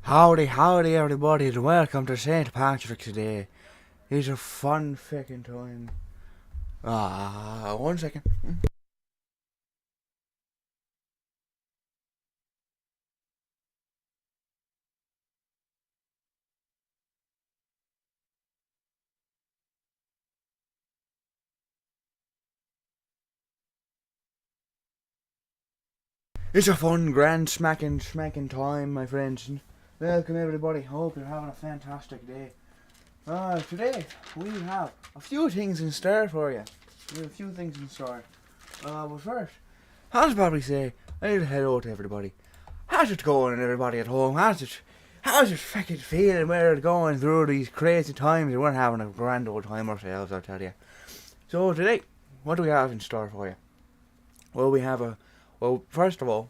Howdy, howdy everybody, and welcome to St. Patrick's Day. It's a fun fucking time. One second. It's a fun, grand, smacking time, my friends. Welcome everybody, hope you're having a fantastic day. Today, we have a few things in store for you. We have a few things in store. But first, I'll probably say a little hello to everybody. How's it going, everybody at home? How's it fucking feeling? We're going through these crazy times and we're having a grand old time ourselves, I'll tell you. So today, what do we have in store for you? Well, first of all,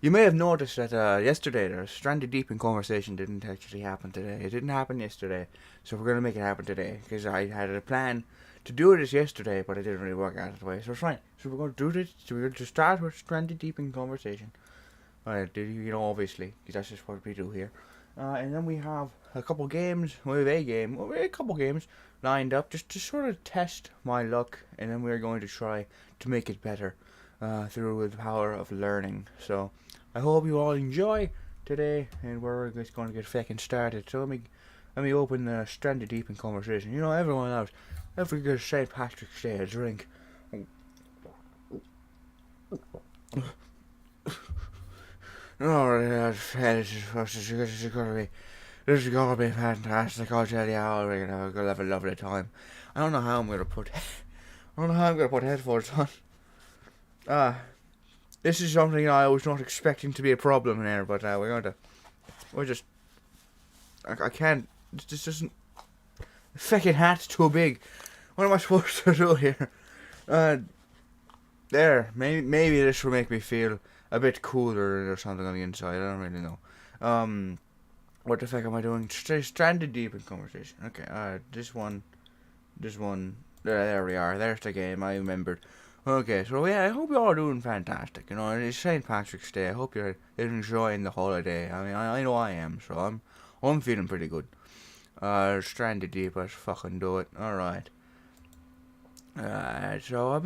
you may have noticed that yesterday the Stranded Deep in conversation didn't actually happen today. It didn't happen yesterday, so we're going to make it happen today, because I had a plan to do this yesterday, but it didn't really work out that way, so it's fine. So we're going to do this, so we're going to start with Stranded Deep in conversation. Obviously, because that's just what we do here. And then we have a couple games, a couple games lined up, just to sort of test my luck, and then we're going to try to make it better through the power of learning. So I hope you all enjoy today, and we're just going to get fucking started. So let me open Stranded Deep in conversation. You know, everyone else, every good St. Patrick's Day, a drink. Oh, this is gonna be fantastic. I'll tell you how we're gonna have a lovely time. I don't know how I'm gonna put headphones on. This is something I was not expecting to be a problem there, but I can't. This isn't. The fucking hat's too big. What am I supposed to do here? Maybe this will make me feel a bit cooler or something on the inside. I don't really know. What the fuck am I doing? Stranded Deep in conversation. Okay, this one. There we are. There's the game. I remembered. Okay, so yeah, I hope you're all doing fantastic. You know, it's St. Patrick's Day. I hope you're enjoying the holiday. I mean, I know I am, so I'm feeling pretty good. Stranded Deep, let's fucking do it. All right. But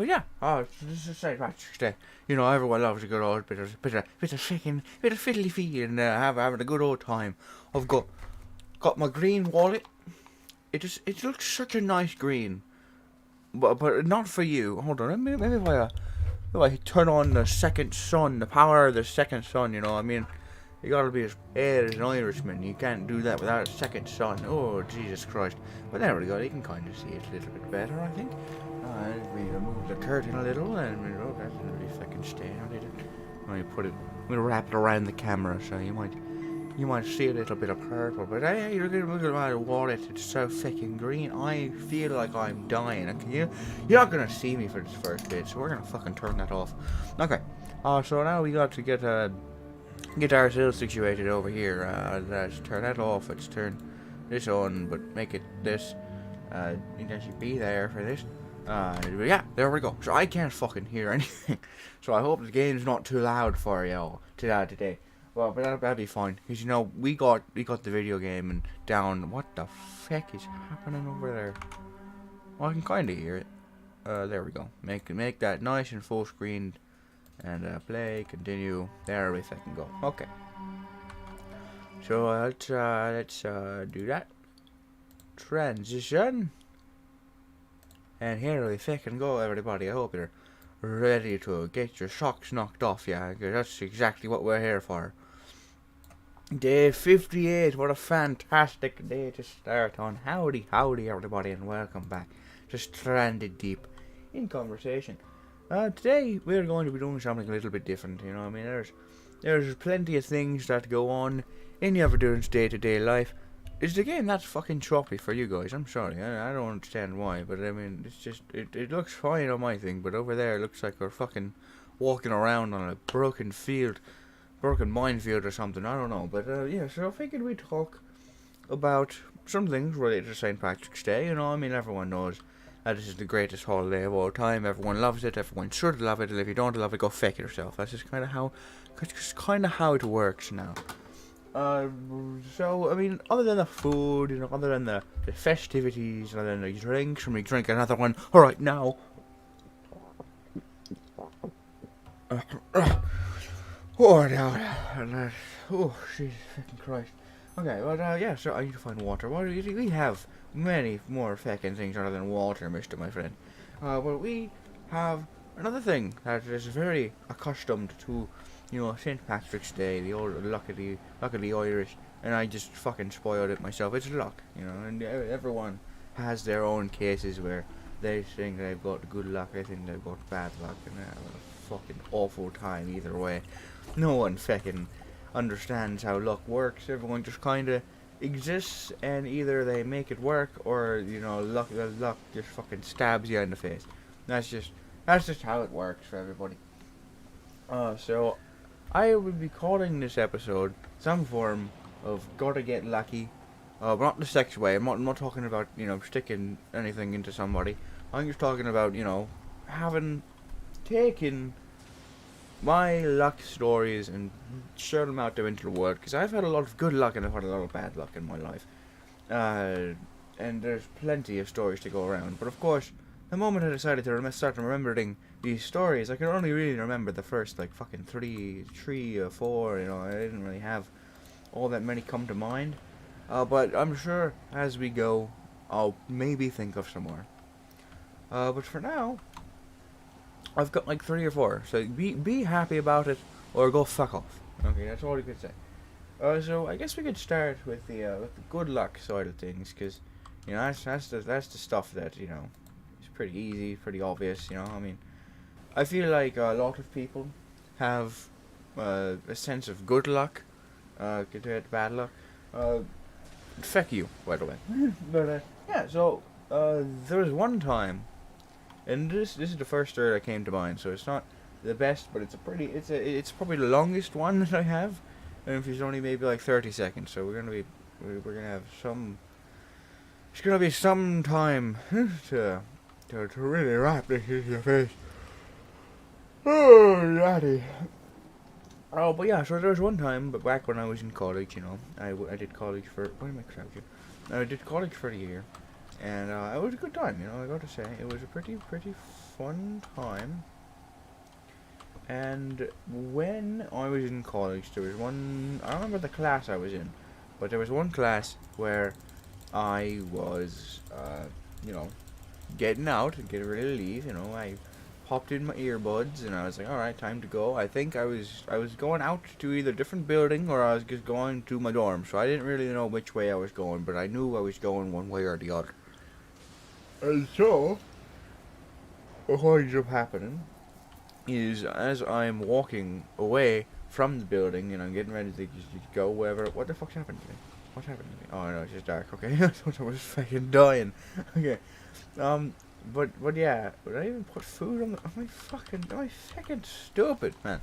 yeah, this is St. Patrick's Day. You know, everyone loves a good old bit of fiddly fee and having a good old time. I've got my green wallet. It looks such a nice green, but not for you. Hold on, maybe if I turn on the second sun, the power of the second sun. You know, I mean, you gotta be as pale as an Irishman. You can't do that without a second sun. Oh, Jesus Christ. But there we go, you can kind of see it a little bit better, I think. We remove the curtain a little, and that's gonna be fucking staying on it. I'm gonna wrap it around the camera, so you might see a little bit of purple. But hey, look at my wallet, it's so fucking green. I feel like I'm dying. Okay, you're not gonna see me for this first bit, so we're gonna fucking turn that off. Okay, so now we got to get ourselves situated over here. Let's turn that off. Let's turn this on, but make it this. You can actually be there for this. Yeah, there we go. So I can't fucking hear anything. So I hope the game's not too loud for you today. Well, but that'll be fine. Because, you know, we got the video game and down. What the fuck is happening over there? Well, I can kind of hear it. There we go. Make that nice and full screened. And play, continue. There we fucking go. Okay. So let's do that. Transition. And here we fucking go, everybody. I hope you're ready to get your socks knocked off, yeah, because that's exactly what we're here for. Day 58, what a fantastic day to start on. Howdy, everybody, and welcome back to Stranded Deep in Conversation. Today we're going to be doing something a little bit different, you know what I mean? There's plenty of things that go on in everyone's day-to-day life. Is the game that's fucking choppy for you guys? I'm sorry, I don't understand why, but I mean, it's just, it looks fine on my thing, but over there it looks like we're fucking walking around on a broken minefield or something, I don't know, but yeah, so I figured we'd talk about some things related to St. Patrick's Day, you know, I mean, everyone knows that this is the greatest holiday of all time, everyone loves it, everyone should love it, and if you don't love it, go fuck yourself. That's just kind of how it works now. Uh, so, I mean, other than the food, you know, other than the festivities, other than the drinks, when we drink another one. Alright, now. Oh, now. Oh, Jesus fucking Christ. Okay, well, yeah, so I need to find water. What we have many more fucking things other than water, mister, my friend. Well, we have another thing that is very accustomed to, you know, St. Patrick's Day, the old luckily Irish, and I just fucking spoiled it myself. It's luck, you know, and everyone has their own cases where they think they've got good luck, they think they've got bad luck, and they have a fucking awful time either way. No one fucking understands how luck works. Everyone just kind of exists, and either they make it work, or you know, luck just fucking stabs you in the face. That's just how it works for everybody. So I would be calling this episode some form of gotta get lucky. But not the sex way. I'm not talking about, you know, sticking anything into somebody. I'm just talking about, you know, taken my luck stories and share them out there into the world, because I've had a lot of good luck and I've had a lot of bad luck in my life, and there's plenty of stories to go around. But of course, the moment I decided to start remembering these stories, I could only really remember the first like fucking three or four. You know, I didn't really have all that many come to mind. But I'm sure as we go, I'll maybe think of some more. But for now, I've got like 3 or 4, so be happy about it, or go fuck off. Okay, that's all you could say. So I guess we could start with the good luck side of things, because you know that's the stuff that, you know, is pretty easy, pretty obvious. You know, I mean, I feel like a lot of people have a sense of good luck compared to bad luck. Feck you, by the way. But yeah, so there was one time. And this is the first story that came to mind, so it's not the best, but it's probably the longest one that I have, and if it's only maybe like 30 seconds, so we're gonna have some. It's gonna be some time to really wrap this in your face. Oh, daddy. Oh, but yeah, so there was one time, but back when I was in college, you know, I did college for. Why am I crouching? I did college for a year. And it was a good time, you know, I gotta say. It was a pretty fun time. And when I was in college, there was one, I don't remember the class I was in, but there was one class where I was, you know, getting out and getting ready to leave. You know, I popped in my earbuds and I was like, alright, time to go. I think I was going out to either a different building or I was just going to my dorm, so I didn't really know which way I was going, but I knew I was going one way or the other. And so, what ends up happening is, as I'm walking away from the building and I'm getting ready to go wherever. What the fuck's happened to me? What happened to me? Oh no, it's just dark. Okay, I thought I was fucking dying. Okay, but yeah, would I even put food on the? Am I fucking stupid, man?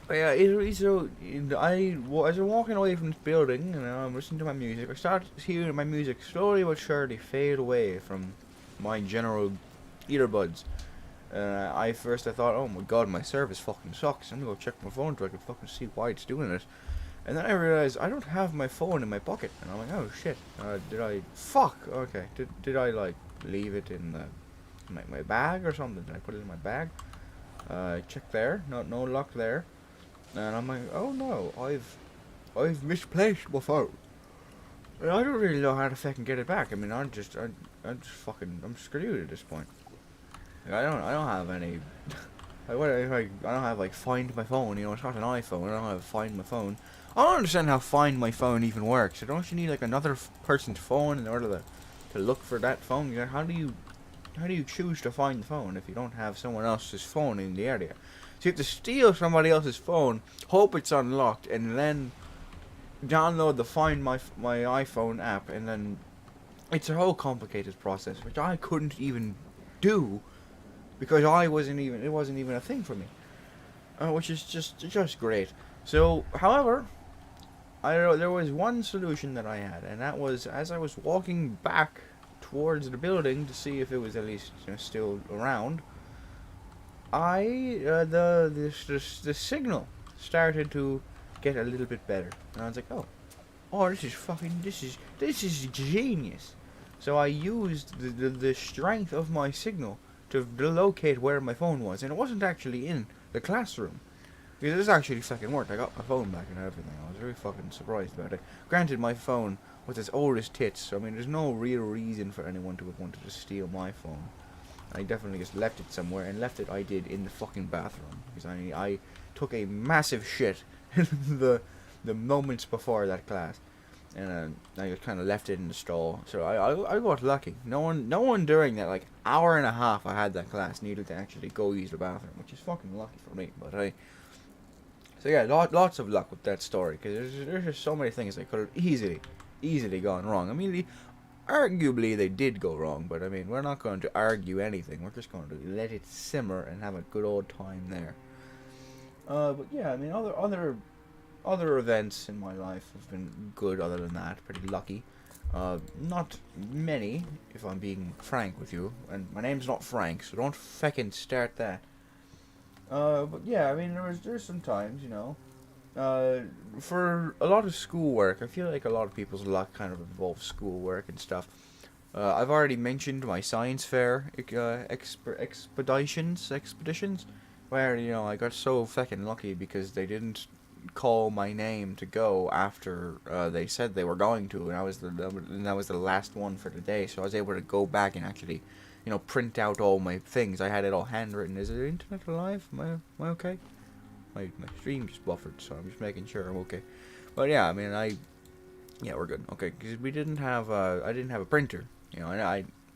But yeah, as I'm walking away from this building and I'm listening to my music, I start hearing my music slowly but surely fade away from my general earbuds. I thought, oh my god, my service fucking sucks. I'm gonna go check my phone so I can fucking see why it's doing it. And then I realized I don't have my phone in my pocket, and I'm like, oh shit, okay, did I like leave it in my bag or something? Did I put it in my bag? Check there, no luck there. And I'm like, oh no, I've misplaced my phone. And I don't really know how to fucking get it back. I mean, I'm screwed at this point. Like, I don't have any. I don't have like Find My Phone. You know, it's not an iPhone. I don't have Find My Phone. I don't understand how Find My Phone even works. So don't you need like another person's phone in order to look for that phone? You know, how do you choose to find the phone if you don't have someone else's phone in the area? So you have to steal somebody else's phone, hope it's unlocked, and then download the Find My iPhone app, and then it's a whole complicated process, which I couldn't even do because it wasn't even a thing for me, which is just great. So, however, there was one solution that I had, and that was as I was walking back towards the building to see if it was at least, you know, still around. The signal started to get a little bit better. And I was like, oh, this is genius. So I used the strength of my signal to locate where my phone was, and it wasn't actually in the classroom. Because this actually fucking worked. I got my phone back and everything. I was very fucking surprised about it. Granted, my phone was as old as tits, so I mean, there's no real reason for anyone to have wanted to steal my phone. I definitely just left it somewhere, and left it I did in the fucking bathroom. Because I took a massive shit the moments before that class. And I just kind of left it in the stall. So I got lucky. No one during that like hour and a half I had that class needed to actually go use the bathroom, which is fucking lucky for me. But so yeah, lots of luck with that story, because there's just so many things that could have easily gone wrong. I mean, arguably they did go wrong, but I mean, we're not going to argue anything. We're just going to let it simmer and have a good old time there. But yeah, I mean, other events in my life have been good. Other than that, pretty lucky. Not many, if I'm being frank with you. And my name's not Frank, so don't feckin' start that. But yeah, I mean, there's some times, you know, for a lot of schoolwork. I feel like a lot of people's luck kind of involves schoolwork and stuff. I've already mentioned my science fair expeditions, where, you know, I got so fucking lucky because they didn't call my name to go after they said they were going to, and that was the last one for the day, so I was able to go back and actually, you know, print out all my things. I had it all handwritten. Is the internet alive? Am I okay? My stream just buffered, so I'm just making sure I'm okay. But yeah, I mean, yeah, we're good. Okay, because we didn't have I didn't have a printer. You know, and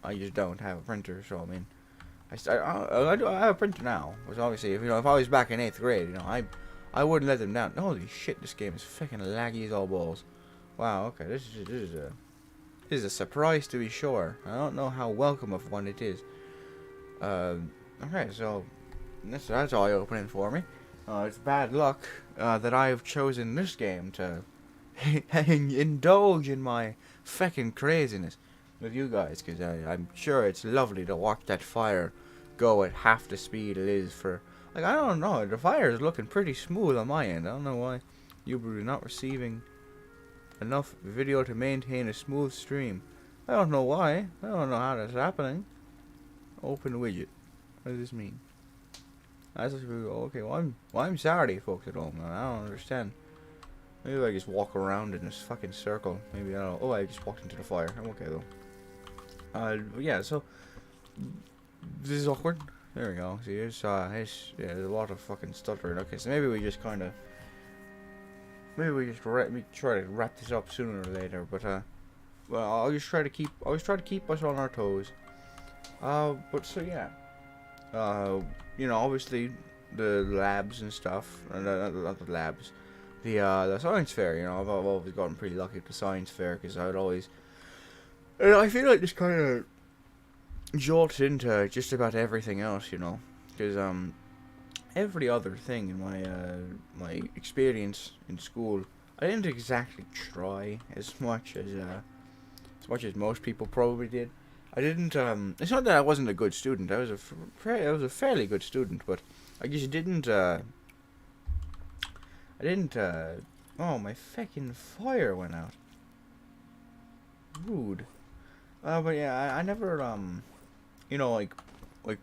I just don't have a printer, so I mean, I have a printer now. Which obviously, if I was back in 8th grade, you know, I wouldn't let them down. Holy shit, this game is fucking laggy as all balls. Wow, okay, this is a surprise to be sure. I don't know how welcome of one it is. Okay, so that's eye-opening for me. It's bad luck that I've chosen this game to indulge in my fucking craziness with you guys, because I'm sure it's lovely to watch that fire go at half the speed it is for. Like, I don't know, the fire is looking pretty smooth on my end. I don't know why you're not receiving enough video to maintain a smooth stream. I don't know why. I don't know how that's happening. Open widget. What does this mean? That's okay. Well, I'm sorry, folks at home. I don't understand. Maybe I just walk around in this fucking circle. Maybe I don't. Oh, I just walked into the fire. I'm okay though. Yeah. So this is awkward. There we go. See, there's a lot of fucking stuttering. Okay, so maybe we just try to wrap this up sooner or later. But well, I'll just try to keep us on our toes. But so yeah, you know, obviously the labs and stuff, not the labs, the science fair. You know, I've always gotten pretty lucky at the science fair, because I feel like this kind of jolts into just about everything else, you know, because every other thing in my experience in school, I didn't exactly try as much as most people probably did. I didn't. It's not that I wasn't a good student. I was a fairly good student, but I just didn't. Oh, my fucking fire went out. Rude. But yeah, I never you know, like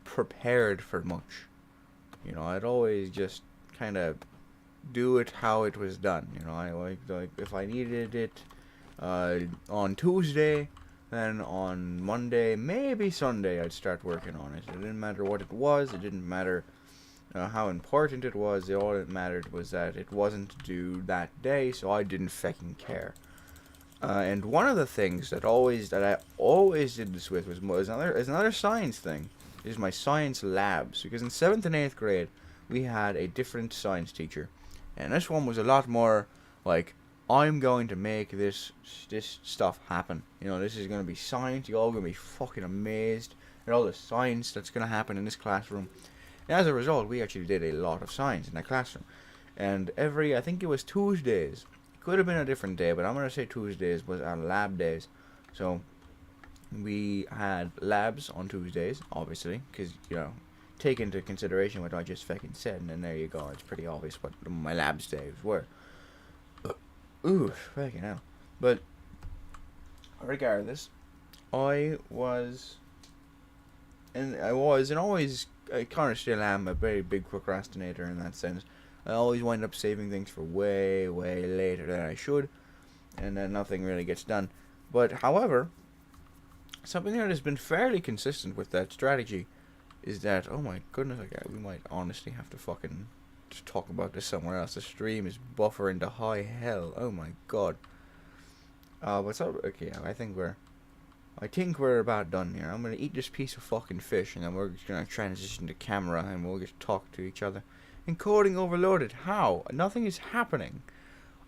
prepared for much. You know, I'd always just kind of do it how it was done. You know, I like if I needed it on Tuesday, then on Monday, maybe Sunday, I'd start working on it. It didn't matter what it was. It didn't matter how important it was. All that mattered was that it wasn't due that day, so I didn't fucking care. And one of the things that I always did this with was another science thing. Is my science labs, because in 7th and 8th grade we had a different science teacher, and this one was a lot more like, I'm going to make this stuff happen. You know, this is going to be science. You're all going to be fucking amazed at all the science that's going to happen in this classroom. And as a result, we actually did a lot of science in that classroom. And I think it was Tuesdays. Could have been a different day, but I'm going to say Tuesdays was our lab days. So we had labs on Tuesdays, obviously, because, you know, take into consideration what I just fucking said, and then there you go. It's pretty obvious what my labs days were. Ooh, fucking hell. But regardless, I was, and always, I kind of still am a very big procrastinator in that sense. I always wind up saving things for way, way later than I should, and then nothing really gets done. But however, something that has been fairly consistent with that strategy is that, oh my goodness, okay, we might honestly have to fucking just talk about this somewhere else. The stream is buffering to high hell. Oh my god. What's up? Okay, I think we're about done here. I'm gonna eat this piece of fucking fish, and then we're just gonna transition to camera, and we'll just talk to each other. Encoding overloaded. How? Nothing is happening.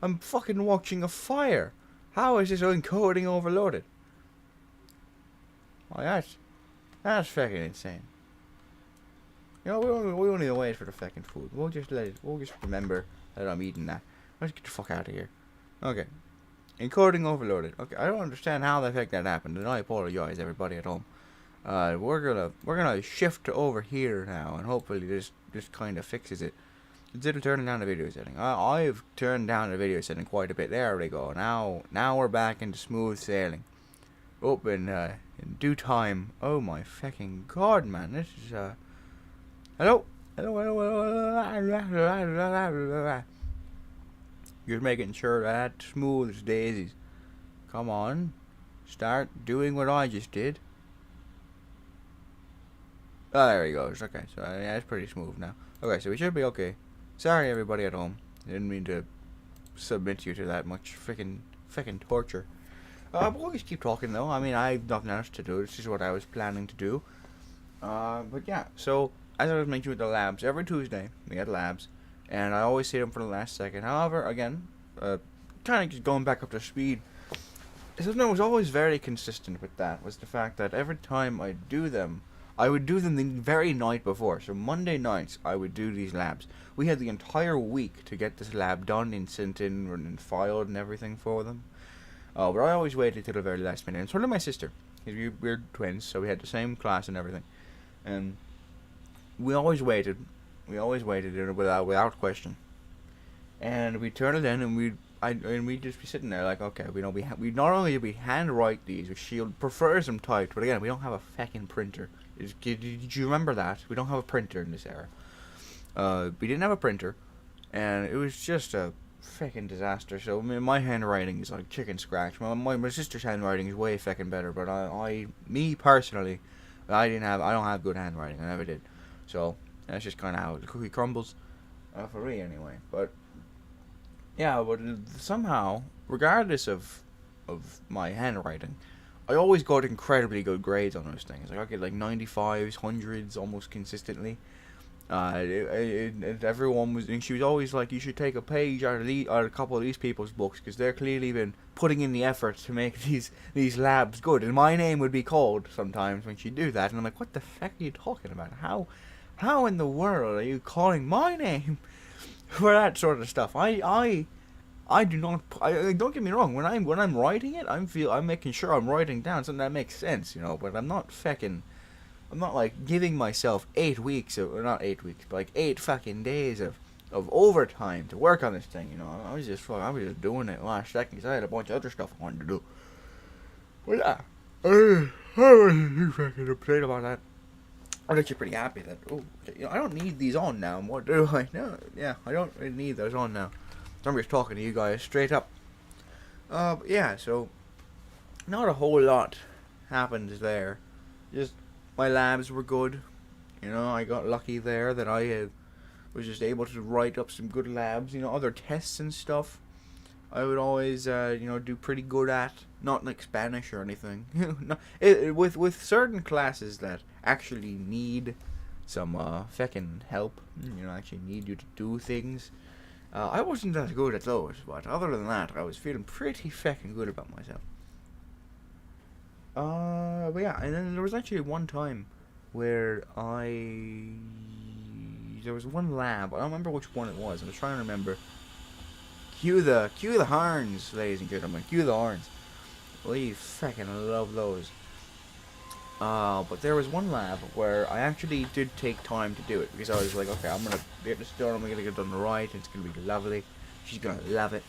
I'm fucking watching a fire. How is this encoding overloaded? Oh, that's fucking insane. You know, we don't need to wait for the fucking food. We'll just remember that I'm eating that. Let's get the fuck out of here. Okay. Encoding overloaded. Okay, I don't understand how the heck that happened, and I apologize, everybody at home. We're gonna shift over here now, and hopefully this kind of fixes it. Consider turning down the video setting. I've turned down the video setting quite a bit. There we go. Now we're back into smooth sailing. Up in due time. Oh my fucking god, man! This is hello. Just making sure that's smooth as daisies. Come on. Start doing what I just did. Oh, there he goes. Okay, so yeah, it's pretty smooth now. Okay, so we should be okay. Sorry, everybody at home. I didn't mean to submit you to that much freaking torture. We'll just keep talking, though. I mean, I've nothing else to do. This is what I was planning to do. But yeah, so as I was mentioning with the labs, every Tuesday we had labs. And I always say them for the last second. However, again, kind of just going back up to speed, something that was always very consistent with that was the fact that every time I do them, I would do them the very night before. So Monday nights, I would do these labs. We had the entire week to get this lab done and sent in and filed and everything for them. But I always waited till the very last minute. And so did my sister. We're twins, so we had the same class and everything. And we always waited. Without question. And we turn it in, and we'd just be sitting there like, okay, we not only did we handwrite these, which she prefers them typed, but again, we don't have a fucking printer. Did you remember that? We don't have a printer in this era. We didn't have a printer, and it was just a fucking disaster. So I mean, my handwriting is like chicken scratch. My sister's handwriting is way fucking better, but me personally, I don't have good handwriting. I never did. So that's just kind of how the cookie crumbles, for me anyway. But yeah, but somehow, regardless of my handwriting, I always got incredibly good grades on those things. Like I get like 95s, 100s almost consistently. Everyone was, and she was always like, you should take a page out of a couple of these people's books, because they're clearly been putting in the effort to make these labs good. And my name would be called sometimes when she'd do that, and I'm like, what the fuck are you talking about? How in the world are you calling my name for that sort of stuff? I do not. Don't get me wrong. When I'm writing it, I'm making sure I'm writing down something that makes sense, you know. But I'm not like giving myself 8 weeks or not 8 weeks, but like 8 fucking days of overtime to work on this thing, you know. I was just doing it last second because I had a bunch of other stuff I wanted to do. But yeah, I was fucking upset about that. I'm actually pretty happy that, I don't need these on now. What do I? No, yeah, I don't really need those on now. I'm just talking to you guys straight up. But yeah, so not a whole lot happened there. Just my labs were good. You know, I got lucky there that I was just able to write up some good labs. You know, other tests and stuff, I would always, do pretty good at. Not like Spanish or anything. With certain classes that actually need some feckin' help, actually need you to do things. I wasn't that good at those, but other than that, I was feeling pretty feckin' good about myself. But yeah, and then there was actually one time where there was one lab. I don't remember which one it was. I was trying to remember. Cue the horns, ladies and gentlemen. Cue the horns. We fucking love those. But there was one lab where I actually did take time to do it, because I was like, okay, I'm gonna get this done. I'm gonna get it done right. It's gonna be lovely. She's gonna love it.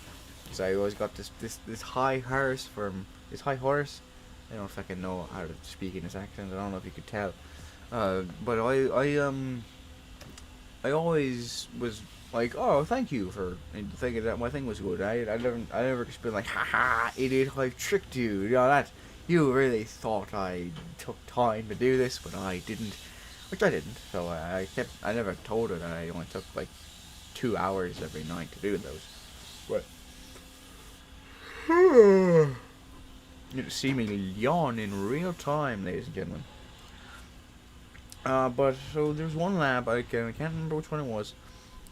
So I always got this high horse from this high horse. I don't know if I can know how to speak in this accent. I don't know if you could tell. But I always was like, oh, thank you for thinking that my thing was good. I never just been like, haha, idiot, I tricked you. You know that you really thought I took time to do this, but I didn't, which I didn't. So I never told her that I only took like 2 hours every night to do those. But you can see me yawn in real time, ladies and gentlemen. But so there's one lab I can't remember which one it was,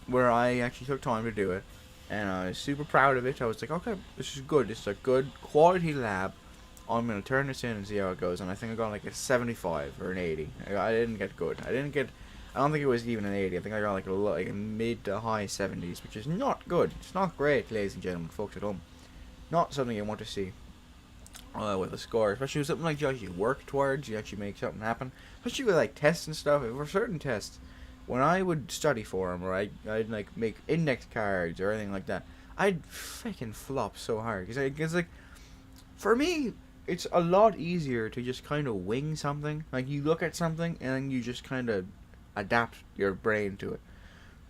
where I actually took time to do it, and I was super proud of it. I was like, okay, this is good. This is a good quality lab. I'm gonna turn this in and see how it goes. And I think I got like a 75 or an 80. I didn't get good. I don't think it was even an 80. I think I got like a mid to high 70s, which is not good. It's not great, ladies and gentlemen, folks at home. Not something you want to see. With a score, especially with something like you actually work towards, you actually make something happen. Especially with like tests and stuff. For certain tests, when I would study for them, or I'd like make index cards or anything like that, I'd freaking flop so hard. Because like, for me, it's a lot easier to just kind of wing something. Like you look at something and then you just kind of adapt your brain to it.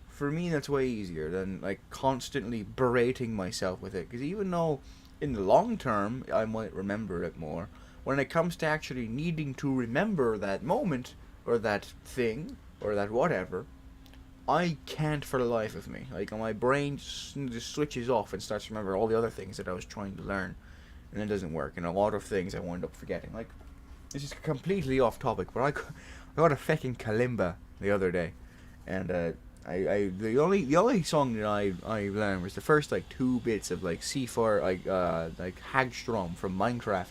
For me, that's way easier than like constantly berating myself with it. Because even though in the long term I might remember it more, when it comes to actually needing to remember that moment or that thing or that whatever, I can't for the life of me. Like my brain just switches off and starts to remember all the other things that I was trying to learn, and it doesn't work. And a lot of things I wind up forgetting. Like this is completely off topic, but I got a fucking kalimba the other day, and the only song that I learned was the first like 2 bits of like C4 like Hagstrom from Minecraft.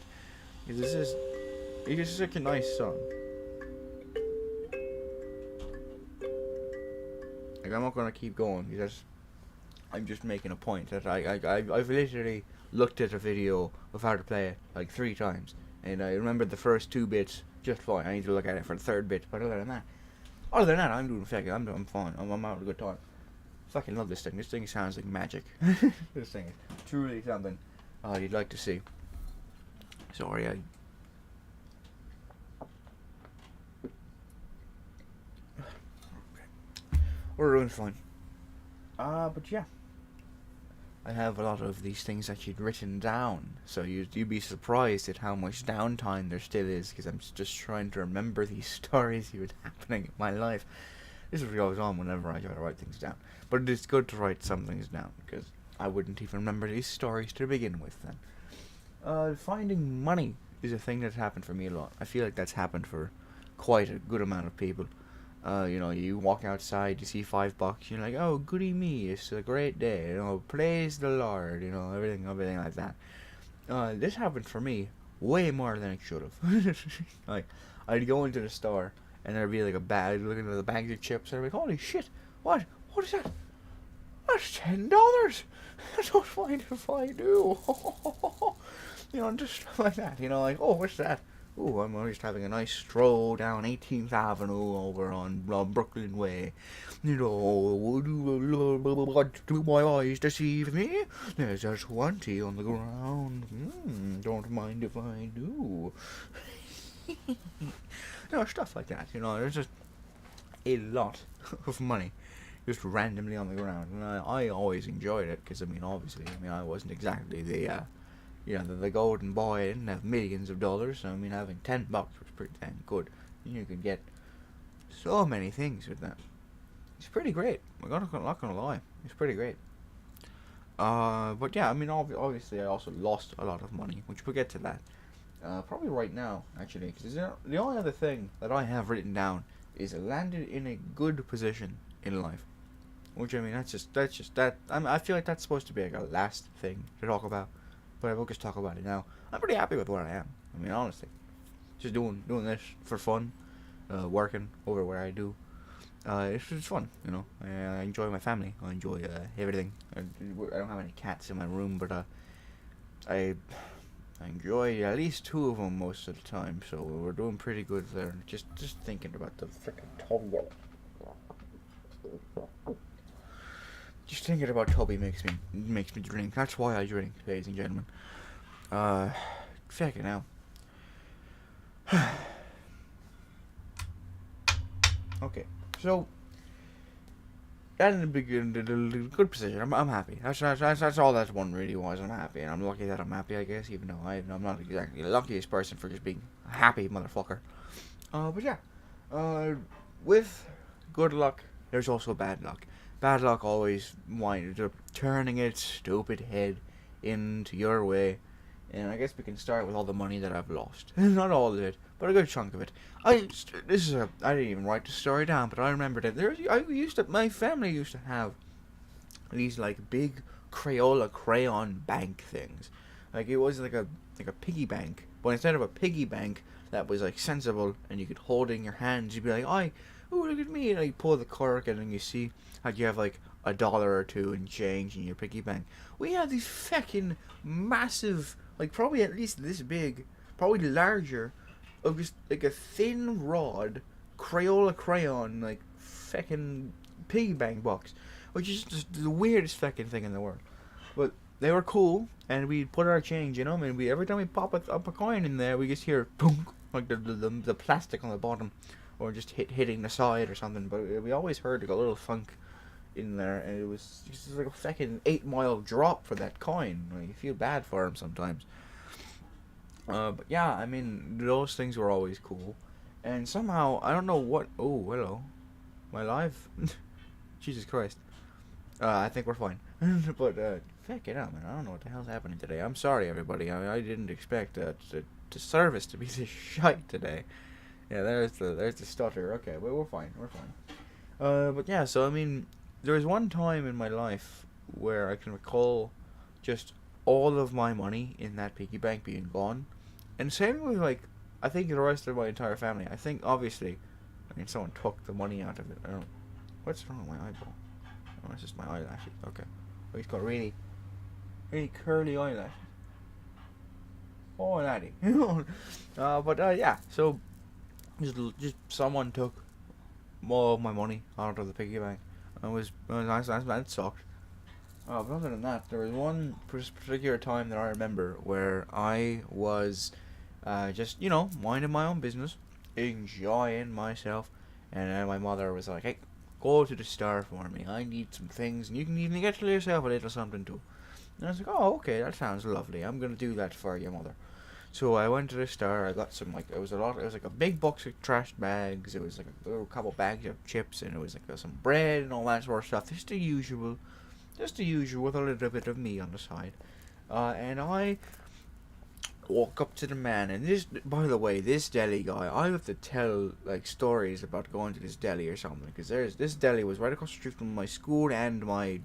It's just such a nice song. Like I'm not gonna keep going because I'm just making a point that I've literally looked at a video of how to play it like 3 times, and I remembered the first 2 bits just fine. I need to look at it for the 3rd bit, but other than that, I'm doing fucking. I'm fine. I'm having a good time. Fucking love this thing. This thing sounds like magic. This thing is truly something you'd like to see. Sorry, okay. We're doing fine. But yeah. I have a lot of these things actually written down, so you'd be surprised at how much downtime there still is, because I'm just trying to remember these stories that were happening in my life. This is what goes on whenever I try to write things down. But it is good to write some things down, because I wouldn't even remember these stories to begin with then. Finding money is a thing that's happened for me a lot. I feel like that's happened for quite a good amount of people. You walk outside, you see $5, you're like, oh, goody me, it's a great day, praise the Lord, everything like that. This happened for me way more than it should have. Like, I'd go into the store, and there'd be like a bag, looking at the bags of chips, and I'd be like, holy shit, what is that? That's $10. I don't mind if I do. Just stuff like that, like, oh, what's that? Ooh, I'm just having a nice stroll down 18th Avenue over on Brooklyn Way. Do my eyes deceive me? There's a 20 on the ground. Don't mind if I do. Stuff like that. There's just a lot of money just randomly on the ground. And I always enjoyed it because, obviously, I wasn't exactly the golden boy. I didn't have millions of dollars, so having $10 was pretty damn good. You could get so many things with that. It's pretty great. I'm not gonna lie, it's pretty great. But yeah, obviously I also lost a lot of money, which we'll get to that. Probably right now, actually, because the only other thing that I have written down is landed in a good position in life. Which that's just that. I feel like that's supposed to be like a last thing to talk about. But I will just talk about it now. I'm pretty happy with where I am. Honestly, just doing this for fun, working over where I do. It's just fun, I enjoy my family. I enjoy everything. I don't have any cats in my room, but I enjoy at least 2 of them most of the time. So we're doing pretty good there. Just thinking about the freaking toilet. Just thinking about Toby makes me drink. That's why I drink, ladies and gentlemen. Uh, fucking hell. Okay, so that in the beginning, the good position. I'm happy. That's all that one really was. I'm happy, and I'm lucky that I'm happy. I guess, even though I'm not exactly the luckiest person for just being a happy motherfucker. But yeah, with good luck, there's also bad luck. Bad luck always winds up turning its stupid head into your way. And I guess we can start with all the money that I've lost. Not all of it, but a good chunk of it. I didn't even write the story down, but I remember that my family used to have these like big Crayola crayon bank things. Like it was like a piggy bank, but instead of a piggy bank that was like sensible and you could hold it in your hands, you'd be like, oh look at me, and you pull the cork and then you see how you have like $1 or two in change in your piggy bank. We have these fucking massive, like probably at least this big, probably larger, of just like a thin rod Crayola crayon like fucking piggy bank box, which is just the weirdest fucking thing in the world. But they were cool, and we put our change in them, and we every time we pop up a coin in there, we just hear punk, like the plastic on the bottom, or just hitting the side or something. But we always heard like a little funk in there, and it was just like a fucking 8 mile drop for that coin. Like, you feel bad for him sometimes. But yeah, I mean, those things were always cool, and somehow I don't know what. Oh, hello, my live. Jesus Christ. I think we're fine. But fuck it out, man. I don't know what the hell's happening today. I'm sorry, everybody. I didn't expect the service to be this shite today. Yeah, there's the stutter. Okay, but we're fine. We're fine. But yeah, so I mean, there was one time in my life where I can recall just all of my money in that piggy bank being gone, and same with like I think the rest of my entire family. I think obviously, I mean, someone took the money out of it. I don't. What's wrong with my eyeball? Oh, it's just my eyelashes. Okay. Oh, he's got really curly eyelashes. Oh, laddie. But yeah. So just someone took more of my money out of the piggy bank. It was nice. That sucked. But other than that, there was one particular time that I remember where I was just, minding my own business, enjoying myself, and then my mother was like, hey, go to the store for me. I need some things, and you can even get yourself a little something too. And I was like, oh, okay, that sounds lovely. I'm going to do that for you, mother. So I went to the store. I got some, like, it was like a big box of trash bags. It was like a little couple bags of chips, and it was like some bread and all that sort of stuff. Just the usual with a little bit of me on the side. And I walk up to the man, and this, by the way, this deli guy, I have to tell like stories about going to this deli or something, because this deli was right across the street from my school and my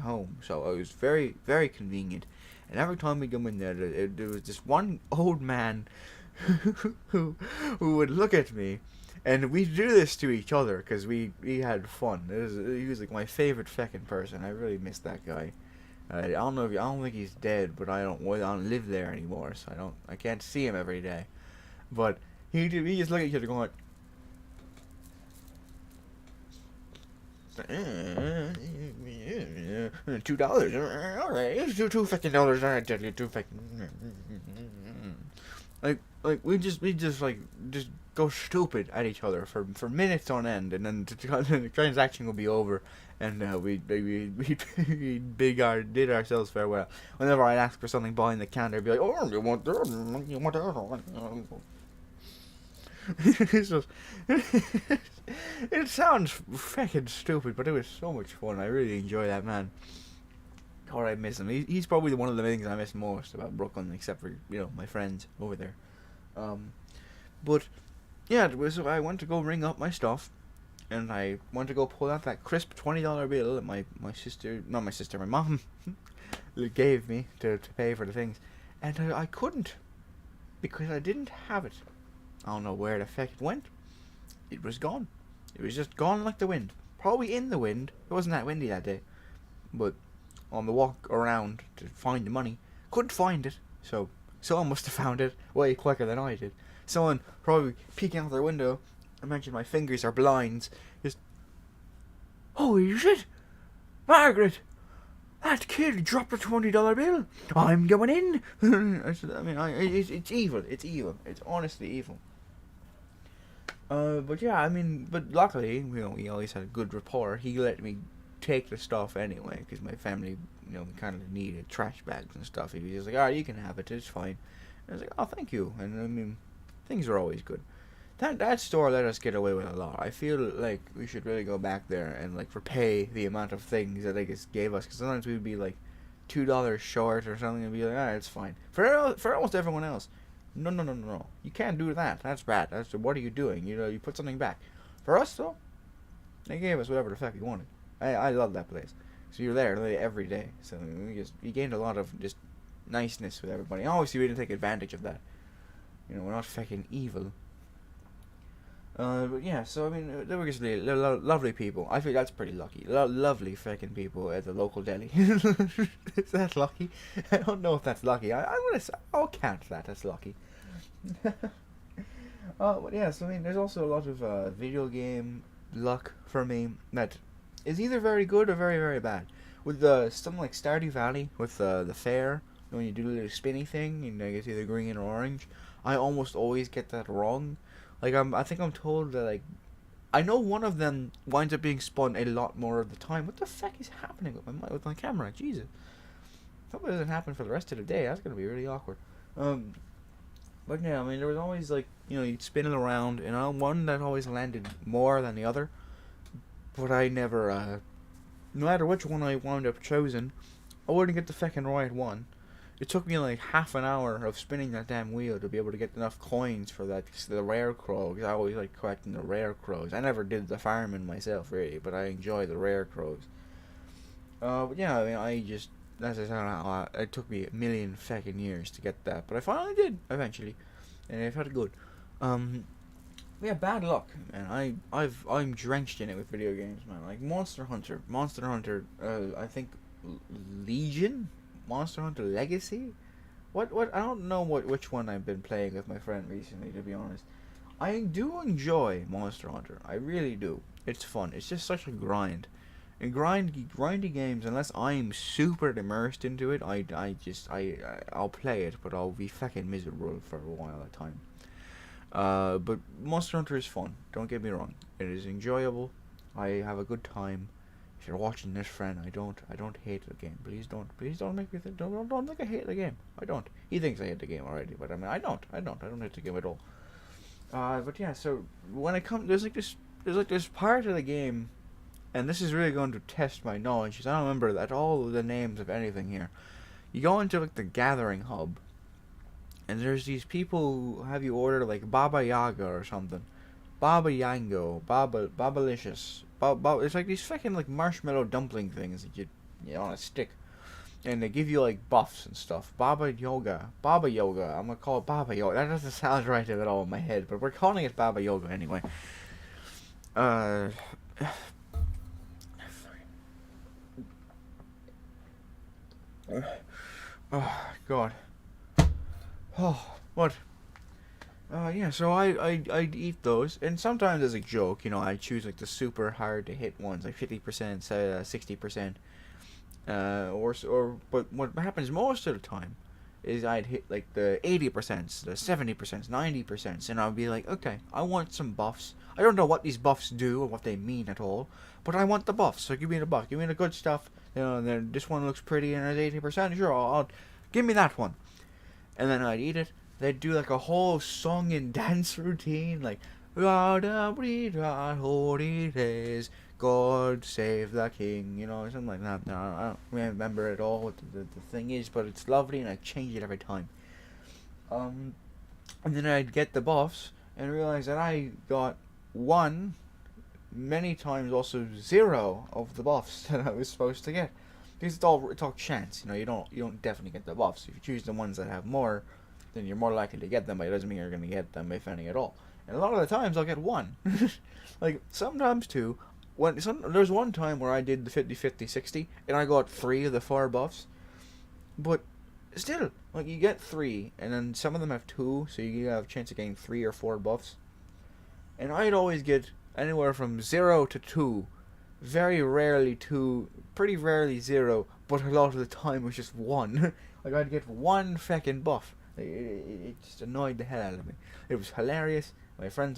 home, so it was very, very convenient. And every time we go in there, there was this one old man who would look at me, and we do this to each other because we had fun. He was like my favorite fucking person. I really miss that guy. I don't think he's dead, but I don't live there anymore, so I can't see him every day. But he just look at each other going, $2. All right, it's two fucking dollars. All right, tell you $2 fucking. Like we just just go stupid at each other for minutes on end, and then the transaction will be over, and we did ourselves farewell. Whenever I'd ask for something behind the counter, I'd be like, oh, you want this? You want that? It's just, it sounds fucking stupid, but it was so much fun. I really enjoy that man. God, I miss him. He's probably one of the things I miss most about Brooklyn, except for my friends over there. But yeah, so I went to go ring up my stuff, and I went to go pull out that crisp $20 bill that my mom gave me to pay for the things, and I couldn't, because I didn't have it. I don't know where the fuck it went. It was gone. It was just gone like the wind. Probably in the wind. It wasn't that windy that day. But on the walk around to find the money, couldn't find it. So someone must have found it way quicker than I did. Someone probably peeking out their window. I mentioned my fingers are blinds. Just, holy shit! Margaret, that kid dropped a $20 bill. I'm going in. I said, I mean, it's evil. It's evil. It's honestly evil. But yeah, I mean, but luckily, we always had a good rapport. He let me take the stuff anyway, because my family, kind of needed trash bags and stuff. He was just like, alright, you can have it, it's fine. And I was like, oh, thank you. And I mean, things are always good. That store let us get away with a lot. I feel like we should really go back there and like repay the amount of things that they just gave us. Because sometimes we'd be like $2 short or something, and be like, it's fine. For almost everyone else, no. You can't do that. That's bad. What are you doing? You put something back. For us though, they gave us whatever the fuck we wanted. I love that place. So you're there every day. So you gained a lot of just niceness with everybody. Obviously, we didn't take advantage of that. We're not fucking evil. But yeah, so I mean, they were just lovely people. I feel that's pretty lucky. Lovely fucking people at the local deli. Is that lucky? I don't know if that's lucky. I'm gonna say, I'll count that as lucky. But yeah, so I mean, there's also a lot of video game luck for me that is either very good or very, very bad. With something like Stardew Valley, with the fair, when you do the little spinny thing, and it's either green or orange, I almost always get that wrong. Like, I think I'm told that, like, I know one of them winds up being spun a lot more of the time. What the fuck is happening with my camera? Jesus. I hope it doesn't happen for the rest of the day. That's going to be really awkward. But yeah, I mean, there was always, like, you'd spin it around, and one that always landed more than the other. But I never, no matter which one I wound up choosing, I wouldn't get the fucking right one. It took me like half an hour of spinning that damn wheel to be able to get enough coins for the rare crow, because I always like collecting the rare crows. I never did the farming myself, really, but I enjoy the rare crows. But yeah, I mean, as I said, it took me a million fucking years to get that, but I finally did, eventually, and it felt good. Yeah, bad luck, man. I'm drenched in it with video games, man. Like Monster Hunter, I think Legion, Monster Hunter Legacy. What? I don't know which one I've been playing with my friend recently, to be honest. I do enjoy Monster Hunter. I really do. It's fun. It's just such a grind. And grindy games, unless I'm super immersed into it, I'll play it, but I'll be fucking miserable for a while at a time. But Monster Hunter is fun. Don't get me wrong. It is enjoyable. I have a good time. If you're watching this, friend, I don't hate the game. Please don't make me think. Don't think I hate the game. I don't. He thinks I hate the game already, but I mean, I don't hate the game at all. But yeah. So when it comes, there's this part of the game, and this is really going to test my knowledge, because I don't remember at all the names of anything here. You go into like the gathering hub. And there's these people who have you order like Baba Yaga or something. Baba Yango, Babalicious. It's like these fucking like marshmallow dumpling things that you on a stick. And they give you like buffs and stuff. Baba Yoga. I'm gonna call it Baba Yoga. That doesn't sound right at all in my head, but we're calling it Baba Yoga anyway. Oh, God. Oh, what? Yeah, so I'd eat those, and sometimes as a joke, I'd choose like the super hard to hit ones, like 50%, 60%, but what happens most of the time is I'd hit like the 80%, the 70%, 90%, and I'd be like, okay, I want some buffs. I don't know what these buffs do or what they mean at all, but I want the buffs, so give me the buff, give me the good stuff, then this one looks pretty and it's 80%, sure, I'll give me that one. And then I'd eat it. They'd do like a whole song and dance routine, like holy days, God save the king, something like that. Now I don't remember at all what the thing is, but it's lovely, and I change it every time. And then I'd get the buffs and realize that I got one, many times also 0 of the buffs that I was supposed to get. Because it's all chance, you don't definitely get the buffs. If you choose the ones that have more, then you're more likely to get them, but it doesn't mean you're going to get them, if any at all. And a lot of the times I'll get one. Like, sometimes two. There's one time where I did the 50-50-60, and I got 3 of the 4 buffs. But still, like, you get 3, and then some of them have 2, so you have a chance of getting 3 or 4 buffs. And I'd always get anywhere from 0 to 2 very rarely 2, pretty rarely 0, but a lot of the time it was just 1. Like I'd get 1 fucking buff. It just annoyed the hell out of me. It was hilarious. My friend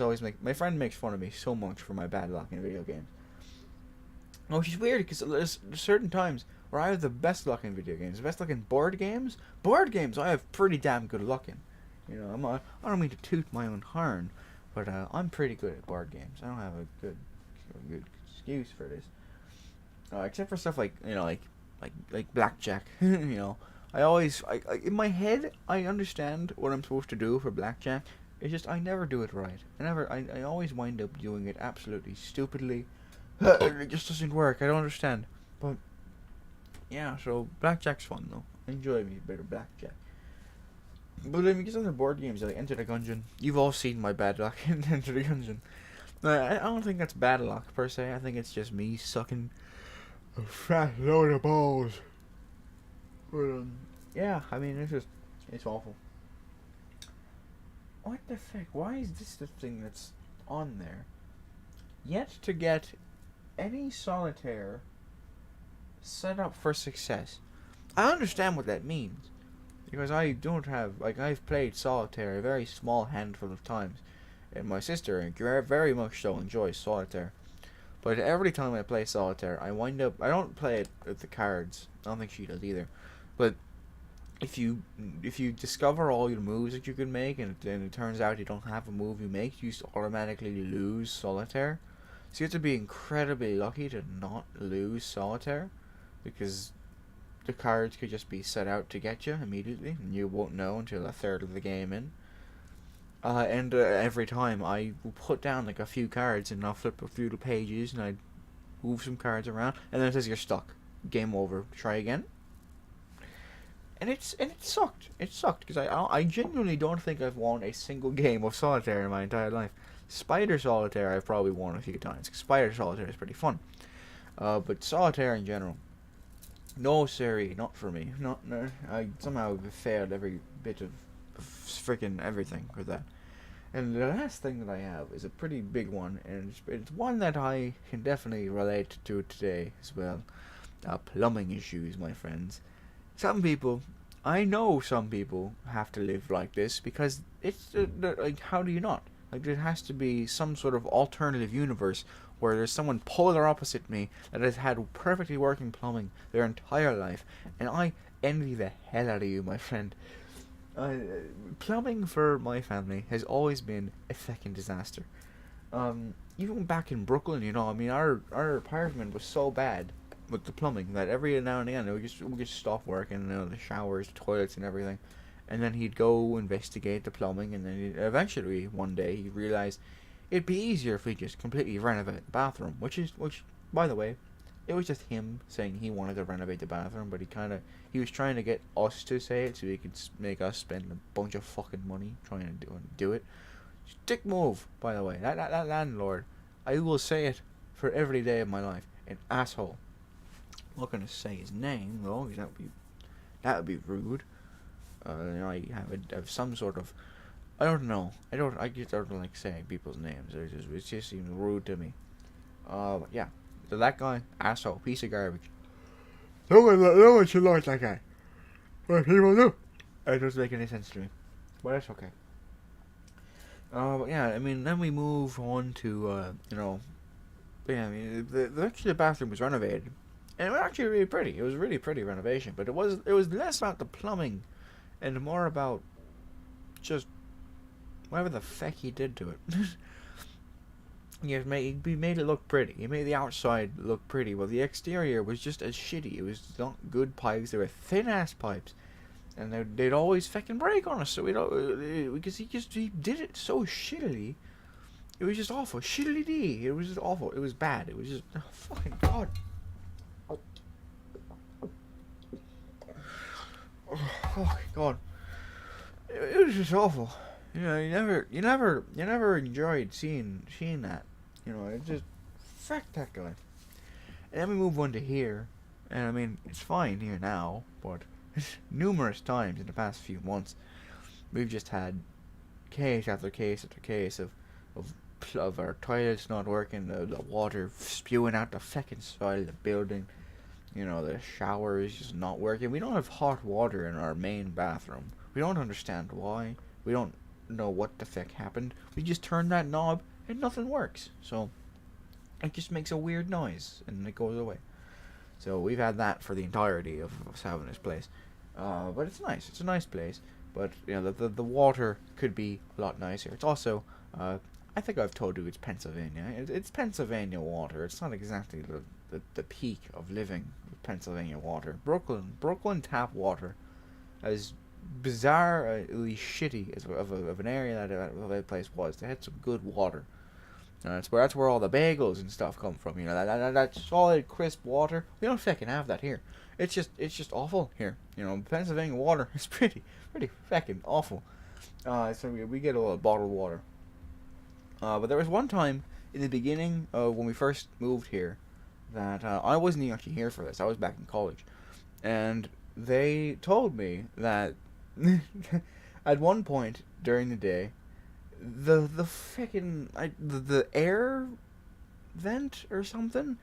makes fun of me so much for my bad luck in video games. Which is weird because there's certain times where I have the best luck in video games, the best luck in board games. Board games I have pretty damn good luck in. You know, I don't mean to toot my own horn, but I'm pretty good at board games. I don't have a good excuse for this, except for stuff like like blackjack. You know, I in my head I understand what I'm supposed to do for blackjack. It's just I never do it right. I always wind up doing it absolutely stupidly. It just doesn't work. I don't understand. But yeah, so blackjack's fun though. I enjoy me a bit of blackjack. But then we get other board games like Enter the Gungeon. You've all seen my bad luck in Enter the Gungeon. I don't think that's bad luck per se. I think it's just me sucking a fat load of balls. But yeah, I mean it's awful. What the fuck? Why is this the thing that's on there? Yet to get any solitaire set up for success. I understand what that means. Because I don't have, I've played solitaire a very small handful of times. And my sister very much so enjoys solitaire. But every time I play solitaire, I don't play it with the cards. I don't think she does either. But if you discover all your moves that you can make, and it turns out you don't have a move you make, you automatically lose solitaire. So you have to be incredibly lucky to not lose solitaire, because the cards could just be set out to get you immediately, and you won't know until a third of the game in. And every time I will put down like a few cards, and I'll flip a few pages, and I move some cards around, and then it says you're stuck. Game over. Try again. And it sucked. It sucked because I genuinely don't think I've won a single game of solitaire in my entire life. Spider solitaire I've probably won a few times. Spider solitaire is pretty fun. But solitaire in general, no siree, not for me. No, I somehow failed every bit of freaking everything with that. And the last thing that I have is a pretty big one, and it's one that I can definitely relate to today as well. Plumbing issues, my friends. I know some people have to live like this because it's like, how do you not? Like, there has to be some sort of alternative universe where there's someone polar opposite me that has had perfectly working plumbing their entire life, and I envy the hell out of you, my friend. Plumbing for my family has always been a fucking disaster. Even back in Brooklyn, you know, I mean, our apartment was so bad with the plumbing that every now and again it would just stop working, you know, the showers, the toilets, and everything. And then he'd go investigate the plumbing, and then eventually one day he realized it'd be easier if we just completely renovate the bathroom. Which, by the way, it was just him saying he wanted to renovate the bathroom, but he was trying to get us to say it so he could make us spend a bunch of fucking money trying to do it. Dick move, by the way. That landlord, I will say it for every day of my life, an asshole. I'm not gonna say his name though, because that would be rude. You know, I have some sort of, I don't know. I just don't like saying people's names. It just seems rude to me. But yeah. So that guy, asshole, piece of garbage. No one should like that guy. But people do. It doesn't make any sense to me. But that's okay. But yeah, I mean, then we move on to, you know, yeah, I mean, actually the bathroom was renovated. And it was actually really pretty. It was a really pretty renovation. But it was less about the plumbing and more about just whatever the feck he did to it. He made it look pretty. He made the outside look pretty. Well, the exterior was just as shitty. It was not good pipes. They were thin-ass pipes. And they'd always fucking break on us. So because he did it so shittily. It was just awful. Shittily-dee. It was just awful. It was bad. It was just, oh, fucking God. Oh God, it was just awful. You know, you never enjoyed seeing that. You know, it just, fuck that guy. And then we move on to here, and I mean, it's fine here now, but numerous times in the past few months, we've just had case after case after case of of our toilets not working, the water spewing out the fucking side of the building. You know, the shower is just not working. We don't have hot water in our main bathroom. We don't understand why. We don't know what the fuck happened. We just turn that knob and nothing works. So it just makes a weird noise and it goes away. So we've had that for the entirety of us having this place. But it's nice. It's a nice place. But you know, the water could be a lot nicer. It's also, I think I've told you it's Pennsylvania. It's Pennsylvania water. It's not exactly the peak of living with Pennsylvania water. Brooklyn tap water, as bizarrely shitty as of an area that place was. They had some good water. That's where all the bagels and stuff come from. You know, that solid crisp water. We don't fucking have that here. It's just awful here. You know, Pennsylvania water is pretty fucking awful. So we get a lot of bottled water. But there was one time in the beginning when we first moved here that I wasn't even actually here for this. I was back in college, and they told me that at one point during the day, the freaking the air vent or something,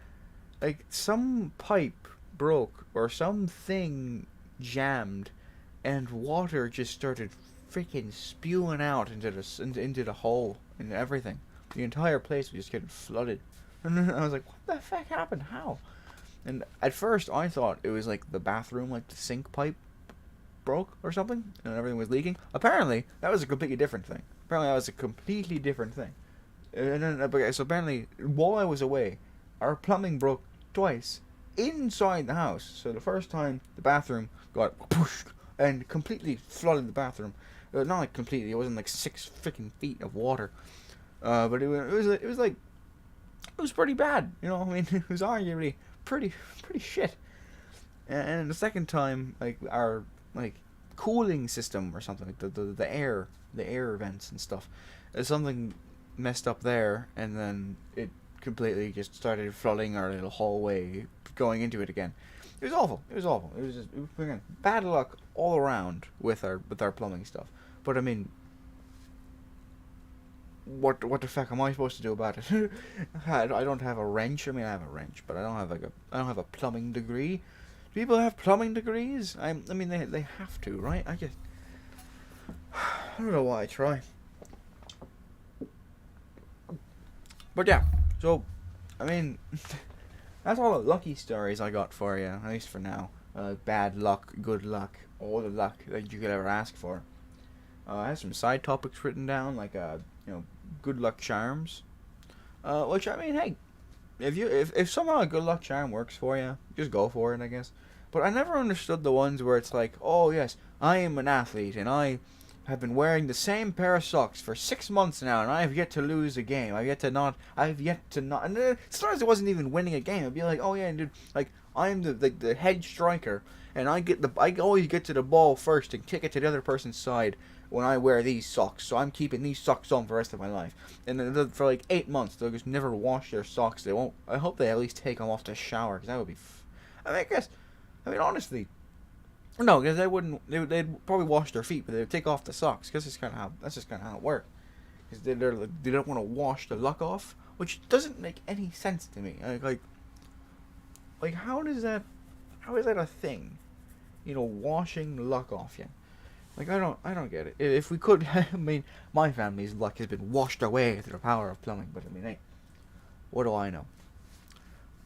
like some pipe broke or something jammed, and water just started freaking spewing out into the hole and everything. The entire place was just getting flooded, and then I was like, "What the fuck happened? How?" And at first, I thought it was like the bathroom, like the sink pipe broke or something, and everything was leaking. Apparently, that was a completely different thing. And then, so apparently, while I was away, our plumbing broke twice inside the house. So the first time, the bathroom got pushed and completely flooded the bathroom. Not like completely. It wasn't like 6 freaking feet of water. But it was pretty bad. You know, I mean, it was arguably pretty shit. And the second time, like our cooling system or something, like the air vents and stuff, something messed up there, and then it completely just started flooding our little hallway, going into it again. It was awful. It was just bad luck all around with our plumbing stuff. But I mean, what the fuck am I supposed to do about it? I don't have a wrench. I mean, I have a wrench, but I don't have a plumbing degree. People have plumbing degrees. I mean, they have to, right? I don't know why I try. But yeah, so I mean, that's all the lucky stories I got for you, at least for now. Bad luck, good luck, all the luck that you could ever ask for. I have some side topics written down, like good luck charms. Which, I mean, hey, if somehow a good luck charm works for you, just go for it, I guess. But I never understood the ones where it's like, oh yes, I am an athlete and I have been wearing the same pair of socks for 6 months now, and I have yet to lose a game. I've yet to not. And sometimes it wasn't even winning a game. It'd be like, oh yeah, dude, like I'm the head striker, and I always get to the ball first and kick it to the other person's side when I wear these socks. So I'm keeping these socks on for the rest of my life. And then for like 8 months, they'll just never wash their socks. They won't. I hope they at least take them off the shower, because that would be. I mean, honestly. No, because they'd probably wash their feet, but they'd take off the socks, because that's just kind of how it works. Because they don't want to wash the luck off, which doesn't make any sense to me. Like how is that a thing? You know, washing luck off you. Like I don't get it. If we could, I mean, my family's luck has been washed away through the power of plumbing, but I mean, hey, what do I know?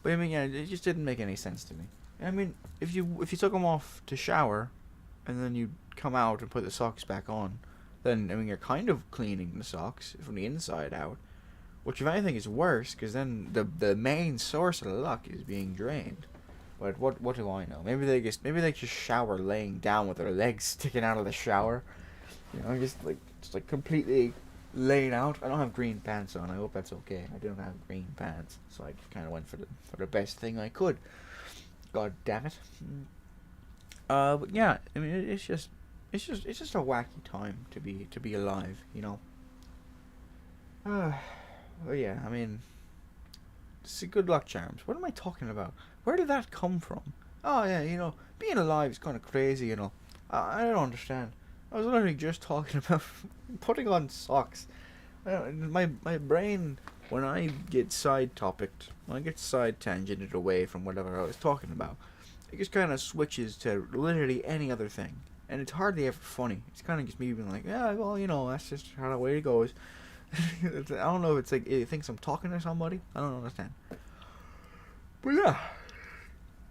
But I mean, yeah, it just didn't make any sense to me. I mean, if you took them off to shower, and then you come out and put the socks back on, then I mean you're kind of cleaning the socks from the inside out, which if anything is worse, because then the main source of the luck is being drained. But what do I know? Maybe they just shower laying down with their legs sticking out of the shower, you know, just like completely laying out. I don't have green pants on. I hope that's okay. I don't have green pants, so I kind of went for the best thing I could. God damn it. But yeah, I mean, it's just a wacky time to be alive, you know. Well, yeah, I mean, it's a good luck charms. What am I talking about? Where did that come from? Oh yeah, you know, being alive is kind of crazy, you know. I don't understand. I was literally just talking about putting on socks. My brain, when I get side topicked, when I get side tangented away from whatever I was talking about, it just kind of switches to literally any other thing, and it's hardly ever funny. It's kind of just me being like, yeah, well, that's just how the way it goes. I don't know if it's like it thinks I'm talking to somebody. I don't understand. But yeah,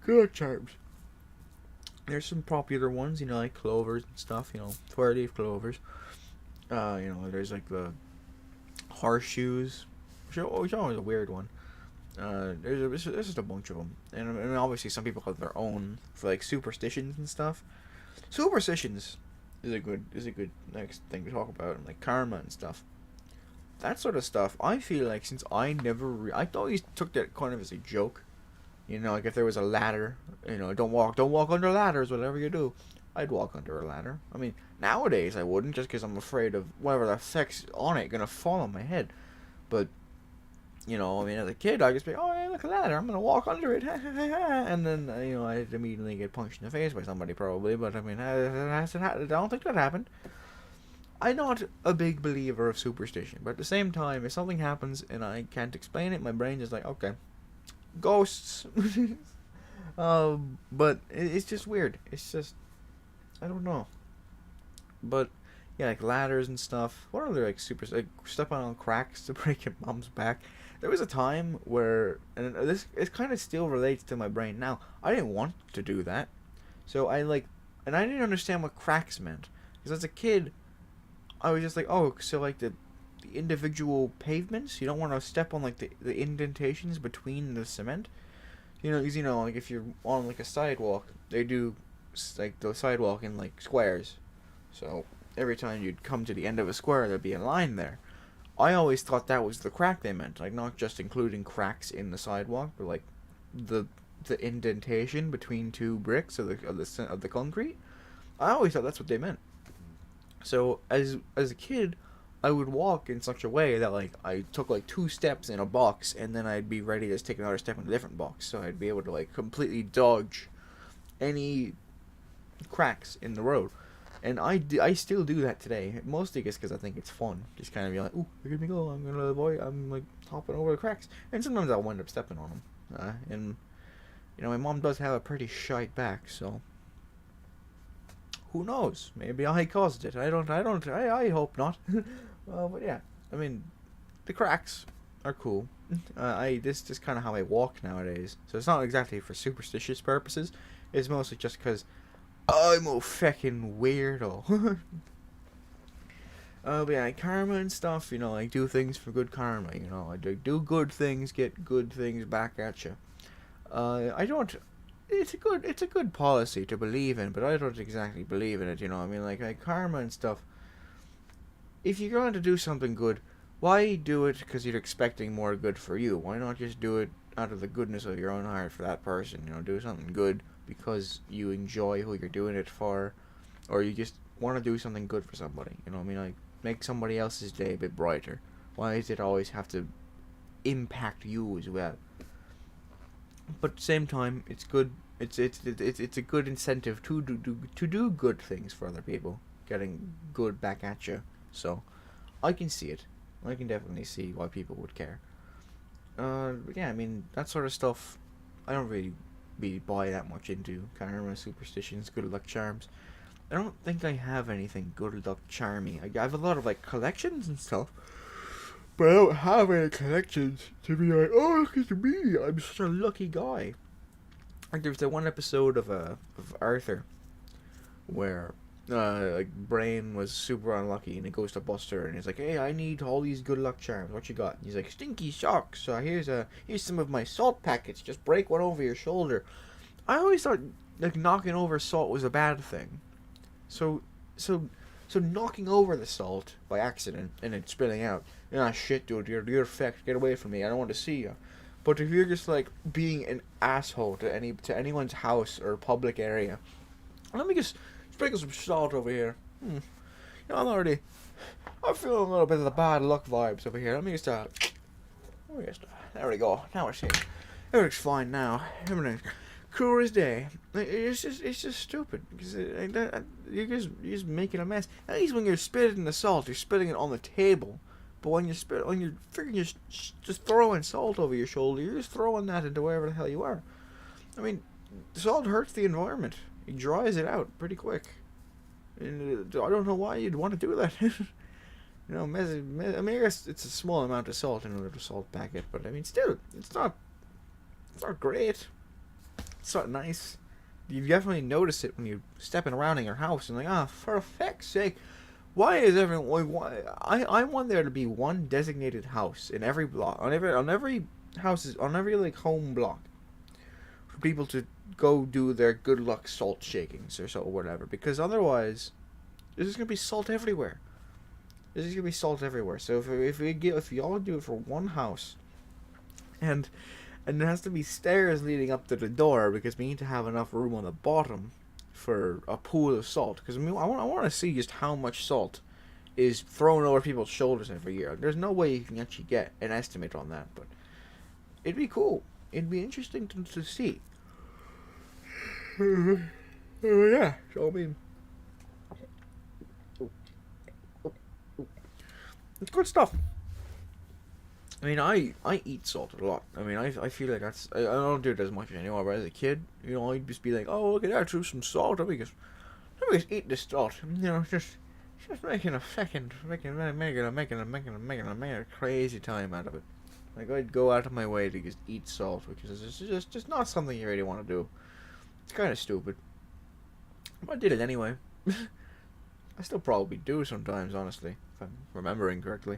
good charms. There's some popular ones, like clovers and stuff. 12-leaf clovers. There's like the horseshoes, which always a weird one. There's just a bunch of them, and obviously some people have their own for like superstitions and stuff. Superstitions is a good next thing to talk about, and like karma and stuff. That sort of stuff. I feel like since I never, I always took that kind of as a joke. Like if there was a ladder, don't walk under ladders, whatever you do. I'd walk under a ladder. I mean, nowadays I wouldn't, just because I'm afraid of whatever the heck's on it gonna fall on my head. But as a kid, I'd just be, oh, yeah, look at that, I'm going to walk under it, and then, I'd immediately get punched in the face by somebody, probably, but, I mean, I don't think that happened. I'm not a big believer of superstition, but at the same time, if something happens and I can't explain it, my brain is like, okay, ghosts. But it's just weird. It's just, I don't know. But, yeah, like ladders and stuff. What are there, like, stepping on cracks to break your mom's back? There was a time where, and this it kind of still relates to my brain now. I didn't want to do that, so and I didn't understand what cracks meant, because as a kid, I was just like, oh, so like the individual pavements, you don't want to step on like the indentations between the cement, because like if you're on like a sidewalk, they do like the sidewalk in like squares, so every time you'd come to the end of a square, there'd be a line there. I always thought that was the crack they meant, like not just including cracks in the sidewalk, but like the indentation between two bricks of the concrete. I always thought that's what they meant. So as a kid, I would walk in such a way that like I took like 2 steps in a box, and then I'd be ready to take another step in a different box, so I'd be able to like completely dodge any cracks in the road. And I still do that today, mostly just because I think it's fun. Just kind of be like, ooh, look at me go, I'm like hopping over the cracks. And sometimes I'll wind up stepping on them. And, my mom does have a pretty shite back, so who knows? Maybe I caused it. I hope not. But yeah, I mean, the cracks are cool. This is kind of how I walk nowadays. So it's not exactly for superstitious purposes. It's mostly just because I'm a fucking weirdo. But yeah, karma and stuff, like do things for good karma, I do good things, get good things back at you. I don't, it's a good policy to believe in, but I don't exactly believe in it, I mean, like karma and stuff. If you're going to do something good, why do it because you're expecting more good for you? Why not just do it out of the goodness of your own heart for that person, do something good because you enjoy who you're doing it for, or you just want to do something good for somebody, like make somebody else's day a bit brighter. Why does it always have to impact you as well? But at the same time, it's good. It's a good incentive to do good things for other people, getting good back at you. So I can see it. I can definitely see why people would care. But yeah, I mean that sort of stuff. I don't really buy that much into karma, superstitions, good luck charms. I don't think I have anything good luck charmy. I have a lot of like collections and stuff, but I don't have any collections to be like, oh, look at me, I'm such a lucky guy. Like there's that one episode of Arthur where like Brain was super unlucky, and he goes to Buster and he's like, hey, I need all these good luck charms, what you got? And he's like, stinky socks, here's some of my salt packets, just break one over your shoulder. I always thought like knocking over salt was a bad thing, so knocking over the salt by accident and it spilling out, shit dude, you're fucked, get away from me, I don't want to see you. But if you're just like being an asshole to anyone's house or public area, let me just sprinkle some salt over here. I'm feeling a little bit of the bad luck vibes over here. Let me just there we go. Now it's here. Everything's fine now. Everything's cool as day. It's just stupid because you're just making a mess. At least when you're spitting the salt, you're spitting it on the table, But when you're freaking just throwing salt over your shoulder, you're just throwing that into wherever the hell you are. I mean, salt hurts the environment. It dries it out pretty quick. And I don't know why you'd want to do that. I mean, I guess it's a small amount of salt in a little salt packet, but I mean, still, it's not great. It's not nice. You definitely notice it when you're stepping around in your house and like, for feck's sake, why is everyone? Why I want there to be one designated house in every block, on every houses, on every like home block, for people to go do their good luck salt shakings or so or whatever. Because otherwise, there's just gonna be salt everywhere. There's just gonna be salt everywhere. So if we all do it for one house, and there has to be stairs leading up to the door because we need to have enough room on the bottom for a pool of salt. Because I mean, I want to see just how much salt is thrown over people's shoulders every year. There's no way you can actually get an estimate on that, but it'd be cool. It'd be interesting to see. Yeah, so I mean, it's good stuff. I mean, I eat salt a lot. I mean, I feel like I don't do it as much anymore. But as a kid, I'd just be like, oh, look at that, threw some salt. Let me just eat this salt. Just making a crazy time out of it. Like I'd go out of my way to just eat salt, which is just not something you really want to do. It's kind of stupid. But I did it anyway. I still probably do sometimes, honestly, if I'm remembering correctly.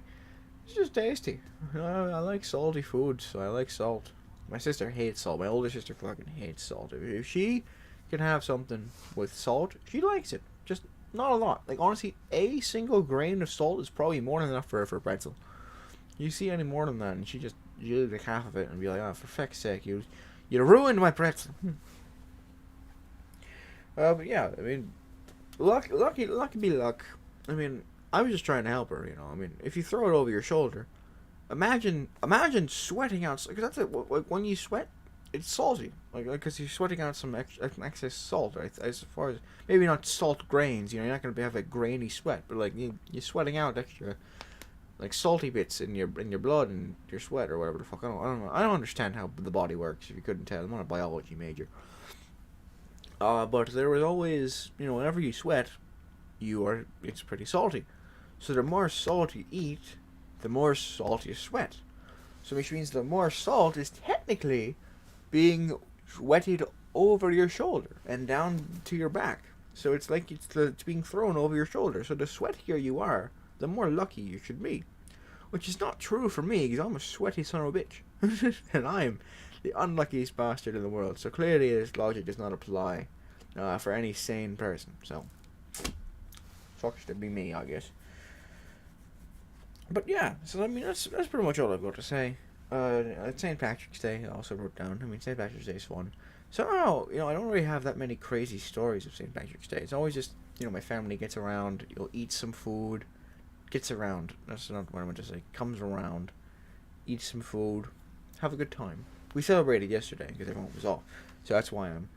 It's just tasty. I like salty foods, so I like salt. My sister hates salt. My older sister fucking hates salt. If she can have something with salt, she likes it. Just not a lot. Like, honestly, a single grain of salt is probably more than enough for her for a pretzel. You see any more than that, and she'd like half of it and be like, oh, for feck's sake, you ruined my pretzel. But yeah, I mean, lucky be luck. I mean, I was just trying to help her, I mean, if you throw it over your shoulder, imagine sweating out, because that's it. Like when you sweat, it's salty, like because you're sweating out some excess salt. Right? As far as maybe not salt grains, you're not gonna have a grainy sweat, but like you're sweating out extra, like salty bits in your blood and your sweat or whatever the fuck. I don't know. I don't understand how the body works. If you couldn't tell, I'm not a biology major. But there was always, whenever you sweat, it's pretty salty. So the more salt you eat, the more salt you sweat. So which means the more salt is technically being sweated over your shoulder and down to your back. So it's like it's being thrown over your shoulder. So the sweatier you are, the more lucky you should be. Which is not true for me, because I'm a sweaty son of a bitch. And I'm the unluckiest bastard in the world. So clearly this logic does not apply for any sane person. So, sucks to be me, I guess. But yeah, so I mean, that's pretty much all I've got to say. St. Patrick's Day, I also wrote down. I mean, St. Patrick's Day is fun. So, I don't really have that many crazy stories of St. Patrick's Day. It's always just, my family gets around, you'll eat some food, gets around. That's not what I meant to say. Comes around, eat some food, have a good time. We celebrated yesterday because everyone was off. So that's why I'm,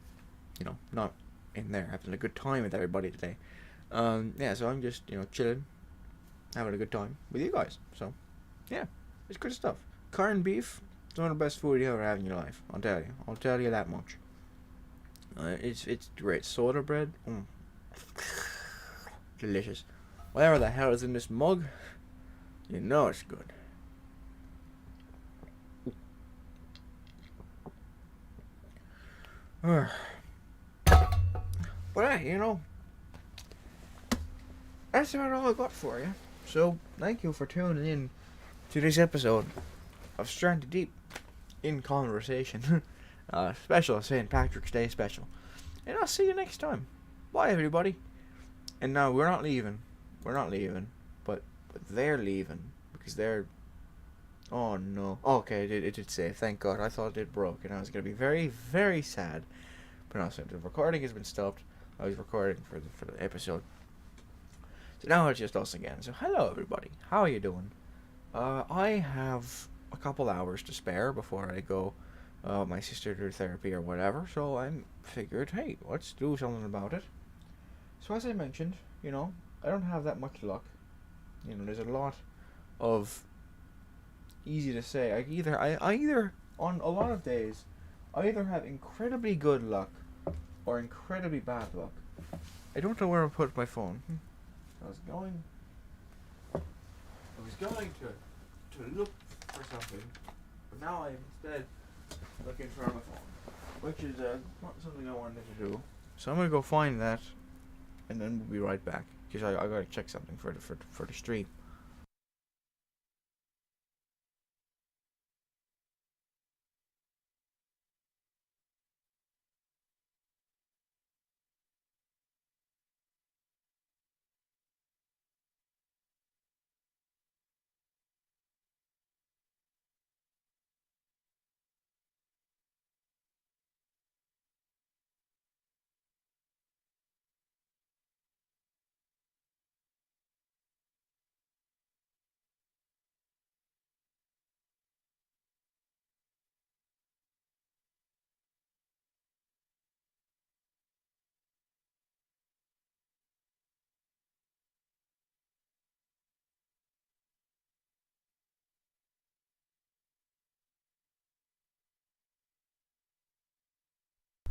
not in there having a good time with everybody today. Yeah, so I'm just, chilling, having a good time with you guys. So, yeah, it's good stuff. Corned beef, it's one of the best food you ever have in your life. I'll tell you that much. It's great. Soda bread, delicious. Whatever the hell is in this mug, it's good. But that's about all I got for you. So, thank you for tuning in to this episode of Stranded Deep in Conversation. Special St. Patrick's Day special. And I'll see you next time. Bye, everybody. And no, we're not leaving. But they're leaving. Because they're... Oh, no. Okay, it did save. Thank God. I thought it broke. And I was going to be very, very sad. But no, so the recording has been stopped. I was recording for the episode. So now it's just us again. So hello, everybody. How are you doing? I have a couple hours to spare before I go my sister to therapy or whatever. So I figured, hey, let's do something about it. So as I mentioned, I don't have that much luck. There's a lot of easy to say. I either on a lot of days, I either have incredibly good luck or incredibly bad luck. I don't know where I put my phone. I was going to look for something, but now I'm instead looking for my phone, which is not something I wanted to do. So I'm gonna go find that, and then we'll be right back because I gotta check something for the stream.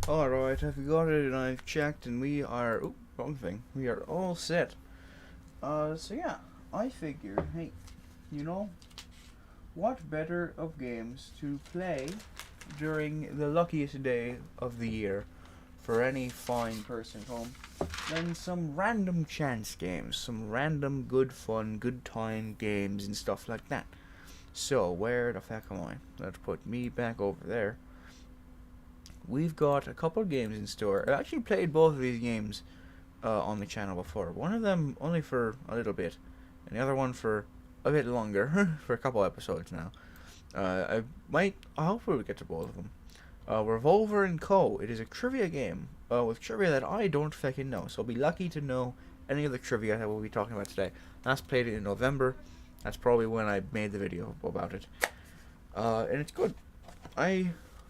Alright, I've got it and I've checked and we are... Oop, wrong thing. We are all set. So yeah, I figure, hey, you know, what better of games to play during the luckiest day of the year for any fine person at home than some random chance games, some random good fun, good time games and stuff like that. So, where the fuck am I? Let's put me back over there. We've got a couple of games in store. I actually played both of these games on the channel before. One of them only for a little bit, and the other one for a bit longer, for a couple episodes now. I hope we'll get to both of them. Revolver & Co. It is a trivia game with trivia that I don't fucking know, so I'll be lucky to know any of the trivia that we'll be talking about today. Last played it in November. That's probably when I made the video about it. And it's good.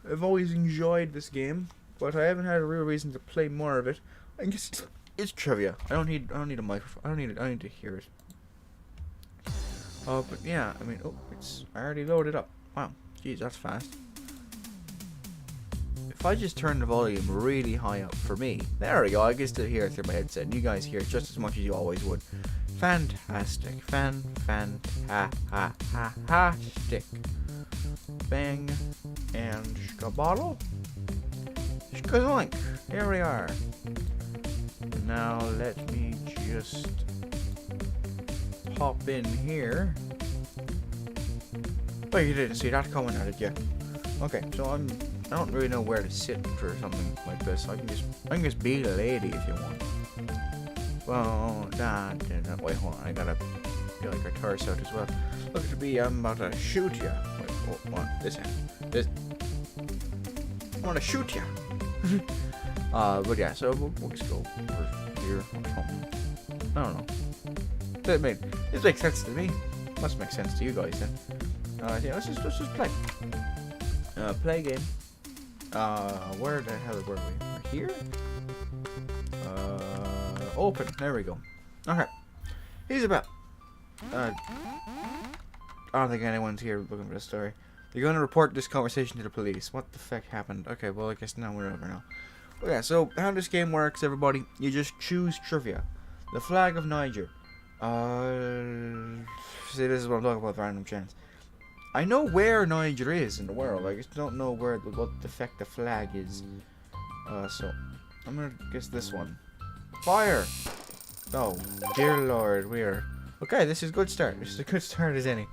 I've always enjoyed this game, but I haven't had a real reason to play more of it. I guess it's trivia. I don't need a microphone. I don't need to hear it. But yeah, I mean, I already loaded up. Wow, jeez, that's fast. If I just turn the volume really high up for me, there we go. I can still hear it through my headset. You guys hear it just as much as you always would. Fantastic, fantastic. Bang and skabottle. Skazoink. Here we are. Now let me just pop in here. Oh, you didn't see that coming at it yet. Okay, so I don't really know where to sit for something like this. I can just be the lady if you want. Well, wait, hold on. I gotta be like her torso out as well. Look at me, I'm about to shoot ya. Wait, what? This. I'm gonna shoot ya. But yeah, so we'll just go over here or something. I don't know. This makes sense to me. Must make sense to you guys then. Yeah, let's just play. Play game. Where the hell were we? We're here? Open. There we go. Okay. He's about. I don't think anyone's here looking for the story. You're going to report this conversation to the police. What the fuck happened? Okay, well, I guess now we're over now. Okay, so how this game works, everybody, you just choose trivia. The flag of Niger. See, this is what I'm talking about, random chance. I know where Niger is in the world. I just don't know what the fuck the flag is. So I'm gonna guess this one. Fire! Oh, dear lord, we're... Okay, this is a good start. This is a good start as any.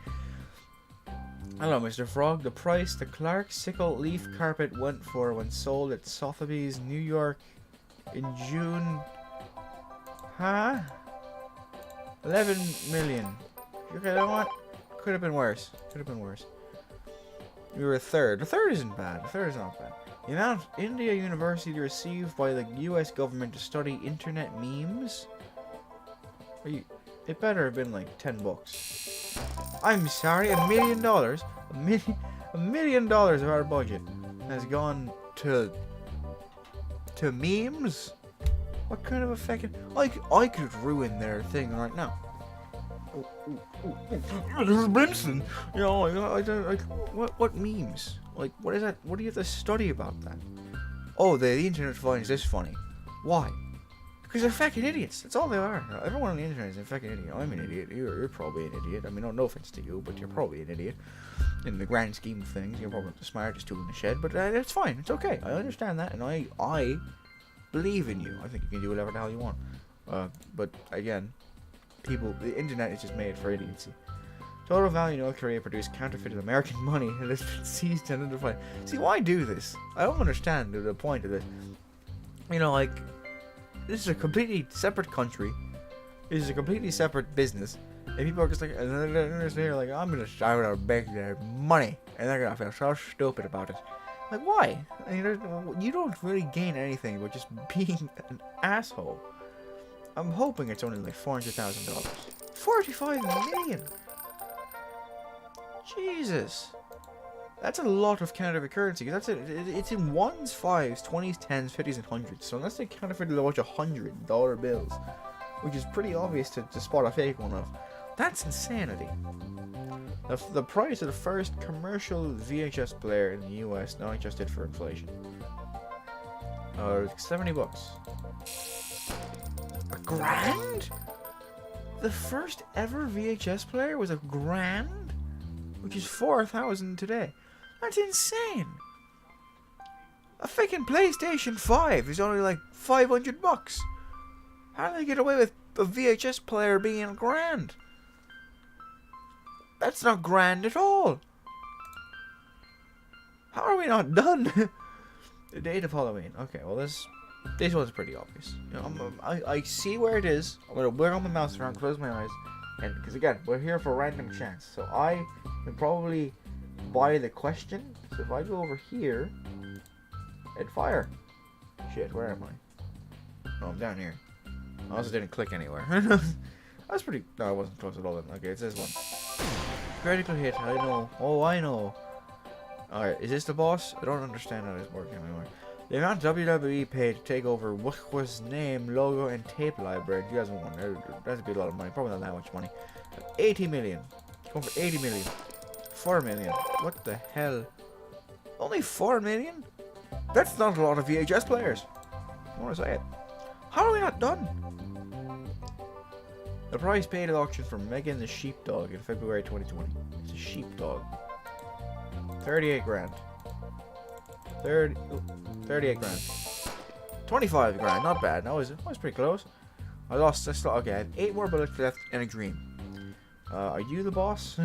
Hello, Mr. Frog. The price the Clark Sickle leaf carpet went for when sold at Sotheby's, New York in June... Huh? 11 million. Okay, you know what? Could have been worse. Could have been worse. We were a third. The third isn't bad. The third is not bad. The amount India University received by the US government to study internet memes? It better have been like $10. I'm sorry, $1 million? $1 million of our budget has gone to memes? What kind of a fucking... I could ruin their thing right now. This is Benson. You know, I don't like what memes? Like, what is that? What do you have to study about that? Oh, the internet finds this funny. Why? Because they're fucking idiots. That's all they are. Everyone on the internet is a fucking idiot. I'm an idiot. You're probably an idiot. I mean, no offense to you, but you're probably an idiot. In the grand scheme of things, you're probably the smartest tool in the shed. But it's fine. It's okay. I understand that, and I believe in you. I think you can do whatever the hell you want. But again, the internet is just made for idiocy. Total value North Korea produced counterfeited American money and has been seized and identified. See, why do this? I don't understand the point of this. You know, like, this is a completely separate country. This is a completely separate business. And people are just like, they're like, I'm gonna shout out beg their money. And they're gonna feel so stupid about it. Like, why? I mean, you don't really gain anything by just being an asshole. I'm hoping it's only like $400,000. 45 million! Jesus, that's a lot of counterfeit currency. It's in ones, fives, 20s, 10s, 50s, and 100s. So unless they counterfeited a bunch of $100 bills, which is pretty obvious to spot a fake one of, that's insanity. The price of the first commercial VHS player in the US, now adjusted for inflation, $70. A grand? The first ever VHS player was $1,000? Which is 4,000 today. That's insane. A freaking PlayStation 5 is only like $500. How do they get away with a VHS player being $1,000? That's not grand at all. How are we not done? The date of Halloween. Okay, well this one's pretty obvious. You know, I see where it is. I'm gonna wiggle my mouse around, close my eyes, and because again, we're here for random chance. So I can probably buy the question. So if I go over here and fire, shit, where am I? Oh, I'm down here. I also didn't click anywhere. That's pretty. No, I wasn't close at all. Then. Okay, it's this one. Critical hit. I know. Oh, I know. Alright, is this the boss? I don't understand how this works anymore. The amount WWE paid to take over what was name, logo, and tape library in 2001. That'd be a lot of money. Probably not that much money. 80 million. Going for 80 million. 4 million. What the hell? Only 4 million? That's not a lot of VHS players. I want to say it. How are we not done? The price paid at auction for Megan the Sheepdog in February 2020. It's a sheepdog. 38 grand. 38 grand. 25 grand. Not bad. That was pretty close. Okay, I have 8 more bullets left and a dream. Are you the boss?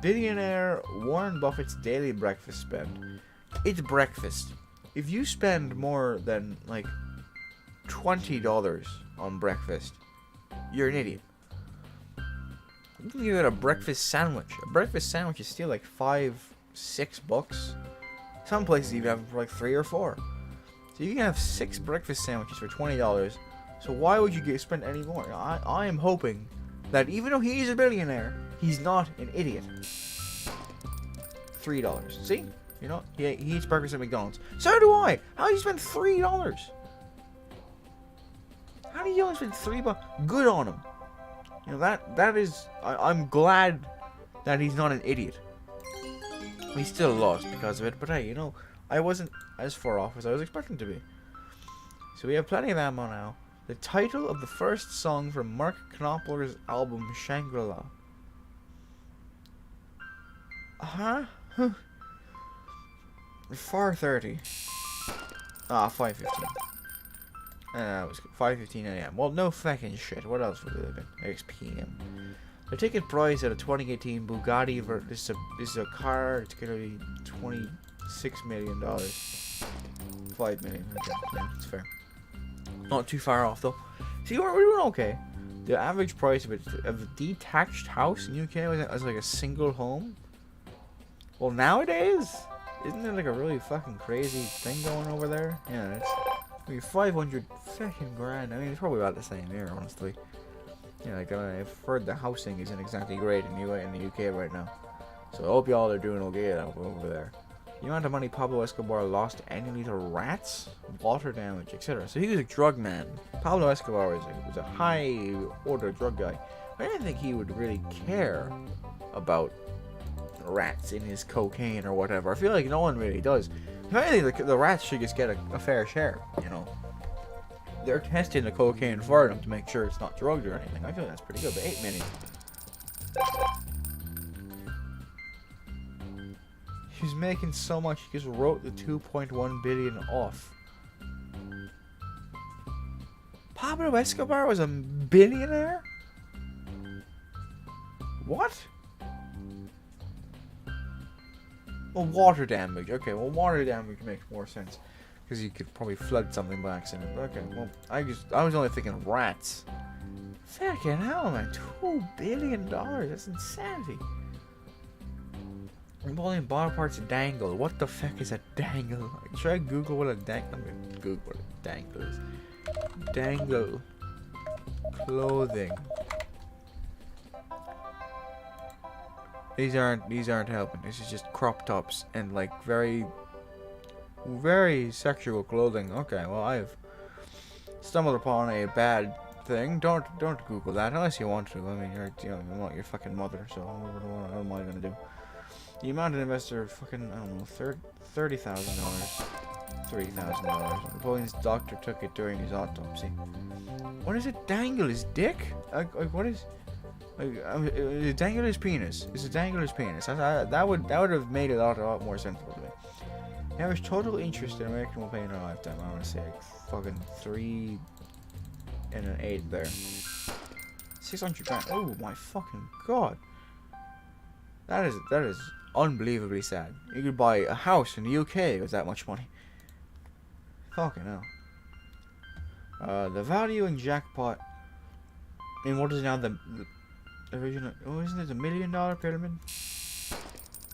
Billionaire Warren Buffett's daily breakfast spend. It's breakfast. If you spend more than like $20 on breakfast, you're an idiot. You can get a breakfast sandwich. A breakfast sandwich is still like $5-6. Some places even have them for like 3 or 4. So you can have 6 breakfast sandwiches for $20. So why would you spend any more? I am hoping that even though he's a billionaire, he's not an idiot. $3. See? You know, he eats breakfast at McDonald's. So do I. How do you spend $3? How do you only spend $3? Good on him. You know, that is... I'm glad that he's not an idiot. He still lost because of it, but hey, you know, I wasn't as far off as I was expecting to be. So we have plenty of ammo now. The title of the first song from Mark Knopfler's album Shangri-La. Huh? 4:30. 5:15. It was 5:15 a.m. Well, no fucking shit. What else would it have been? 6 p.m. The ticket price at a 2018 Bugatti. This is a car. It's gonna be $26 million. $5 million. Okay, yeah, that's fair. Not too far off though. See, we're doing okay. The average price of a detached house in UK was like a single home. Well, nowadays, isn't there like a really fucking crazy thing going over there? Yeah, it's maybe 500 fucking grand. I mean, it's probably about the same here, honestly. Yeah, like I've heard the housing isn't exactly great in the UK right now. So I hope y'all are doing okay over there. The amount of money Pablo Escobar lost annually to rats, water damage, etc. So he was a drug man. Pablo Escobar was a high order drug guy. I didn't think he would really care about rats in his cocaine or whatever. I feel like no one really does. If anything, the rats should just get a fair share, you know. They're testing the cocaine for them to make sure it's not drugged or anything. I feel that's pretty good, but 8 million. He's making so much, he just wrote the 2.1 billion off. Pablo Escobar was a billionaire? What? Well, water damage. Okay, well, water damage makes more sense. Because you could probably flood something by accident. Okay, well, I was only thinking rats. Fucking hell, man. $2 billion. That's insanity. Napoleon Bonaparte's dangle. What the fuck is a dangle? Should I Google what a dangle? I'm gonna Google what a dangle is. Dangle. Clothing. These aren't helping. This is just crop tops and like very sexual clothing. Okay, well I've stumbled upon a bad thing. Don't Google that unless you want to. I mean, you're not your fucking mother, so what am I gonna do? The amount of investor fucking I don't know $30,000, $3,000. Napoleon's doctor took it during his autopsy. What is it? Dangle his dick? What is? Dangle his penis. Is it dangle his penis? That would have made it a lot more sensible to me. The average total interest in American will pay in a lifetime. I want to say like fucking 3 and an 8 there. 600 grand. Oh my fucking god. That is unbelievably sad. You could buy a house in the UK with that much money. Fucking hell. The value in jackpot. I mean, what is now the original? Oh, isn't it a $1 million pyramid?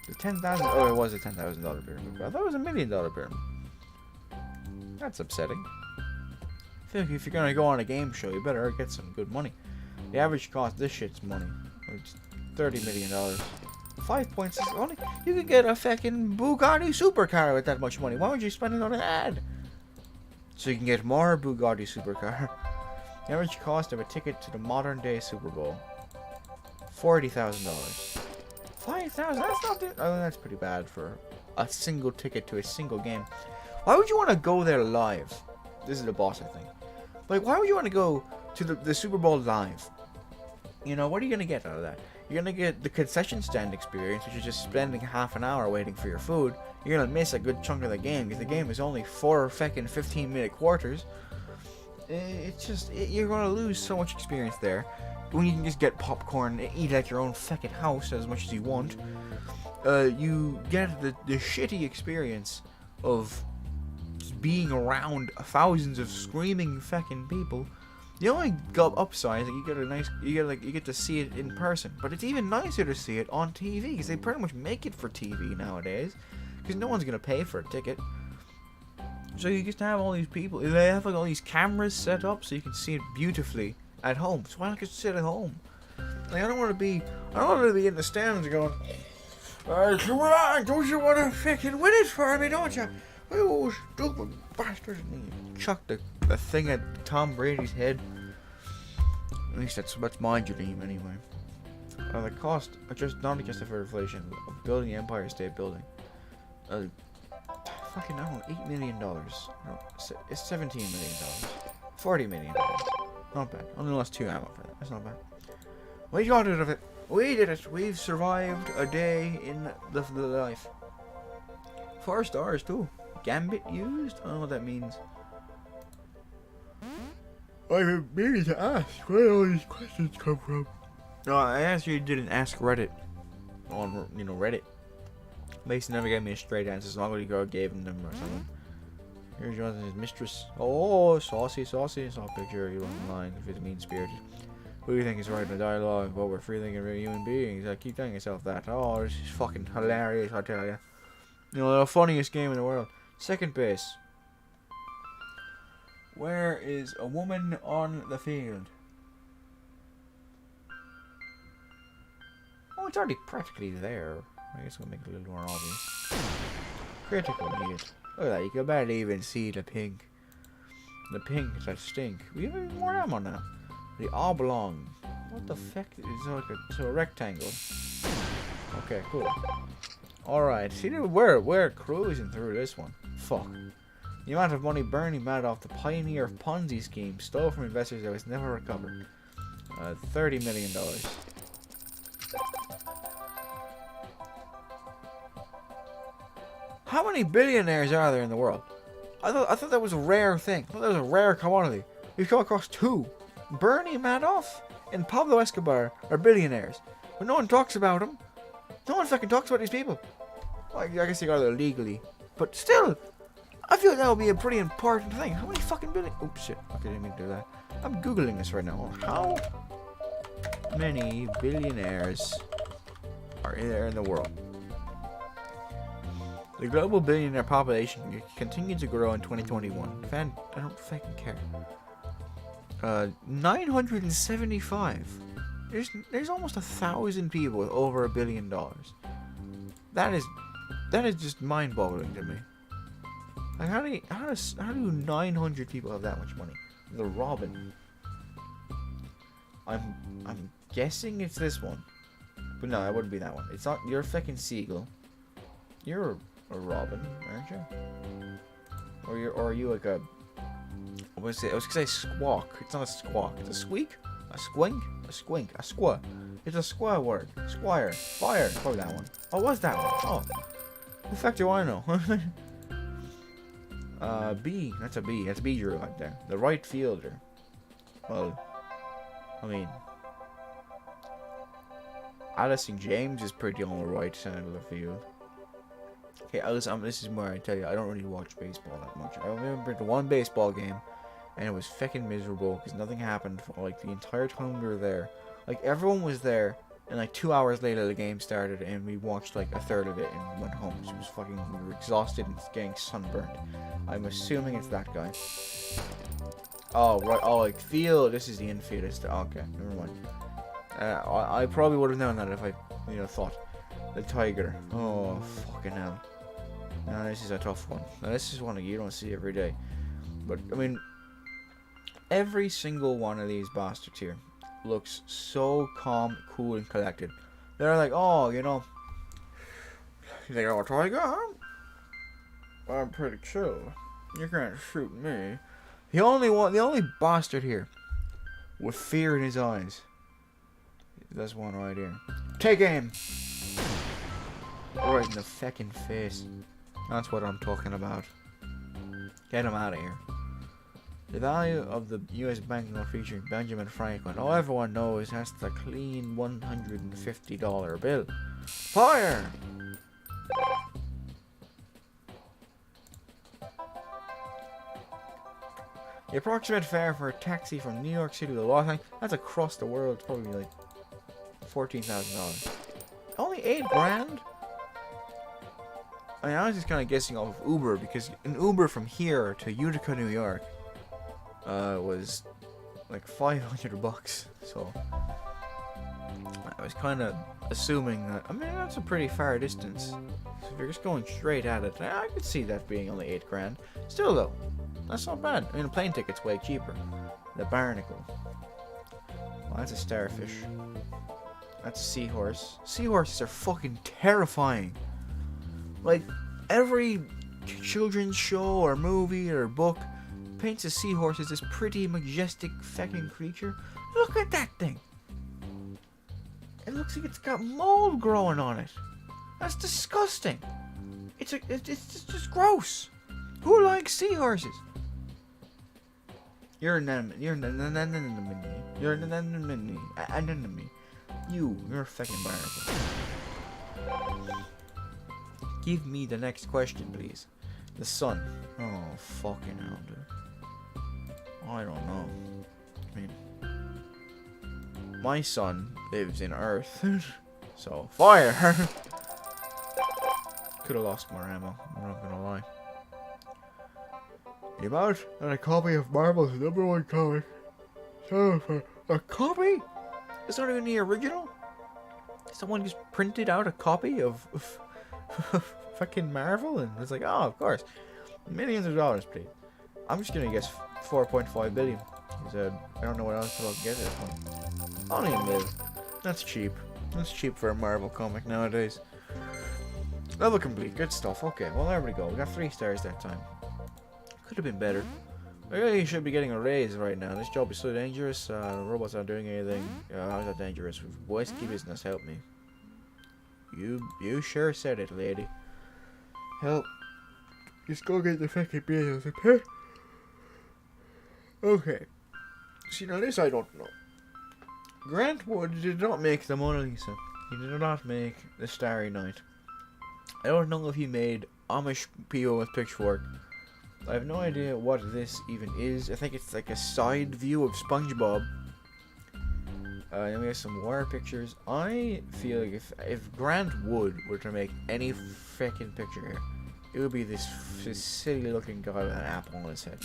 The 10,000. Oh, it was a $10,000 pyramid. But I thought it was a $1 million pyramid. That's upsetting. I feel like if you're gonna go on a game show, you better get some good money. The average cost this shit's money. It's $30 million. 5 points is only. You could get a fucking Bugatti supercar with that much money. Why would you spend it on an ad? So you can get more Bugatti supercar. The average cost of a ticket to the modern day Super Bowl. $40,000. 5,000. That's not. Oh, that's pretty bad for a single ticket to a single game. Why would you want to go there live? This is the boss, I think. Like, why would you want to go to the Super Bowl live? You know, what are you gonna get out of that? You're gonna get the concession stand experience, which is just spending half an hour waiting for your food. You're gonna miss a good chunk of the game because the game is only 4 fucking 15-minute quarters. It's just you're gonna lose so much experience there when you can just get popcorn and eat at your own fucking house as much as you want. You get the shitty experience of just being around thousands of screaming fucking people. The only upside is that you get to see it in person, but it's even nicer to see it on TV because they pretty much make it for TV nowadays because no one's gonna pay for a ticket. So you just have all these people. They have like all these cameras set up so you can see it beautifully at home. So why not just sit at home? Like I don't want to be in the stands going, come on, don't you want to fucking win it for me, don't you? Oh, stupid bastard! And you chuck the thing at Tom Brady's head. At least that's my dream, anyway. The cost, not adjusted for inflation, of building the Empire State Building. Fucking I don't know, $8 million. No, it's $17 million. $40 million. Not bad. Only lost 2 ammo for that. That's not bad. We got rid of it. We did it. We've survived a day in the life. 4 stars too. Gambit used? I don't know what that means. I've been meaning to ask where all these questions come from. No, I actually didn't ask Reddit. On, Reddit. Mason never gave me a straight answer, so nobody girl gave him them or something. Here's Jonathan, his mistress. Oh, saucy. Saw a picture of you online if it's mean-spirited. Who do you think is writing a dialogue? Well, we're free thinking human beings. I keep telling yourself that. Oh, this is fucking hilarious, I tell you. The funniest game in the world. Second base. Where is a woman on the field? Oh, it's already practically there. I guess we'll make it a little more obvious. Critical hit. Look at that, you can barely even see the pink. The pink that stink. We have more ammo now. The oblong. What the fuck? It's like a rectangle. Okay, cool. Alright, see, we're cruising through this one. Fuck. The amount of money Bernie Madoff, the pioneer of Ponzi schemes, stole from investors that was never recovered. $30 million. How many billionaires are there in the world? I thought that was a rare thing. I thought that was a rare commodity. We've come across two. Bernie Madoff and Pablo Escobar are billionaires. But no one talks about them. No one fucking talks about these people. Well, I guess they got it illegally. But still, I feel that would be a pretty important thing. How many fucking billion... Oops, shit. Okay, I didn't mean to do that. I'm Googling this right now. How many billionaires are there in the world? The global billionaire population continued to grow in 2021. I don't fucking care. 975. There's almost 1,000 people with over $1 billion. That is just mind-boggling to me. Like how do 900 people have that much money? The Robin. I'm guessing it's this one, but no, it wouldn't be that one. It's not. You're a fucking seagull. You're a robin, aren't you? Or are you like a? I was gonna say squawk. It's not a squawk. It's a squeak. A squink. A squink. A squaw. It's a squaw word. Squire. Fire. Probably that one. Oh, what's that one? Oh. The fuck do I know? B. That's a B. That's a B right there. The right fielder. Well, I mean, Allison James is pretty on the right side of the field. Okay, Allison, this is where I tell you, I don't really watch baseball that much. I remember the one baseball game, and it was fucking miserable because nothing happened for like the entire time we were there. Like everyone was there, and like 2 hours later the game started, and we watched like a third of it and went home. So it was fucking, we were exhausted and getting sunburned. I'm assuming it's that guy. Oh right, oh like field. This is the infield. It's the okay. Never mind. I probably would have known that if I, thought the tiger. Oh fucking hell. Now this is a tough one. Now this is one you don't see every day. But I mean, every single one of these bastards here looks so calm, cool, and collected. They're like, oh, you think I'm a tiger, huh? I'm pretty chill. You can't shoot me. The only bastard here with fear in his eyes. That's one right here. Take aim! Right in the feckin' face. That's what I'm talking about. Get him out of here. The value of the U.S. banknote featuring Benjamin Franklin. Oh, everyone knows that's the clean $150 bill. Fire! The approximate fare for a taxi from New York City to Los Angeles, that's across the world, it's probably like $14,000. Only $8,000? I mean, I was just kind of guessing off of Uber, because an Uber from here to Utica, New York, was like $500, so I was kind of assuming that, I mean, that's a pretty far distance, so if you're just going straight at it, I could see that being only $8,000. Still though, that's not bad. I mean, a plane ticket's way cheaper. The barnacle. Well, that's a starfish. That's a seahorse. Seahorses are fucking terrifying. Like, every children's show or movie or book paints a seahorse as this pretty, majestic, fucking creature. Look at that thing. It looks like it's got mold growing on it. That's disgusting. It's just gross. Who likes seahorses? You're an enemy. You're an enemy. You're an enemy. An enemy. You're a fucking barnacle. Give me the next question, please. The sun. Oh, fucking hell, dude. I don't know. I mean, my son lives in Earth. So, fire! Could have lost more ammo, I'm not gonna lie. The amount and a copy of Marvel's #1 comic. So, a copy? It's not even the original? Someone just printed out a copy of fucking Marvel, and it's like, oh, of course. Millions of dollars, please. I'm just gonna guess 4.5 billion. Because I don't know what else I'll get it from. Only a mil. That's cheap. That's cheap for a Marvel comic nowadays. Level complete. Good stuff. Okay, well, there we go. We got 3 stars that time. Could have been better. I really should be getting a raise right now. This job is so dangerous. Robots aren't doing anything. How's that dangerous? Whiskey business, help me. You sure said it, lady. Help. Just go get the fucking bills, okay? Okay. See, now this I don't know. Grant Wood did not make the Mona Lisa. He did not make the Starry Night. I don't know if he made Amish people with pitchfork. I have no idea what this even is. I think it's like a side view of SpongeBob. Then we have some war pictures. I feel like if Grant Wood were to make any freaking picture here, it would be this silly looking guy with an apple on his head.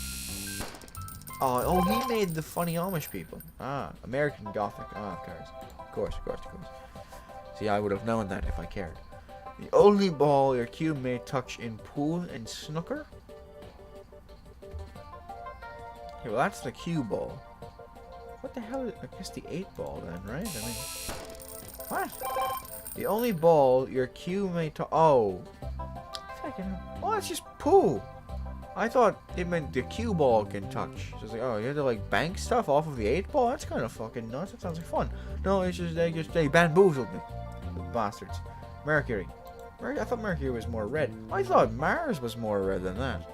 Oh, he made the funny Amish people. American Gothic. Of course. See, I would have known that if I cared. The only ball your cube may touch in pool and snooker? Okay, well, that's the cue ball. What the hell is... I guess the 8 ball then, right? I mean... What? The only ball your cue may touch... Oh. Fucking... Oh, that's just pool. I thought it meant the cue ball can touch. So it's like, oh, you have to, like, bank stuff off of the 8 ball? That's kind of fucking nuts. That sounds like fun. No, it's just... They bamboozled me. Bastards. Mercury. I thought Mercury was more red. I thought Mars was more red than that.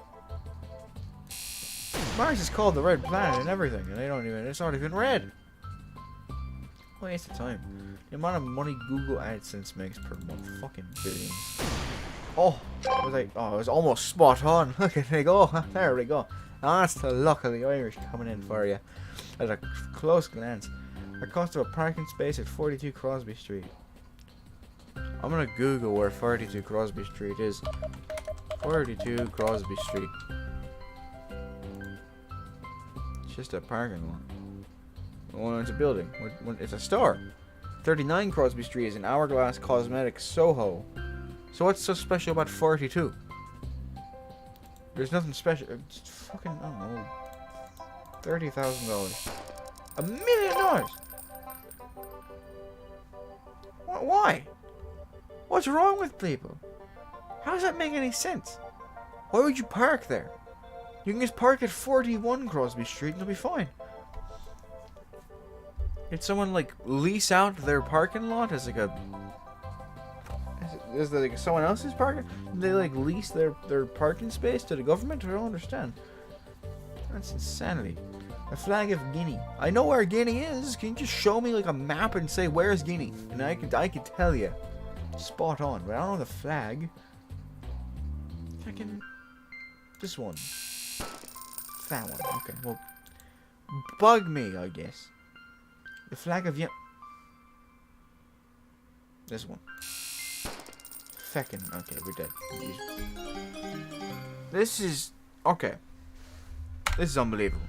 Mars is called the red planet and everything, and it's not even red. Waste of time. The amount of money Google AdSense makes per month, fucking billions. Oh, it was almost spot on. Look at me go. There we go. That's the luck of the Irish coming in for you. At a close glance, the cost of a parking space at 42 Crosby Street. I'm gonna Google where 42 Crosby Street is. 42 Crosby Street. It's just a parking lot. Oh, it's a building. It's a store. 39 Crosby Street is in Hourglass Cosmetics, Soho. So what's so special about 42? There's nothing special. It's fucking, I don't know. $30,000. $1 million! Why? What's wrong with people? How does that make any sense? Why would you park there? You can just park at 41 Crosby Street and it'll be fine. Did someone like lease out their parking lot as like a... Is there like someone else's parking? Did they like lease their parking space to the government? I don't understand. That's insanity. The flag of Guinea. I know where Guinea is. Can you just show me like a map and say where's Guinea? And I could tell you. Spot on, but I don't know the flag. Fucking this one. That one. Okay, well, bug me, I guess. The flag of this one. Feckin'. Okay, we're dead. This is okay. This is unbelievable.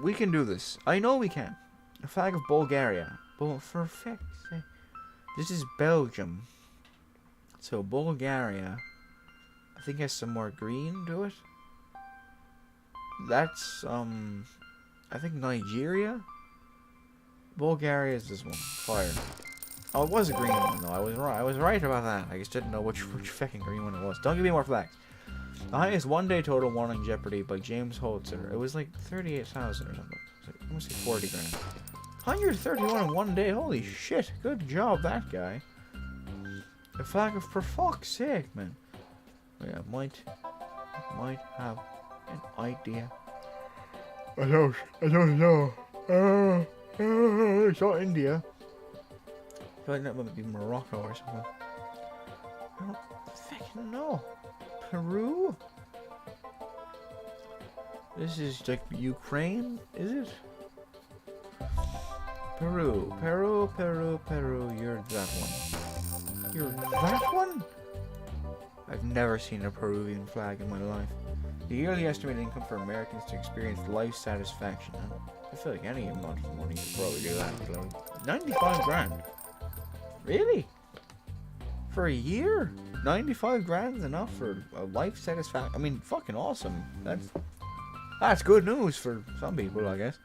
We can do this. I know we can. The flag of Bulgaria. But for feck's sake. This is Belgium. So Bulgaria, I think has some more green to it. That's I think Nigeria. Bulgaria is this one. Fire. Oh, it was a green one though. I was right. I was right about that. I just didn't know which fucking green one it was. Don't give me more flags. The highest one-day total won in Jeopardy by James Holzer. It was like 38,000 or something. Let me see, 40 grand. 131 in one day. Holy shit. Good job, that guy. The flag of, for fuck's sake, man. Oh, yeah, might have an idea. I don't know. It's not India. I feel like that might be Morocco or something. I don't fucking know. Peru? This is like Ukraine, is it? Peru. You're that one. You're that one? I've never seen a Peruvian flag in my life. The yearly estimated income for Americans to experience life satisfaction. I feel like any amount of money could probably do that. But 95 grand. Really? For a year? 95 grand is enough for a life satisfaction? I mean, fucking awesome. That's good news for some people, I guess.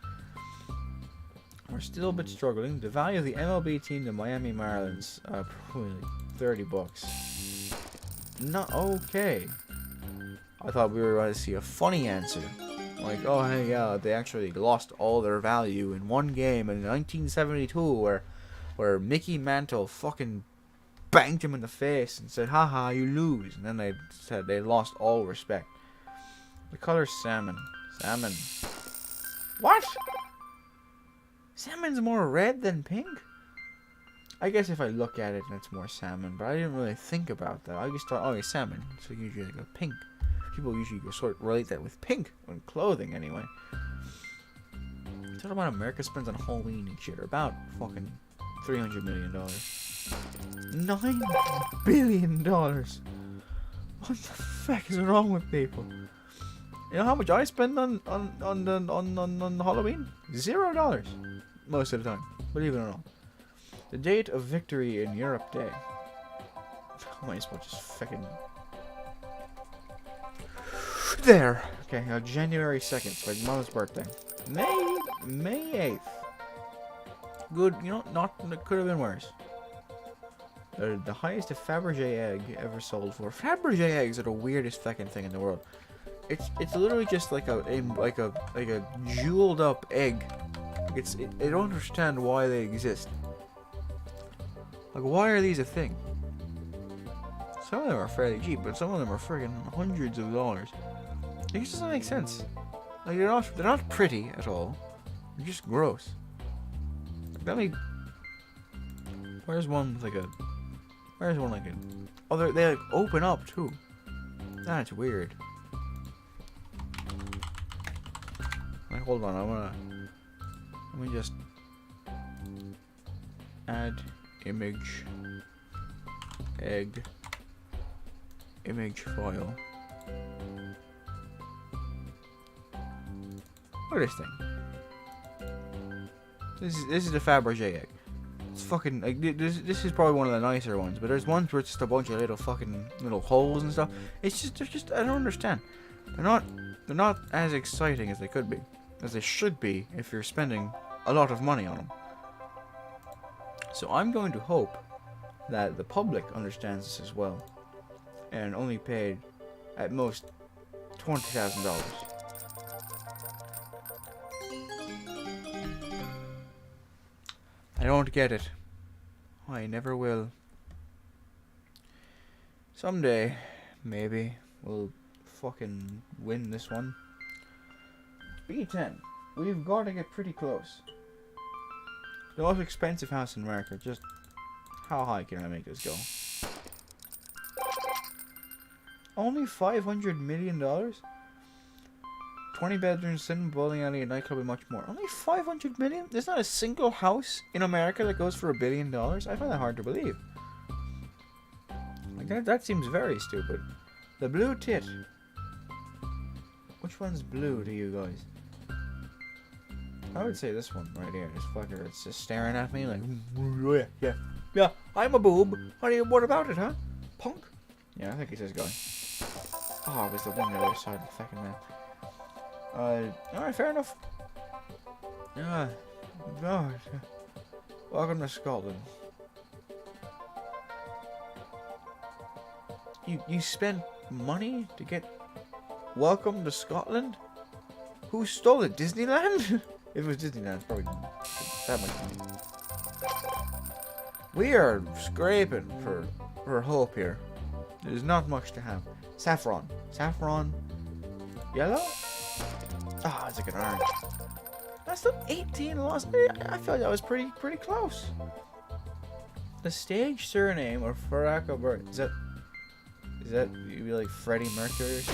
are still a bit struggling. The value of the MLB team, the Miami Marlins, probably like $30. Not okay. I thought we were going to see a funny answer. Like, oh, hey, yeah, they actually lost all their value in one game in 1972 where Mickey Mantle fucking banged him in the face and said, haha, you lose. And then they said they lost all respect. The color salmon. Salmon. What? Salmon's more red than pink? I guess if I look at it, it's more salmon, but I didn't really think about that. I just thought, oh, it's salmon, so usually go pink. People usually sort of relate that with pink when clothing, anyway. Total amount America spends on Halloween each year, about fucking $300 million. $9 billion. What the fuck is wrong with people? You know how much I spend on Halloween? $0 most of the time, believe it or not. The date of victory in Europe Day. I might as well just fucking. There. Okay, January 2nd, it's my mother's birthday. May 8th. Good, you know, it could have been worse. The highest Fabergé egg ever sold for. Fabergé eggs are the weirdest fucking thing in the world. It's literally just like a jeweled up egg. I don't understand why they exist. Like, why are these a thing? Some of them are fairly cheap, but some of them are friggin' hundreds of dollars. It just doesn't make sense. Like, they're not pretty at all. They're just gross. Let me. Where's one like a? Oh, they like open up too. That's weird. Like, hold on, let me just add image, egg, image file. Look at this thing. This is the Fabergé egg. It's fucking like this is probably one of the nicer ones, but there's ones where it's just a bunch of little holes and stuff. They're just I don't understand. They're not as exciting as they could be, as they should be if you're spending a lot of money on them. So I'm going to hope that the public understands this as well, and only paid at most $20,000. I don't get it. I never will. Someday, maybe, we'll fucking win this one. B10. We've got to get pretty close. The most expensive house in America. Just how high can I make this go? Only $500 million? 20 bedrooms, cinema, bowling alley, a nightclub, and much more. Only 500 million? There's not a single house in America that goes for $1 billion? I find that hard to believe. Like that seems very stupid. The blue tit. Which one's blue to you guys? I would say this one right here. This fucker, it's just staring at me like, yeah, I'm a boob. What about it, huh? Punk? Yeah, I think he's this guy. Oh, it was the one on the other side of the fucking man. Alright, fair enough. Yeah, God. Welcome to Scotland. You spent money to get welcome to Scotland? Who stole it? Disneyland? If it was Disneyland, it's probably that much money. We are scraping for hope here. There's not much to have. Saffron. Saffron. Yellow? Ah, oh, it's like an orange. That's still 18 lost. I feel like that was pretty close. The stage surname of Farrakh Ober. Is that you like Freddie Mercury?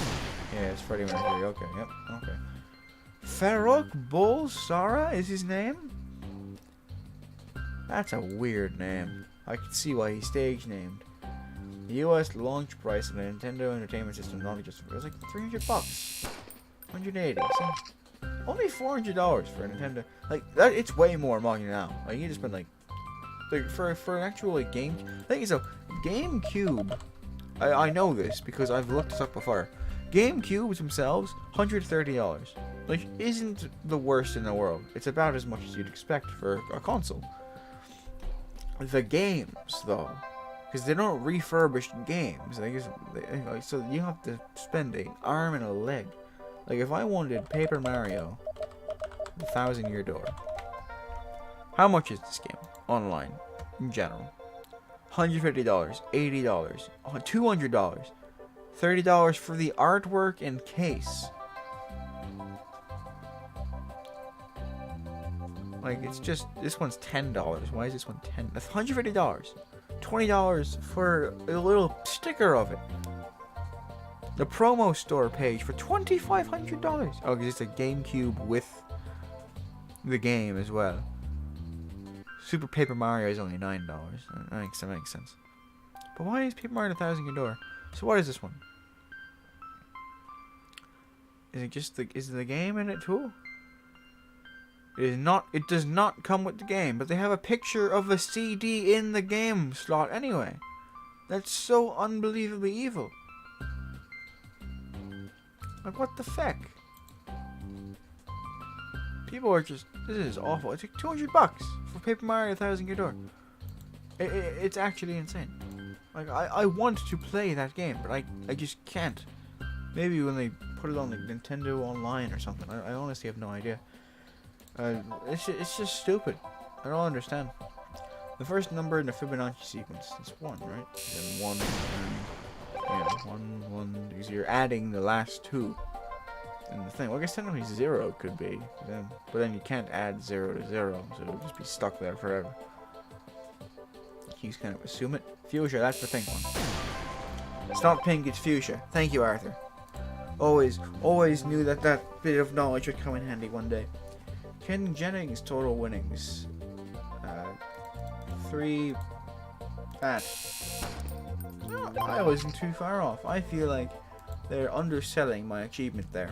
Yeah, it's Freddie Mercury. Okay, yep, okay. Farouk Bol Sara is his name? That's a weird name. I can see why he's stage named. The US launch price of the Nintendo Entertainment System not just it was like $300. 180. So only $400 for a Nintendo. Like that, it's way more money now. Like you just spend like for an actual like game. I think so. GameCube. I know this because I've looked this up before. GameCubes themselves, $130. like, isn't the worst in the world. It's about as much as you'd expect for a console. The games, though, because they don't refurbish games. Like, so you have to spend an arm and a leg. Like, if I wanted Paper Mario, The 1,000-Year Door, how much is this game online in general? $150, $80, $200, $30 for the artwork and case. Like, it's just, this one's $10. Why is this one $10? That's $150. $20 for a little sticker of it. The promo store page for $2,500. Oh, because it's a GameCube with the game as well. Super Paper Mario is only $9. That makes sense. But why is Paper Mario 1,000-Year Door? So what is this one? Is it just is the game in it too? It is not. It does not come with the game, but they have a picture of a CD in the game slot anyway. That's so unbelievably evil. Like, what the feck? People are just. This is awful. It's like $200 for Paper Mario 1,000-Year Door. It's actually insane. Like, I want to play that game, but I just can't. Maybe when they put it on like Nintendo Online or something. I honestly have no idea. It's just stupid. I don't understand. The first number in the Fibonacci sequence is 1, right? And 1, and yeah, 1, because you're adding the last 2 in the thing. Well, I guess technically 0 could be, but then you can't add 0 to 0, so it'll just be stuck there forever. You just kind of assume it. Fuchsia, that's the pink one. It's not pink, it's fuchsia. Thank you, Arthur. Always knew that bit of knowledge would come in handy one day. Ken Jennings total winnings. 3. That. No, I wasn't too far off. I feel like they're underselling my achievement there.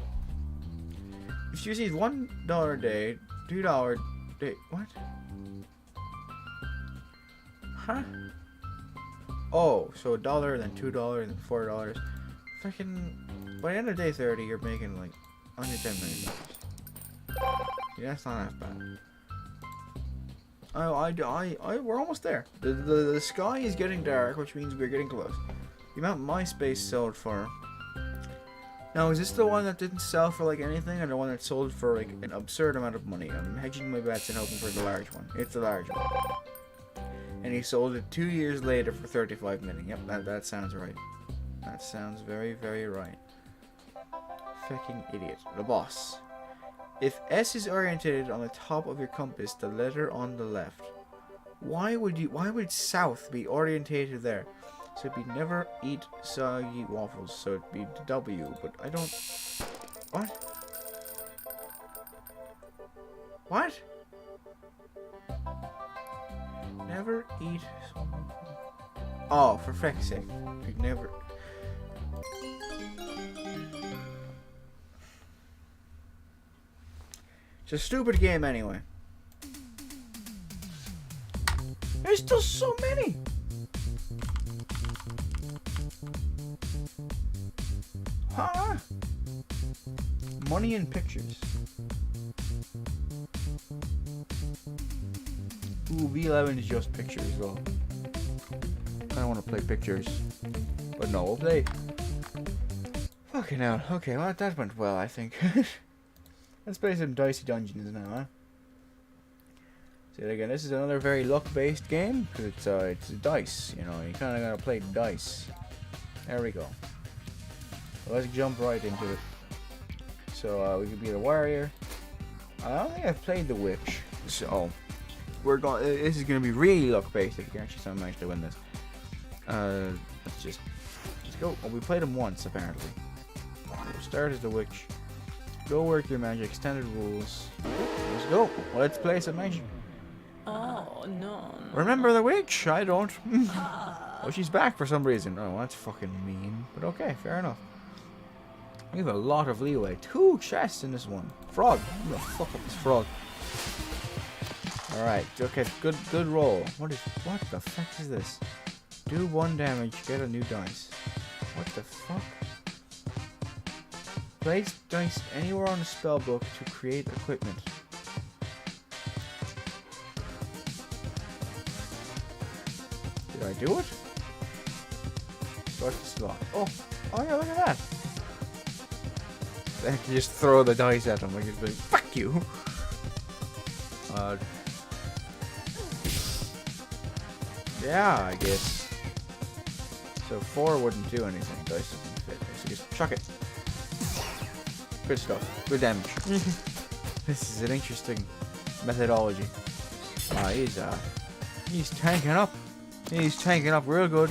If you see $1 a day, $2 a day. What? Huh? Oh, so $1, then $2, then $4. Fucking. By the end of day 30, you're making like under $10 million. Yeah, that's not half bad. We're almost there. The sky is getting dark, which means we're getting close. The amount MySpace sold for. Now, is this the one that didn't sell for like anything, or the one that sold for like an absurd amount of money? I'm hedging my bets and hoping for the large one. It's the large one. And he sold it 2 years later for $35 million. Yep, that sounds right. That sounds very, very right. Fucking idiot. The boss. If S is orientated on the top of your compass, the letter on the left. Why would south be orientated there? So it'd be never eat soggy waffles. So it'd be W, but I don't. What? What? Never eat. Oh, for feck's sake! We'd never. It's a stupid game anyway. There's still so many. Huh? Money and pictures. Ooh, V11 is just pictures as well. I don't want to play pictures. But no, we'll play. Fucking hell. Okay, well, that went well, I think. Let's play some Dicey Dungeons now, huh? So again, this is another very luck-based game, because it's dice, you know, you kind of gotta play dice. There we go. So let's jump right into it. So we could be the warrior. I don't think I've played the witch, so we're going. This is gonna be really luck-based. If you can actually manage to win this. Let's go. Well, we played them once apparently. We'll start as the witch. Go work your magic, standard rules. Let's go. Let's play some magic. Oh, no. Remember the witch? I don't. Oh, she's back for some reason. Oh, that's fucking mean. But okay, fair enough. We have a lot of leeway. 2 chests in this one. Frog. I'm gonna fuck up this frog. Alright, okay, good roll. What the fuck is this? Do 1 damage, get a new dice. What the fuck? Place dice anywhere on the spell book to create equipment. Did I do it? Start the slot. Oh yeah, look at that. Then you just throw the dice at him. Like it's like, fuck you. Yeah, I guess. So 4 wouldn't do anything. Dice doesn't fit. So just chuck it. Good stuff. Good damage. This is an interesting methodology. He's tanking up. He's tanking up real good.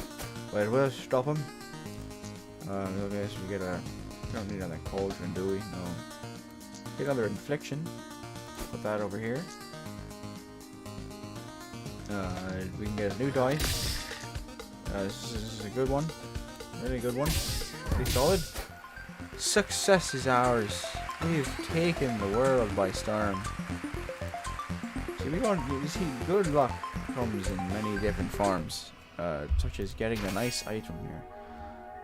Wait, we'll stop him. I guess we get a... We don't need another cauldron, do we? No. Get another infliction. Put that over here. We can get a new dice. This is a good one. Really good one. Pretty solid. Success is ours. We've taken the world by storm. See, you see, good luck comes in many different forms, such as getting a nice item here.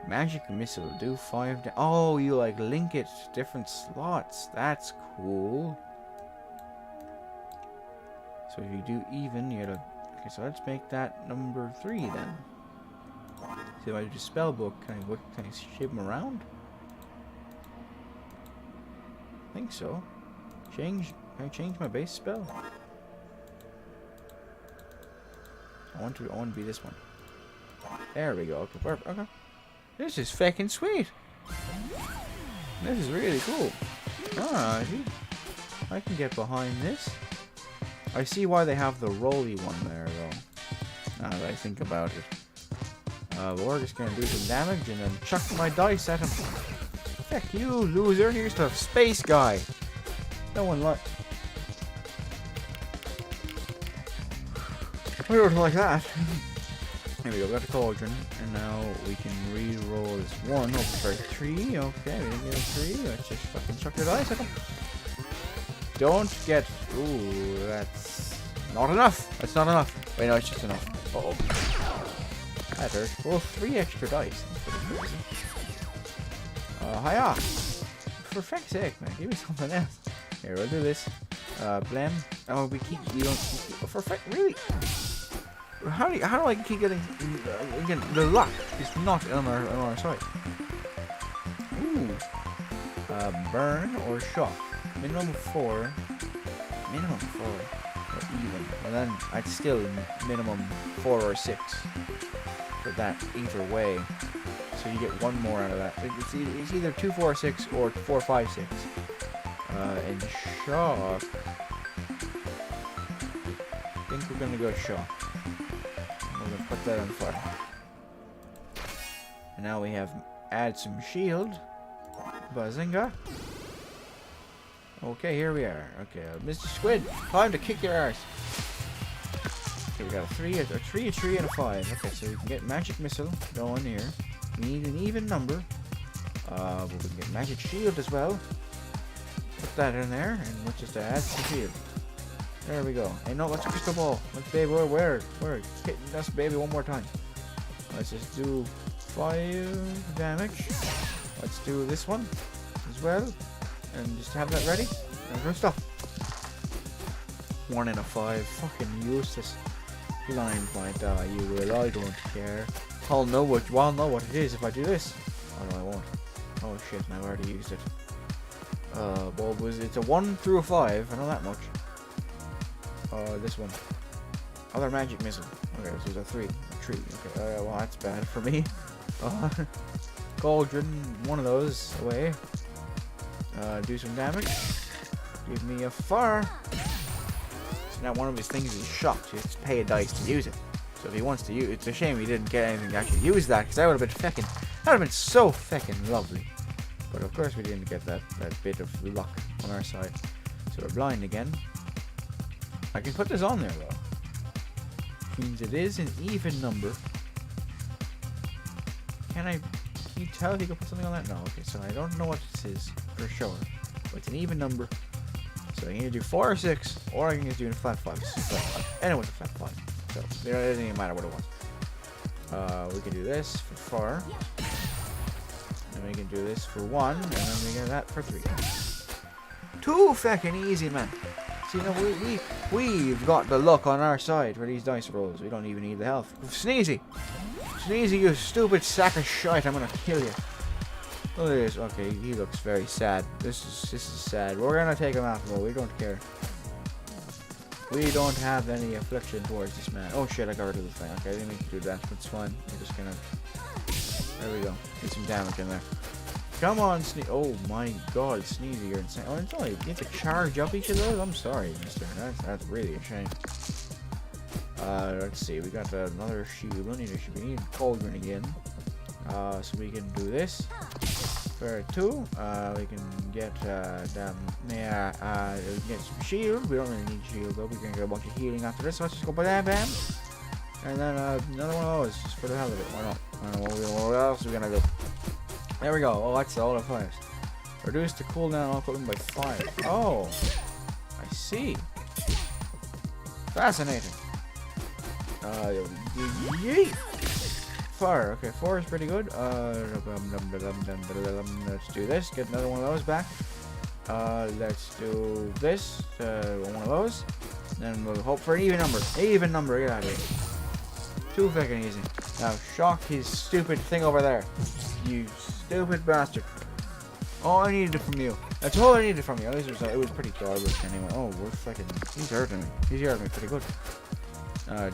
Magic missile, do 5 oh, you like link it to different slots. That's cool. So if you do even, you gotta... Okay, so let's make that number 3 then. See, if I do spell book, can I shape them around? I think so. Can I change my base spell? I want to be this one. There we go. Okay, perfect. Okay. This is fucking sweet. This is really cool. Alright, I can get behind this. I see why they have the rolly one there, though. Now that I think about it. We're just gonna do some damage and then chuck my dice at him. Heck you, loser. Here's the space guy. No one like... I don't like that. Here we go, got the cauldron, and now we can re-roll this 1 over for 3. Okay, we didn't get a 3. Let's just fucking chuck the dice at him. Don't get... Ooh, that's not enough. That's not enough. Wait, no, it's just enough. Uh-oh. That hurt. Well, 3 extra dice. Hiya! For fuck's sake, man, give me something else. Here, we'll do this. Blam. Oh, we keep... You don't... For fuck... Really? How do I keep getting... Again, the luck is not on our side. Ooh. Burn or shock. Minimum 4. Minimum 4. Or even. And then I'd still minimum 4 or 6. For that either way. So you get 1 more out of that. It's either 2, 4, 6 or 4, 5, 6. And shock... I think we're gonna go shock. We're gonna put that on fire. And now we have add some shield. Bazinga. Okay, here we are. Okay, Mr. Squid, time to kick your arse. Okay, we got a 3, a 3, and a 5. Okay, so we can get magic missile going here. We need an even number. But we can get magic shield as well. Put that in there, and let's just add some shield. There we go. Hey, no, let's crystal ball. Let's baby, we're hitting us, baby, one more time. Let's just do 5 damage. Let's do this one as well, and just have that ready. And good stuff. 1 and a 5. Fucking useless. Blind might die. You will. I don't care. I'll know what it is if I do this. Oh no, I won't. Oh shit! I've already used it. Well, it's a 1 through a 5. I know that much. This one. Other magic missile. Okay, so it's a 3. A tree. Okay, well that's bad for me. Cauldron, one of those away. Do some damage. Give me a fire. So now one of his things is shocked. He has to pay a dice to use it. So if he wants to use it's a shame he didn't get anything to actually use that, because that would have been feckin'. That would have been so feckin' lovely. But of course we didn't get that bit of luck on our side. So we're blind again. I can put this on there though. Means it is an even number. Can you tell if you can put something on that? No, okay, so I don't know what this is for sure. But it's an even number. So I can either do 4 or 6, or I can just do a flat 5. And it was a flat 5. So it doesn't even matter what it was. We can do this for 4. And we can do this for 1, and then we get that for 3. Too fucking easy, man. See, no, we've got the luck on our side for these dice rolls. We don't even need the health. Sneezy! Sneezy, you stupid sack of shite, I'm gonna kill you. Look at this. Okay, he looks very sad. This is sad. We're gonna take him out, though. We don't care. We don't have any affliction towards this man. Oh shit, I got rid of the thing. Okay, I didn't mean to do that, but it's fine. We're just gonna... There we go. Get some damage in there. Come on, Oh my god, Sneezy, you're insane. Oh, it's only... You have to charge up each of those? I'm sorry, mister. That's really a shame. Let's see. We got another shield. We need Cauldron again. So we can do this. For 2, we can get get some shield. We don't really need shield though. We can get a bunch of healing after this. So let's just go bam bam. And then another one of those, just for the hell of it. Why not? What else are we gonna do? There we go. Oh, that's all the fires. Reduce the cooldown on equipment by 5. Oh, I see. Fascinating. Yeet. Fire. Okay, 4 is pretty good. Let's do this. Get another one of those back. Let's do this. One of those. Then we'll hope for an even number. Even number. Get out of here. Too fucking easy. Now shock his stupid thing over there. You stupid bastard. All I needed from you. That's all I needed from you. It was pretty garbage anyway. Oh, we're fucking... He's hurting me. He's hurting me pretty good.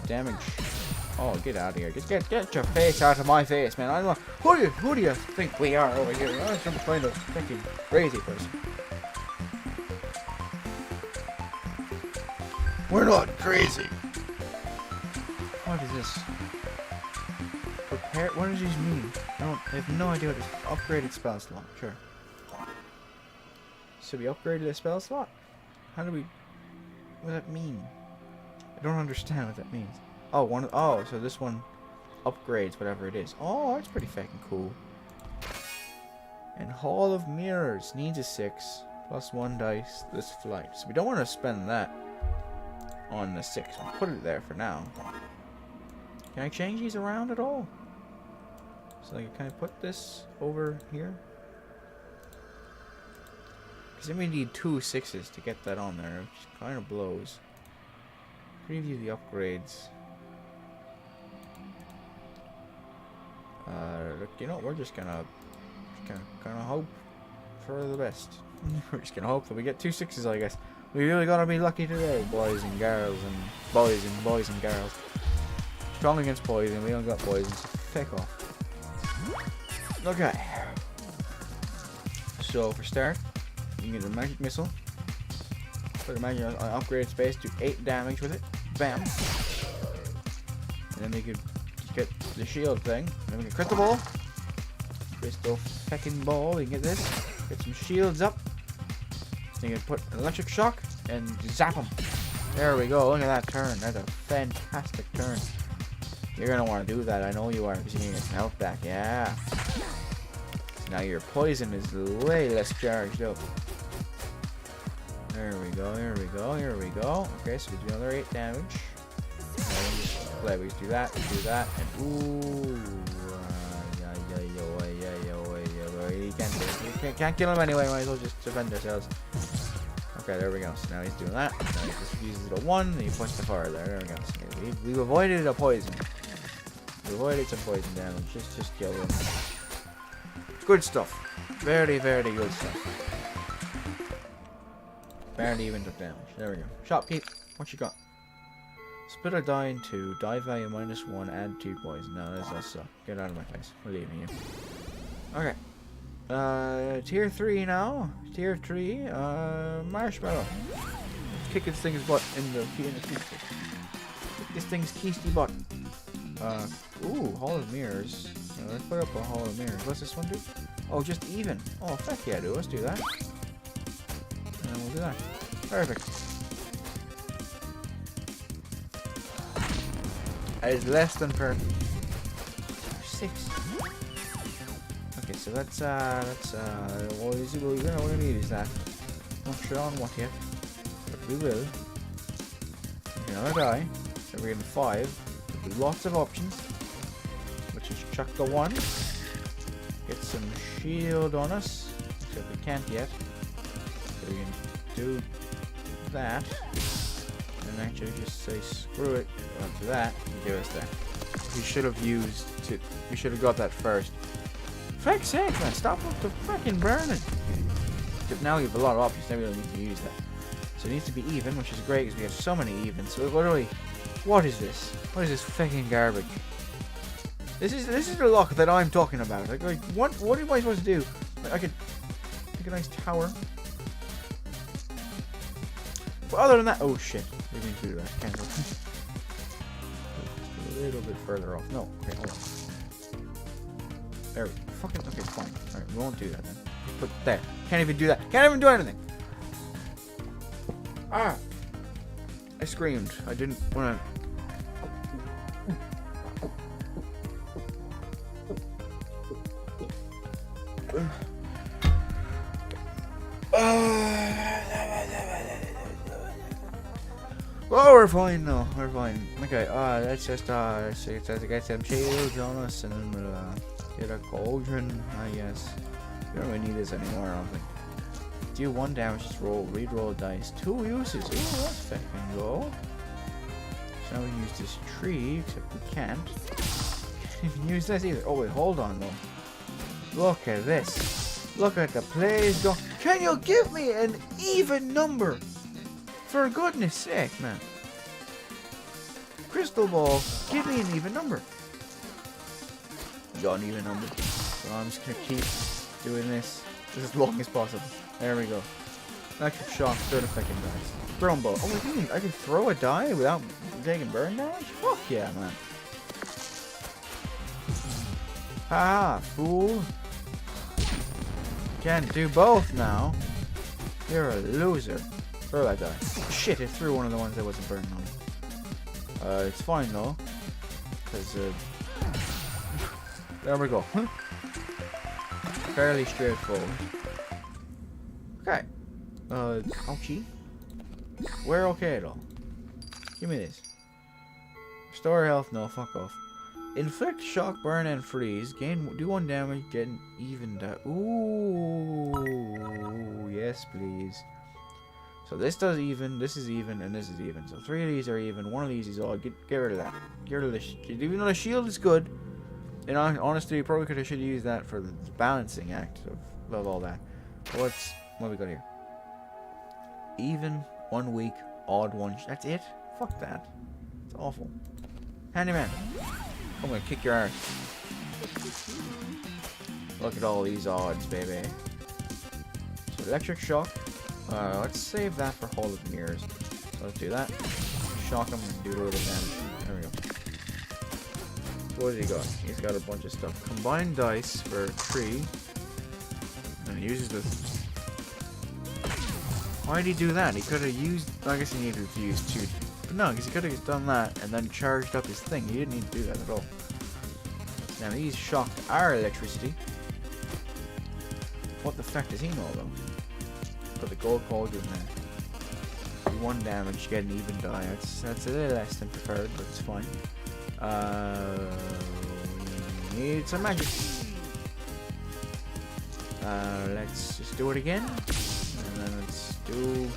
Damage. Oh, get out of here. Just get your face out of my face, man. I don't know. Who do you think we are over here? I'm trying to find a fucking crazy person. We're not crazy. What is this? Prepare. What does these mean? I have no idea what this upgraded spell slot. Sure. So we upgraded a spell slot? How do we... What does that mean? I don't understand what that means. Oh, so this one upgrades whatever it is. Oh, that's pretty fucking cool. And Hall of Mirrors needs a 6 plus 1 dice this flight. So we don't want to spend that on the 6. We'll put it there for now. Can I change these around at all? So like, can I put this over here? Because then we need 2 6s to get that on there, which kind of blows. Preview the upgrades. Look, you know, we're just gonna hope for the best. We're just gonna hope that we get 2 6s, I guess. We really gotta be lucky today, boys and girls, and boys and girls. Strong against poison. We don't got poison, so fuck off. Okay. So for start, you can get a magic missile. Put a magic on upgrade space, do 8 damage with it. Bam. And then we could get the shield thing. And then we can crystal ball. Crystal fucking ball. We can get this. Get some shields up. Then you can put an electric shock and zap them. There we go. Look at that turn. That's a fantastic turn. You're gonna want to do that. I know you are, because you need some health back. Yeah. Now your poison is way less charged up. There we go, here we go, here we go. Okay, so we do another 8 damage. We just do that, and ooh. You can't kill him anyway, might as well just defend ourselves. Okay, there we go. So now he's doing that. Now he just uses it a 1, and he puts the fire there. There we go. So we've avoided a poison. We avoided some poison damage. Just kill him. Good stuff. Very, very good stuff. Barely even took damage. There we go. Shopkeep, what you got? Split a die in 2. Die value -1. Add 2 poison. No, this does suck. Get out of my face. We're leaving you. Okay. Tier 3 now. Tier 3. Marshmallow. Let's kick this thing's butt in the keister. Kick this thing's keisty butt. Ooh, Hall of Mirrors. Let's put up a Hall of Mirrors. What's this one do? Oh, just even. Oh, fuck yeah, dude. Let's do that. And we'll do that. Perfect. That is less than perfect. 6. Okay, so let's what we're gonna need is that. Not sure on what yet, but we will. Another die. So we're getting 5. Lots of options. Let's just chuck the 1. Get some shield on us. Except we can't yet. So we can do that. And actually just say screw it onto that and do us that. We should have used to. We should have got that first. For fuck's sake, man, stop with the fucking burning. But now we have a lot of options, now we don't need to use that. So it needs to be even, which is great because we have so many evens. So literally, what is this? What is this fucking garbage? This is the luck that I'm talking about. Like what am I supposed to do? Like, I could make a nice tower. But other than that, oh shit, we need to do that. Cancel. A little bit further off. No, okay, hold on. There we go. Fucking okay, fine. Alright, we won't do that then. Just put there. Can't even do that. Can't even do anything. Ah! I screamed. I didn't wanna. Oh, we're fine now. We're fine. Okay, let's just get some shields on us and then we'll get a cauldron, I guess. We don't really need this anymore, I don't think. Do 1 damage, just re-roll dice. 2 uses. Ooh, let's fucking go. So now we use this tree, except we can't. Can't use this either. Oh wait, hold on though. Look at this. Look at the plays go. Can you give me an even number? For goodness sake, man. Crystal ball, give me an even number. Got an even number. So I'm just gonna keep doing this as long as possible. There we go. Electric shock, throw the fucking dice. Thrown ball. Oh, wait, I can throw a die without taking burn damage? Fuck yeah, man. Haha, fool. Can't do both now. You're a loser. Throw that die. Oh, shit, it threw one of the ones that wasn't burning on. It's fine though. Because, there we go. Fairly straightforward. Okay. Ouchie. We're okay though. Give me this. Restore health, no, fuck off. Inflict shock, burn, and freeze. Do 1 damage, get an even die. Ooh, yes, please. So this does even, this is even, and this is even. So 3 of these are even. 1 of these is odd. Get rid of that. Get rid of the. Even though the shield is good, and honestly, you probably could have used that for the balancing act of all that. What we got here? Even, 1 week, odd 1. That's it. Fuck that. It's awful. Handyman. I'm gonna kick your ass. Look at all these odds, baby. So electric shock. Let's save that for Hall of Mirrors. So let's do that. Shock him and do a little damage. There we go. What has he got? He's got a bunch of stuff. Combined dice for 3. And he uses this. Why did he do that? He could have used. I guess he needed to use 2. But no, because he could have done that and then charged up his thing. He didn't need to do that at all. Now he's shocked our electricity. What the fuck does he know though? Put the gold cauldron there. 1 damage, get an even die. That's a little less than preferred, but it's fine. We need some magic. Let's just do it again. And then let's do.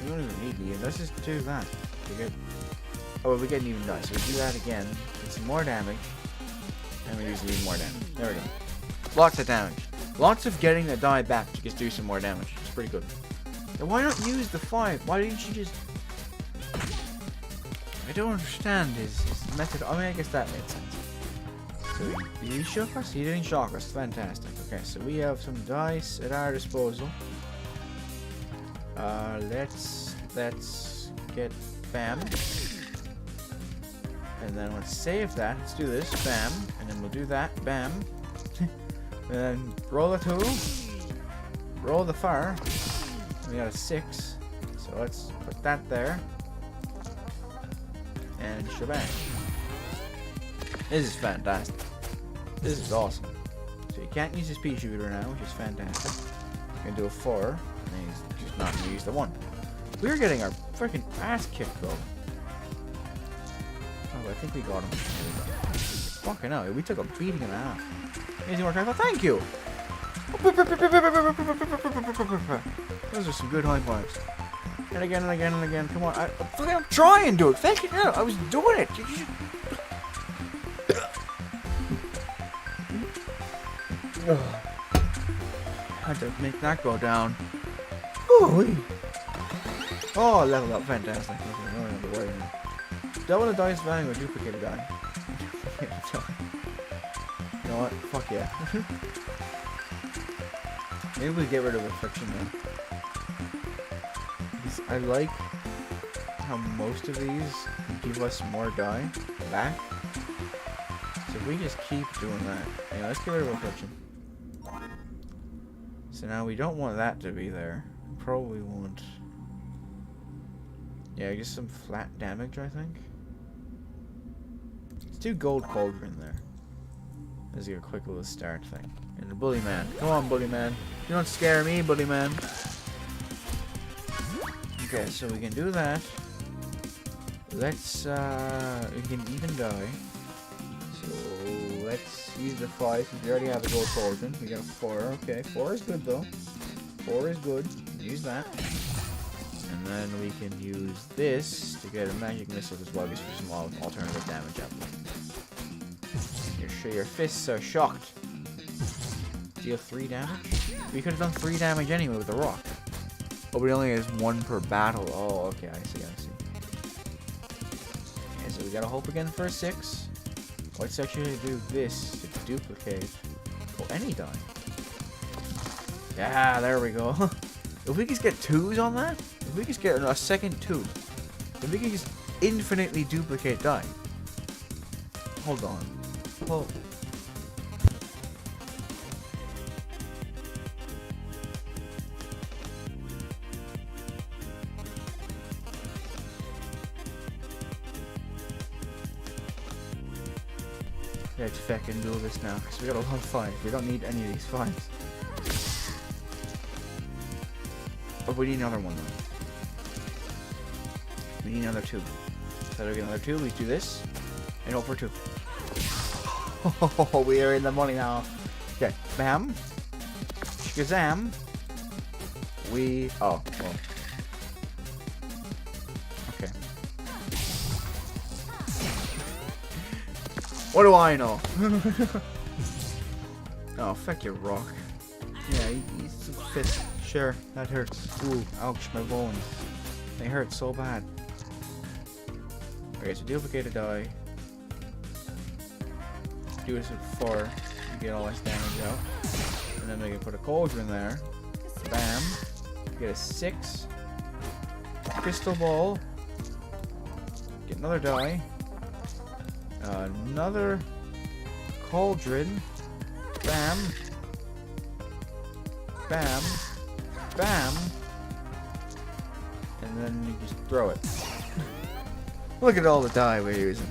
We don't even need the even. Let's just do that. Oh, we get an even die. So we do that again. Get some more damage. And we use even more damage. There we go. Lots of damage. Lots of getting the die back to just do some more damage. It's pretty good. Then why not use the 5? Why didn't you just... I don't understand his method. I mean, I guess that made sense. So, did he shock us? He didn't shock us. Fantastic. Okay, so we have some dice at our disposal. Let's get bam. And then let's save that. Let's do this. Bam. And then we'll do that. Bam. And then roll a 2. Roll the fire. We got a 6. So let's put that there. And shebang. This is fantastic. This is awesome. So you can't use his pea shooter now, which is fantastic. You can do a 4. And then he's just not going to use the 1. We're getting our freaking ass kicked though. Oh, I think we got him. There we go. Fucking hell, we took a beating and a half. Amazing work, Rifle. Thank you! Those are some good high fives. And again and again and again. Come on. I'm trying, dude. Fucking hell. I was doing it. Had to make that go down. Ooh-wee. Oh, level up. Fantastic. Double the dice value or duplicate a die. You know what? Fuck yeah. Maybe we get rid of the friction then. Because I like how most of these give us more die back. So if we just keep doing that. Yeah, let's get rid of the friction. So now we don't want that to be there. Probably want... Yeah, just some flat damage, I think. Let's do gold cauldron there. This is a quick little start thing. And the bully man. Come on, bully man. You don't scare me, bully man. Okay, so we can do that. Let's, we can even die. So, let's use the 5. We already have a gold cauldron. We got a 4. Okay, 4 is good, though. 4 is good. Use that. And then we can use this to get a magic missile as well, just for some alternative damage output. Your fists are shocked. Deal 3 damage? We could have done 3 damage anyway with the rock. Oh, but it only has 1 per battle. Oh, okay, I see. Okay, so we gotta hope again for a 6. Let's actually do this to duplicate. Oh, any die. Yeah, there we go. If we just get 2s on that, if we just get a second 2, if we can just infinitely duplicate die. Hold on. Hold. Let's fucking do this now, because we got a lot of 5s. We don't need any of these 5s. But we need another one though. We need another 2. So we get another 2, we do this. And hope for 2. Oh, we are in the money now. Okay, bam. Shazam. We... Oh, well. Okay. What do I know? Oh, fuck your rock. Yeah, he's a fist. Sure, that hurts. Ooh, ouch, my bones. They hurt so bad. Okay, so duplicate a die. Do this with 4 to get all this damage out. And then we can put a cauldron there. Bam. Get a 6. Crystal ball. Get another die. Another cauldron. Bam. Bam. Bam. And then you just throw it. Look at all the die we're using.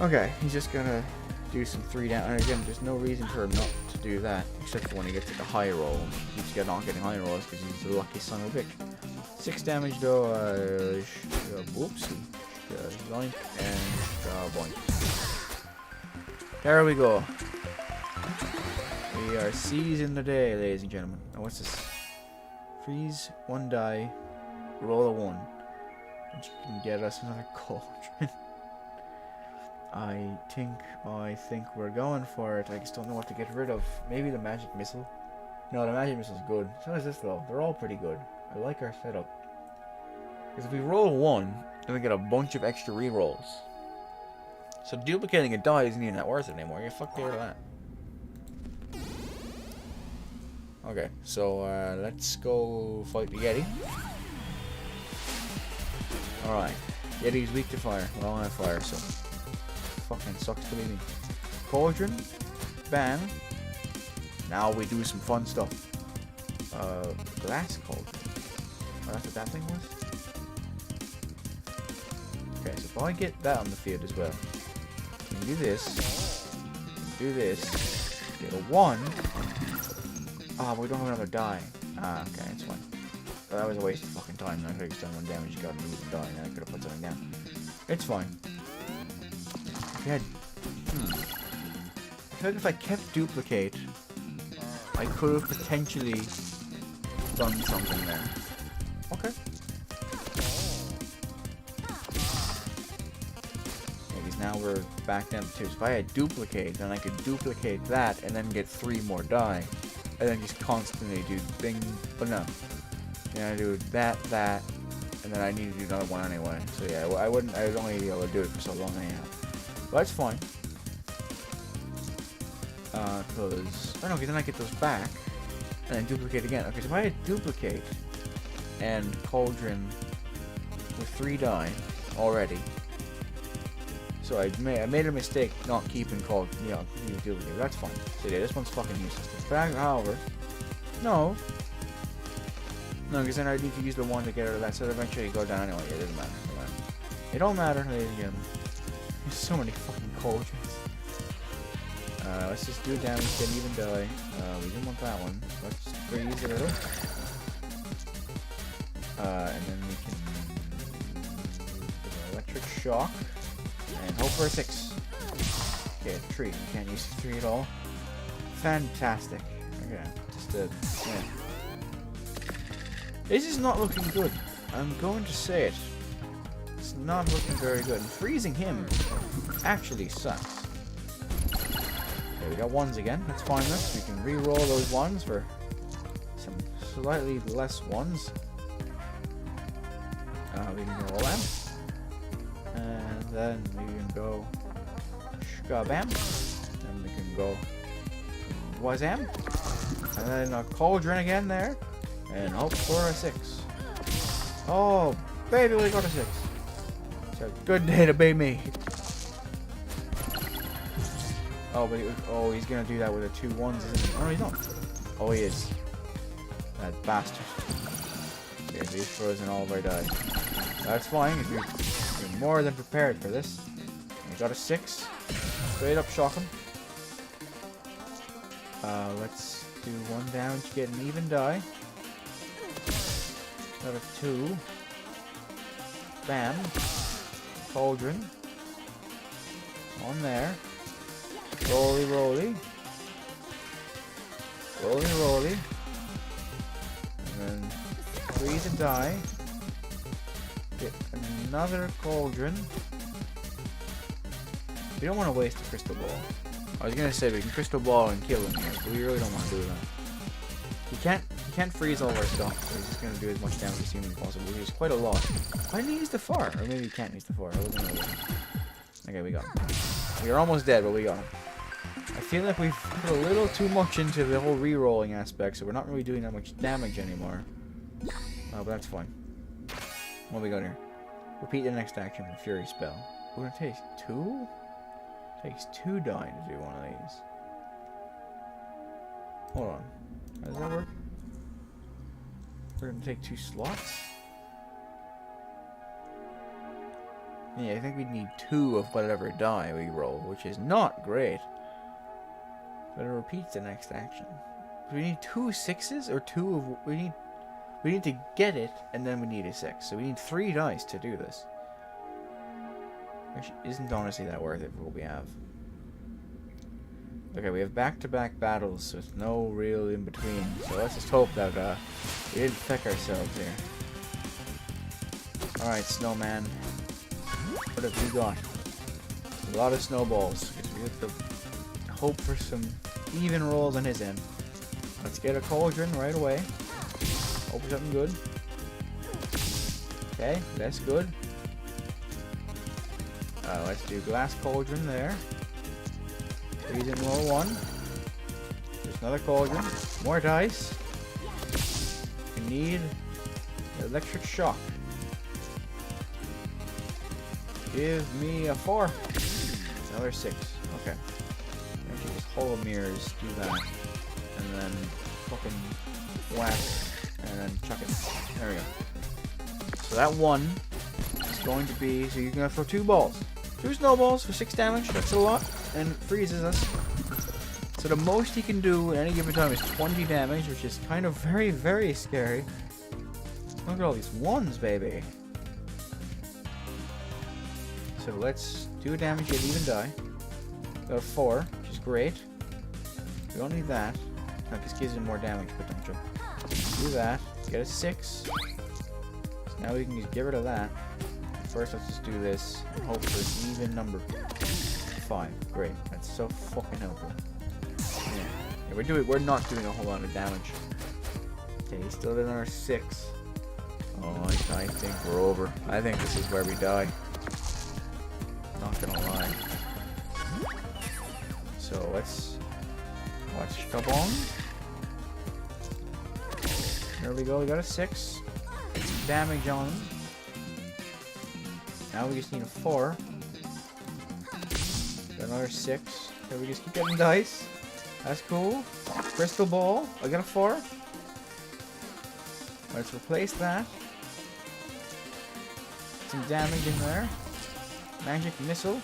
Okay, he's just gonna do some 3 down. And again, there's no reason for him not to do that, except for when he gets like a high roll. He keeps not getting high rolls because he's the lucky son of a bitch. 6 damage though. Whoopsie. Zoink and boink. There we go. We are seizing the day, ladies and gentlemen. Now what's this? Freeze 1 die, roll a 1, which can get us another cauldron. I think we're going for it. I just don't know what to get rid of. Maybe the magic missile. No, the magic missile's good. So is this though. They're all pretty good. I like our setup. Because if we roll a 1, then we get a bunch of extra rerolls. So duplicating a die isn't even that worth it anymore. You fuck get rid of that. Okay, so let's go fight the Yeti. Alright. Yeti's weak to fire. Well, I have fire, so fucking sucks to be me. Cauldron. Bam. Now we do some fun stuff. Glass cauldron. Oh, that's what that thing was? Okay, so if I get that on the field as well, we can do this. Do this. Get a 1. Oh, but we don't have another die. Ah, okay, it's fine. Oh, that was a waste of fucking time. I could have just done 1 damage, got an even die, and I could have put something down. It's fine. if you had... I feel like if I kept duplicate, I could have potentially done something there. Okay. Because now we're back down to 2. So if I had duplicate, then I could duplicate that and then get 3 more die. And then just constantly do bing, but no. Yeah, I do that, and then I need to do another one anyway. So yeah, I would only be able to do it for so long anyhow. But that's fine. Because, I don't know, because then I get those back, and then duplicate again. Okay, so if I had duplicate, and cauldron with 3 die already, so I made a mistake not keeping duplicate. That's fine. So yeah, this one's fucking useless. The fact, however, no, because then I need to use the one to get rid of that, so eventually go down anyway. It doesn't matter. It don't matter, ladies and gentlemen. There's so many fucking cauldrons. Let's just do damage, get even die. We didn't want that one. Let's freeze it a little. And then we can do an electric shock. And hope for a 6. Okay, 3. You can't use 3 at all. Fantastic. Okay, just yeah. This is not looking good. I'm going to say it. It's not looking very good. And freezing him actually sucks. Okay, we got 1s again. Let's find this. We can re-roll those 1s for some slightly less 1s. We can roll them. And then we can go Shkabam. Then we can go Wazam. And then a cauldron again there. And hope for a 6. Oh, baby, we got a 6. It's a good day to be me. Oh, but he's gonna do that with the 2 1s, isn't he? Oh, he's not. Oh, he is. That bastard. Okay, so he's frozen all of our die. That's fine, if you're more than prepared for this. We got a 6. Straight up shock him. Let's do 1 down to get an even die. Got a 2. Bam. Cauldron. On there. Roly roly. Roly roly. And then freeze and die. Get another cauldron. We don't want to waste a crystal ball. I was gonna say we can crystal ball and kill him here, but we really don't want to do that. He can't freeze all of our stuff, so he's just gonna do as much damage as humanly possible, which is quite a lot. Why didn't he use the 4? Or maybe he can't use the 4. I wasn't gonna win. Okay, we got him. We are almost dead, but we got him. I feel like we've put a little too much into the whole re-rolling aspect, so we're not really doing that much damage anymore. Oh, but that's fine. What we got here? Repeat the next action with Fury Spell. We're gonna take 2? Takes 2 die to do one of these. Hold on. How does that work? We're gonna take 2 slots? Yeah, I think we need 2 of whatever die we roll, which is not great. But it repeats the next action. Do we need 2 6s or 2 of... We need to get it, and then we need a 6. So we need 3 dice to do this. Which isn't honestly that worth it for what we have. Okay, we have back-to-back battles, so it's no real in-between. So let's just hope that we didn't feck ourselves here. Alright, Snowman. What have you got? A lot of snowballs. We have to hope for some even rolls on his end. Let's get a cauldron right away. Hope for something good. Okay, that's good. Let's do glass cauldron there. Freeze in roll 1. There's another cauldron. More dice. We need electric shock. Give me a 4. Another 6. Okay. Actually, just hollow mirrors. Do that. And then fucking whack. And then chuck it. There we go. So that 1 is going to be... So you're going to throw 2 balls. 2 snowballs for 6 damage. That's a lot. And it freezes us. So the most he can do at any given time is 20 damage, which is kind of very, very scary. Look at all these 1s, baby. So let's 2 damage, you'll even die. Got a 4, which is great. We don't need that. No, this gives him more damage potential. Do that. Get a 6. So now we can just get rid of that. First, let's just do this and hope for an even number. 5. Great. That's so fucking helpful. Yeah, we're not doing a whole lot of damage. Okay, he still did another 6. Oh, I think we're over. I think this is where we die. Not gonna lie. So let's watch the ball. There we go. We got a 6. Damage on him. Now we just need a 4. Got another 6. So we just keep getting dice. That's cool. Crystal ball. I got a 4. Let's replace that. Some damage in there. Magic missile.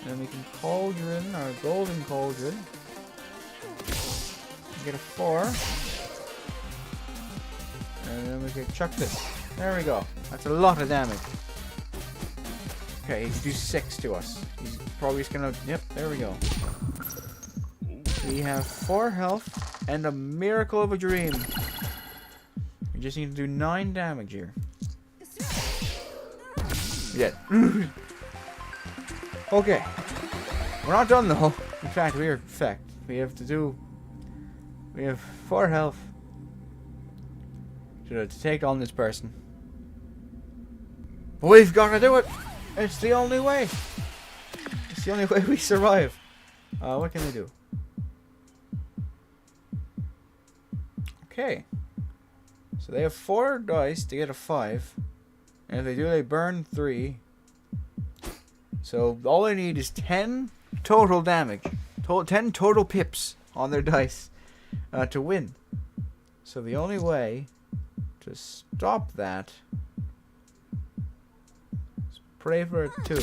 And then we can cauldron our golden cauldron. Get a 4. And then we can chuck this. There we go. That's a lot of damage. Okay, he can do 6 to us. He's probably just gonna... Yep, there we go. We have 4 health and a miracle of a dream. We just need to do 9 damage here. Yeah. Okay. We're not done though. In fact, we are fucked. We have 4 health to take on this person. We've got to do it. It's the only way. It's the only way we survive. What can we do? Okay. So they have 4 dice to get a 5. And if they do, they burn 3. So all they need is 10 total damage. 10 total pips on their dice to win. So the only way to stop that is pray for a 2.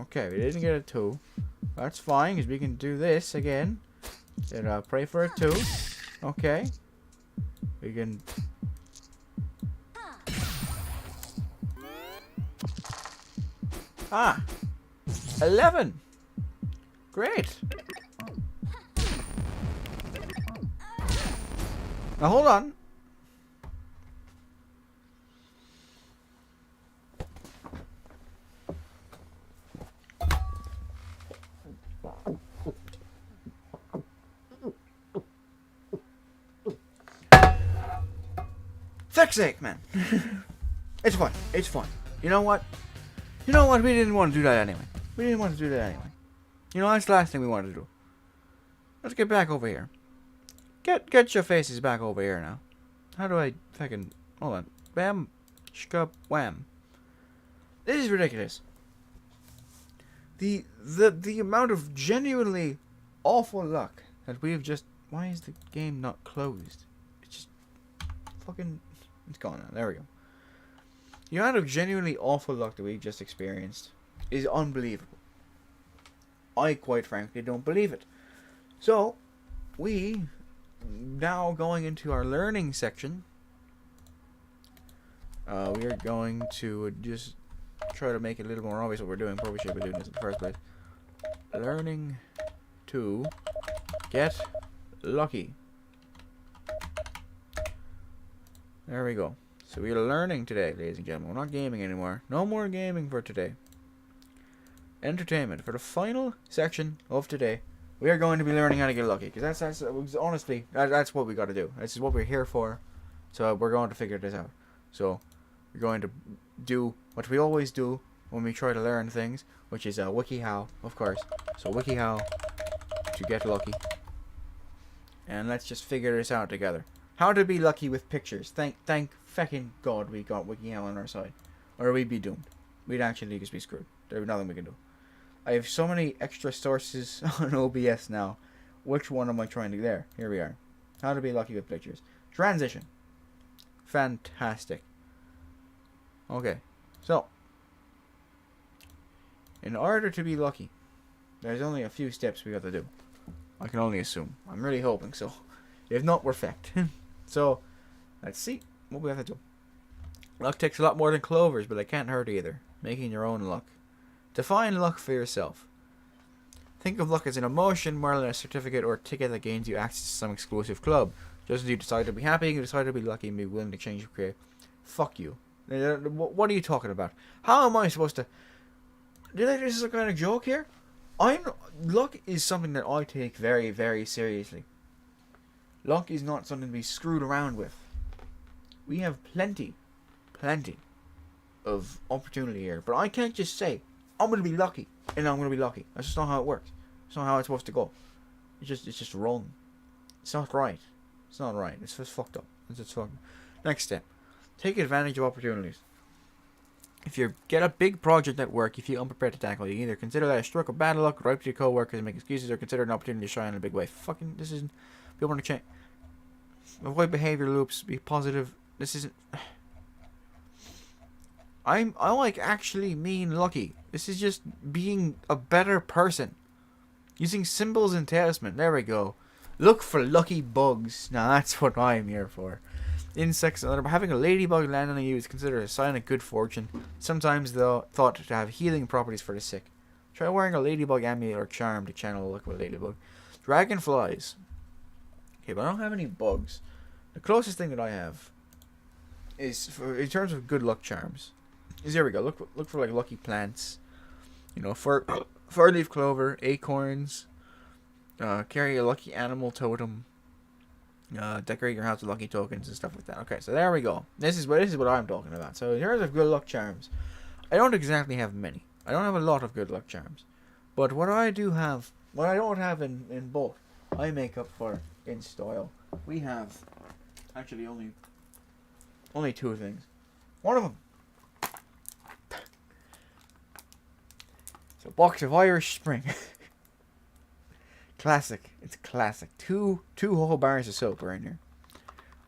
Okay, we didn't get a 2. That's fine, because we can do this again. Then pray for a 2. Okay. We can... Ah! 11! Great! Now hold on. Fuck's sake, man. It's fun. It's fun. You know what? You know what? We didn't want to do that anyway. We didn't want to do that anyway. You know, that's the last thing we wanted to do. Let's get back over here. Get your faces back over here now. How do I fucking... Hold on. Bam. Shkup. Wham. This is ridiculous. The amount of genuinely awful luck that we've just... Why is the game not closed? It's just... Fucking... It's gone now. There we go. The amount of genuinely awful luck that we've just experienced is unbelievable. I quite frankly don't believe it. So, we... Now going into our learning section, we are going to just try to make it a little more obvious what we're doing. Probably should be doing this in the first place. Learning to get lucky. There we go. So we are learning today, ladies and gentlemen. We're not gaming anymore. No more gaming for today. Entertainment. For the final section of today, we are going to be learning how to get lucky. Because that's honestly, that's what we got to do. This is what we're here for. So we're going to figure this out. So we're going to do what we always do when we try to learn things, which is WikiHow, of course. So WikiHow to get lucky. And let's just figure this out together. How to be lucky with pictures. Thank feckin' God we got WikiHow on our side. Or we'd be doomed. We'd actually just be screwed. There'd be nothing we can do. I have so many extra sources on OBS now. Which one am I trying to... There. Here we are. How to be lucky with pictures. Transition. Fantastic. Okay. So. In order to be lucky, there's only a few steps we have to do. I can only assume. I'm really hoping so. If not, we're fecked. So, let's see what we have to do. Luck takes a lot more than clovers, but it can't hurt either. Making your own luck. Define luck for yourself. Think of luck as an emotion more than a certificate or ticket that gains you access to some exclusive club. Just as you decide to be happy, you decide to be lucky and be willing to change your career. Fuck you. What are you talking about? How am I supposed to... This is a kind of joke here? Luck is something that I take very, very seriously. Luck is not something to be screwed around with. We have plenty of opportunity here. But I can't just say, I'm going to be lucky, and I'm going to be lucky. That's just not how it works. It's not how it's supposed to go. It's just wrong. It's not right. It's not right. It's just fucked up. It's just fucked up. Next step. Take advantage of opportunities. If you get a big project at work, you feel unprepared to tackle, you either consider that a stroke of bad luck, gripe to your co-workers and make excuses, or consider an opportunity to shine in a big way. Fucking, this isn't... People want to change. Avoid behavior loops. Be positive. This isn't... I like actually mean lucky. This is just being a better person. Using symbols and talisman. There we go. Look for lucky bugs. Now that's what I'm here for. Insects and other. Having a ladybug land on you is considered a sign of good fortune. Sometimes though thought to have healing properties for the sick. Try wearing a ladybug amulet or charm to channel the luck of a ladybug. Dragonflies. Okay, but I don't have any bugs. The closest thing that I have is in terms of good luck charms. Is here we go. Look for like lucky plants. You know, four leaf clover, acorns. Carry a lucky animal totem. Decorate your house with lucky tokens and stuff like that. Okay, so there we go. This is what I'm talking about. So in terms of good luck charms, I don't exactly have many. I don't have a lot of good luck charms, but what I do have, what I don't have in bulk, I make up for in style. We have actually only two things. One of them. It's a box of Irish Spring. Classic. It's classic. Two whole bars of soap are in here.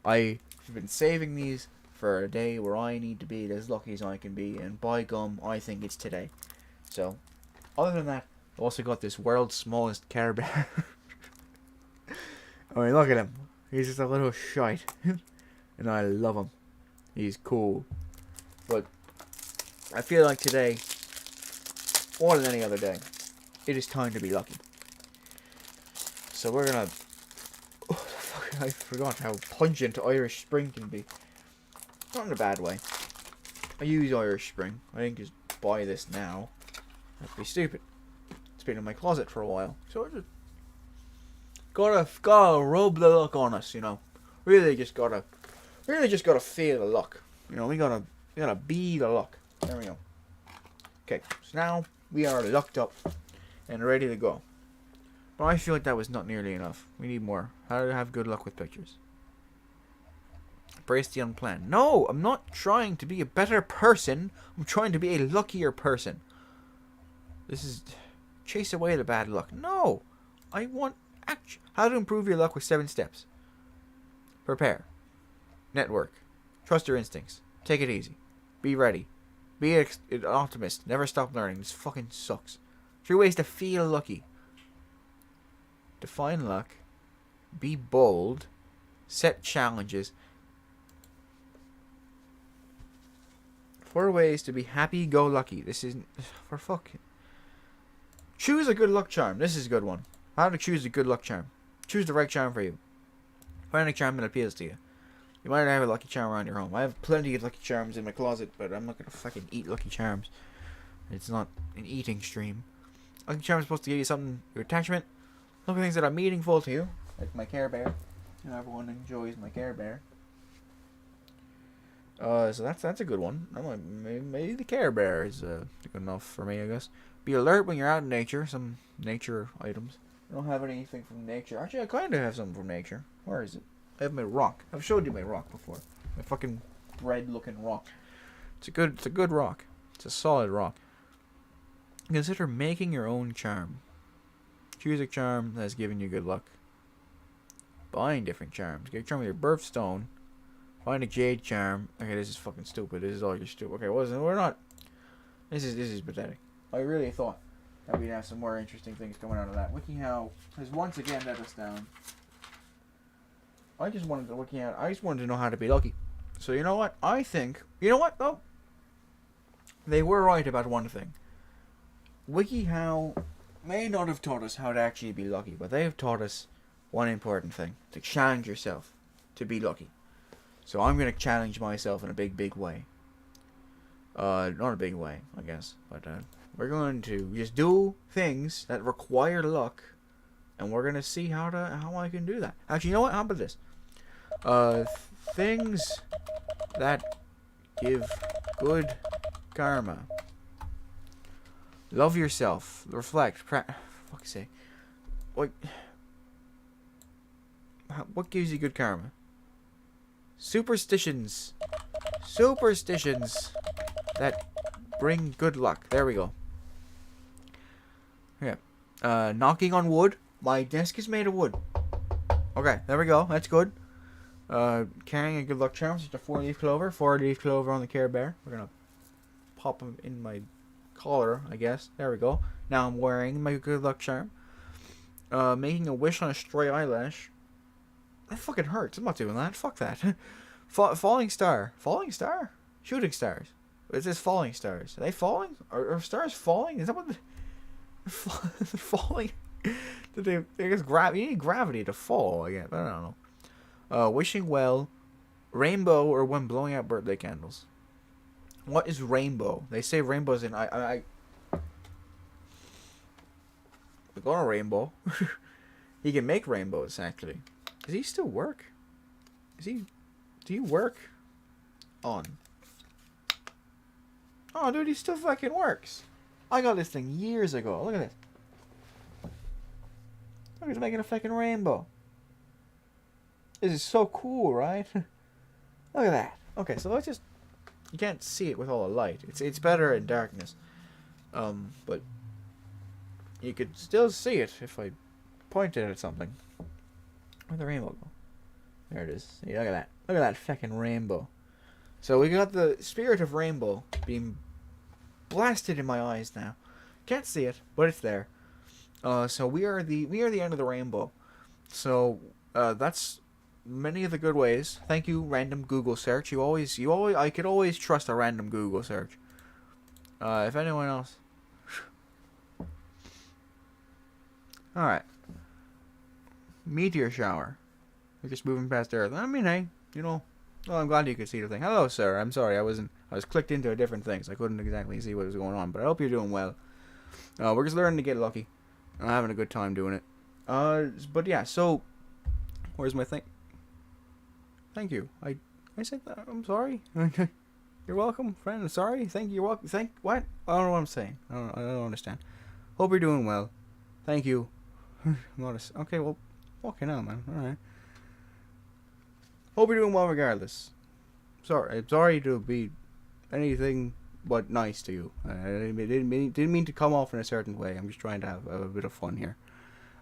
I've been saving these for a day where I need to be as lucky as I can be, and by gum, I think it's today. So, other than that, I also got this world's smallest Care Bear. I mean, look at him. He's just a little shite. And I love him. He's cool. But, I feel like today, more than any other day, it is time to be lucky. So we're gonna... Oh, fuck, I forgot how pungent Irish Spring can be. Not in a bad way. I use Irish Spring. I didn't just buy this now. That'd be stupid. It's been in my closet for a while. So I just... Gotta rub the luck on us, you know. Really just gotta feel the luck. You know, we gotta be the luck. There we go. Okay, so now we are lucked up and ready to go. But I feel like that was not nearly enough. We need more. How to have good luck with pictures. Embrace the unplanned. No, I'm not trying to be a better person. I'm trying to be a luckier person. This is... Chase away the bad luck. No! I want action. How to improve your luck with 7 steps. Prepare. Network. Trust your instincts. Take it easy. Be ready. Be an optimist. Never stop learning. This fucking sucks. 3 ways to feel lucky. Define luck. Be bold. Set challenges. 4 ways to be happy-go-lucky. This isn't... For fuck. Choose a good luck charm. This is a good one. How to choose a good luck charm. Choose the right charm for you. Find a charm that appeals to you. You might have a lucky charm around your home. I have plenty of lucky charms in my closet, but I'm not going to fucking eat lucky charms. It's not an eating stream. Lucky charm is supposed to give you something, your attachment. Look at things that are meaningful to you, like my Care Bear. You know, everyone enjoys my Care Bear. So that's a good one. Maybe the Care Bear is good enough for me, I guess. Be alert when you're out in nature. Some nature items. I don't have anything from nature. Actually, I kind of have something from nature. Where is it? I have my rock. I've showed you my rock before. My fucking red-looking rock. It's a good rock. It's a solid rock. Consider making your own charm. Choose a charm that has given you good luck. Buying different charms. Get a charm with your birthstone. Find a jade charm. Okay, this is fucking stupid. This is all you're stupid. Okay, we're not. This is pathetic. I really thought that we'd have some more interesting things coming out of that. WikiHow has once again let us down. I just wanted to know how to be lucky. So you know what? You know what though? They were right about one thing. WikiHow may not have taught us how to actually be lucky, but they have taught us one important thing: to challenge yourself to be lucky. So I'm gonna challenge myself in a big way. Not a big way, I guess, but we're going to just do things that require luck, and we're gonna see how I can do that. Actually, you know what? How about this? Things that give good karma. Love yourself. Reflect. Fuck's sake. What gives you good karma? Superstitions. Superstitions that bring good luck. There we go. Yeah. Knocking on wood. My desk is made of wood. Okay, there we go. That's good. Carrying a good luck charm, such a 4-leaf clover. 4-leaf clover on the Care Bear. We're gonna pop them in my collar, I guess. There we go. Now I'm wearing my good luck charm. Making a wish on a stray eyelash. That fucking hurts. I'm not doing that. Fuck that. Falling star. Falling star? Shooting stars. It says falling stars. Are they falling? Are stars falling? Is that what they're falling? Did they? I guess you need gravity to fall. I guess. I don't know. Wishing well. Rainbow, or when blowing out birthday candles. What is rainbow? They say rainbows in I we got a rainbow. He can make rainbows, actually. Does he still work? Do you work on? Oh, dude, he still fucking works. I got this thing years ago. Look at this. Look, he's making a fucking rainbow. This is so cool, right? Look at that. Okay, so let's just... You can't see it with all the light. It's better in darkness. But... You could still see it if I pointed at something. Where'd the rainbow go? There it is. See, look at that. Look at that fucking rainbow. So we got the spirit of rainbow being blasted in my eyes now. Can't see it, but it's there. So we are the end of the rainbow. So that's many of the good ways. Thank you, random Google search. I could always trust a random Google search. If anyone else. All right. Meteor shower. We're just moving past Earth. I mean, hey, you know. Well, I'm glad you could see the thing. Hello, sir. I'm sorry, I was clicked into a different thing, so I couldn't exactly see what was going on. But I hope you're doing well. We're just learning to get lucky. I'm having a good time doing it. But yeah. So, where's my thing? Thank you. I said that. I'm sorry. You're welcome, friend. I'm sorry. Thank you. You're welcome. What? I don't know what I'm saying. I don't understand. Hope you're doing well. Thank you. Okay. Well, fucking hell, man. All right. Hope you're doing well regardless. I'm sorry to be anything but nice to you. I didn't mean to come off in a certain way. I'm just trying to have a bit of fun here.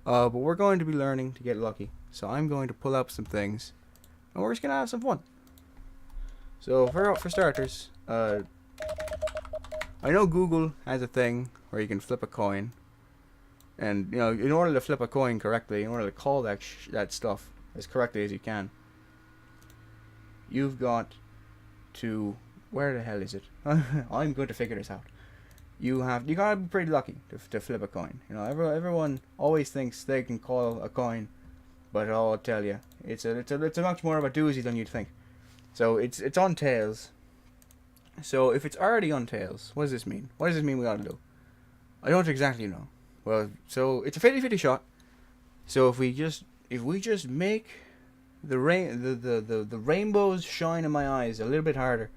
But we're going to be learning to get lucky. So I'm going to pull up some things, and we're just going to have some fun. So for starters, I know Google has a thing where you can flip a coin. And, you know, in order to flip a coin correctly, in order to call that stuff as correctly as you can, you've got to... Where the hell is it? I'm going to figure this out. You gotta be pretty lucky to flip a coin. You know, everyone always thinks they can call a coin, but I'll tell you, it's a much more of a doozy than you'd think. So it's on tails. So if it's already on tails, what does this mean? What does this mean we gotta do? I don't exactly know. Well, so it's a 50-50 shot. So if we just make the rainbows shine in my eyes a little bit harder,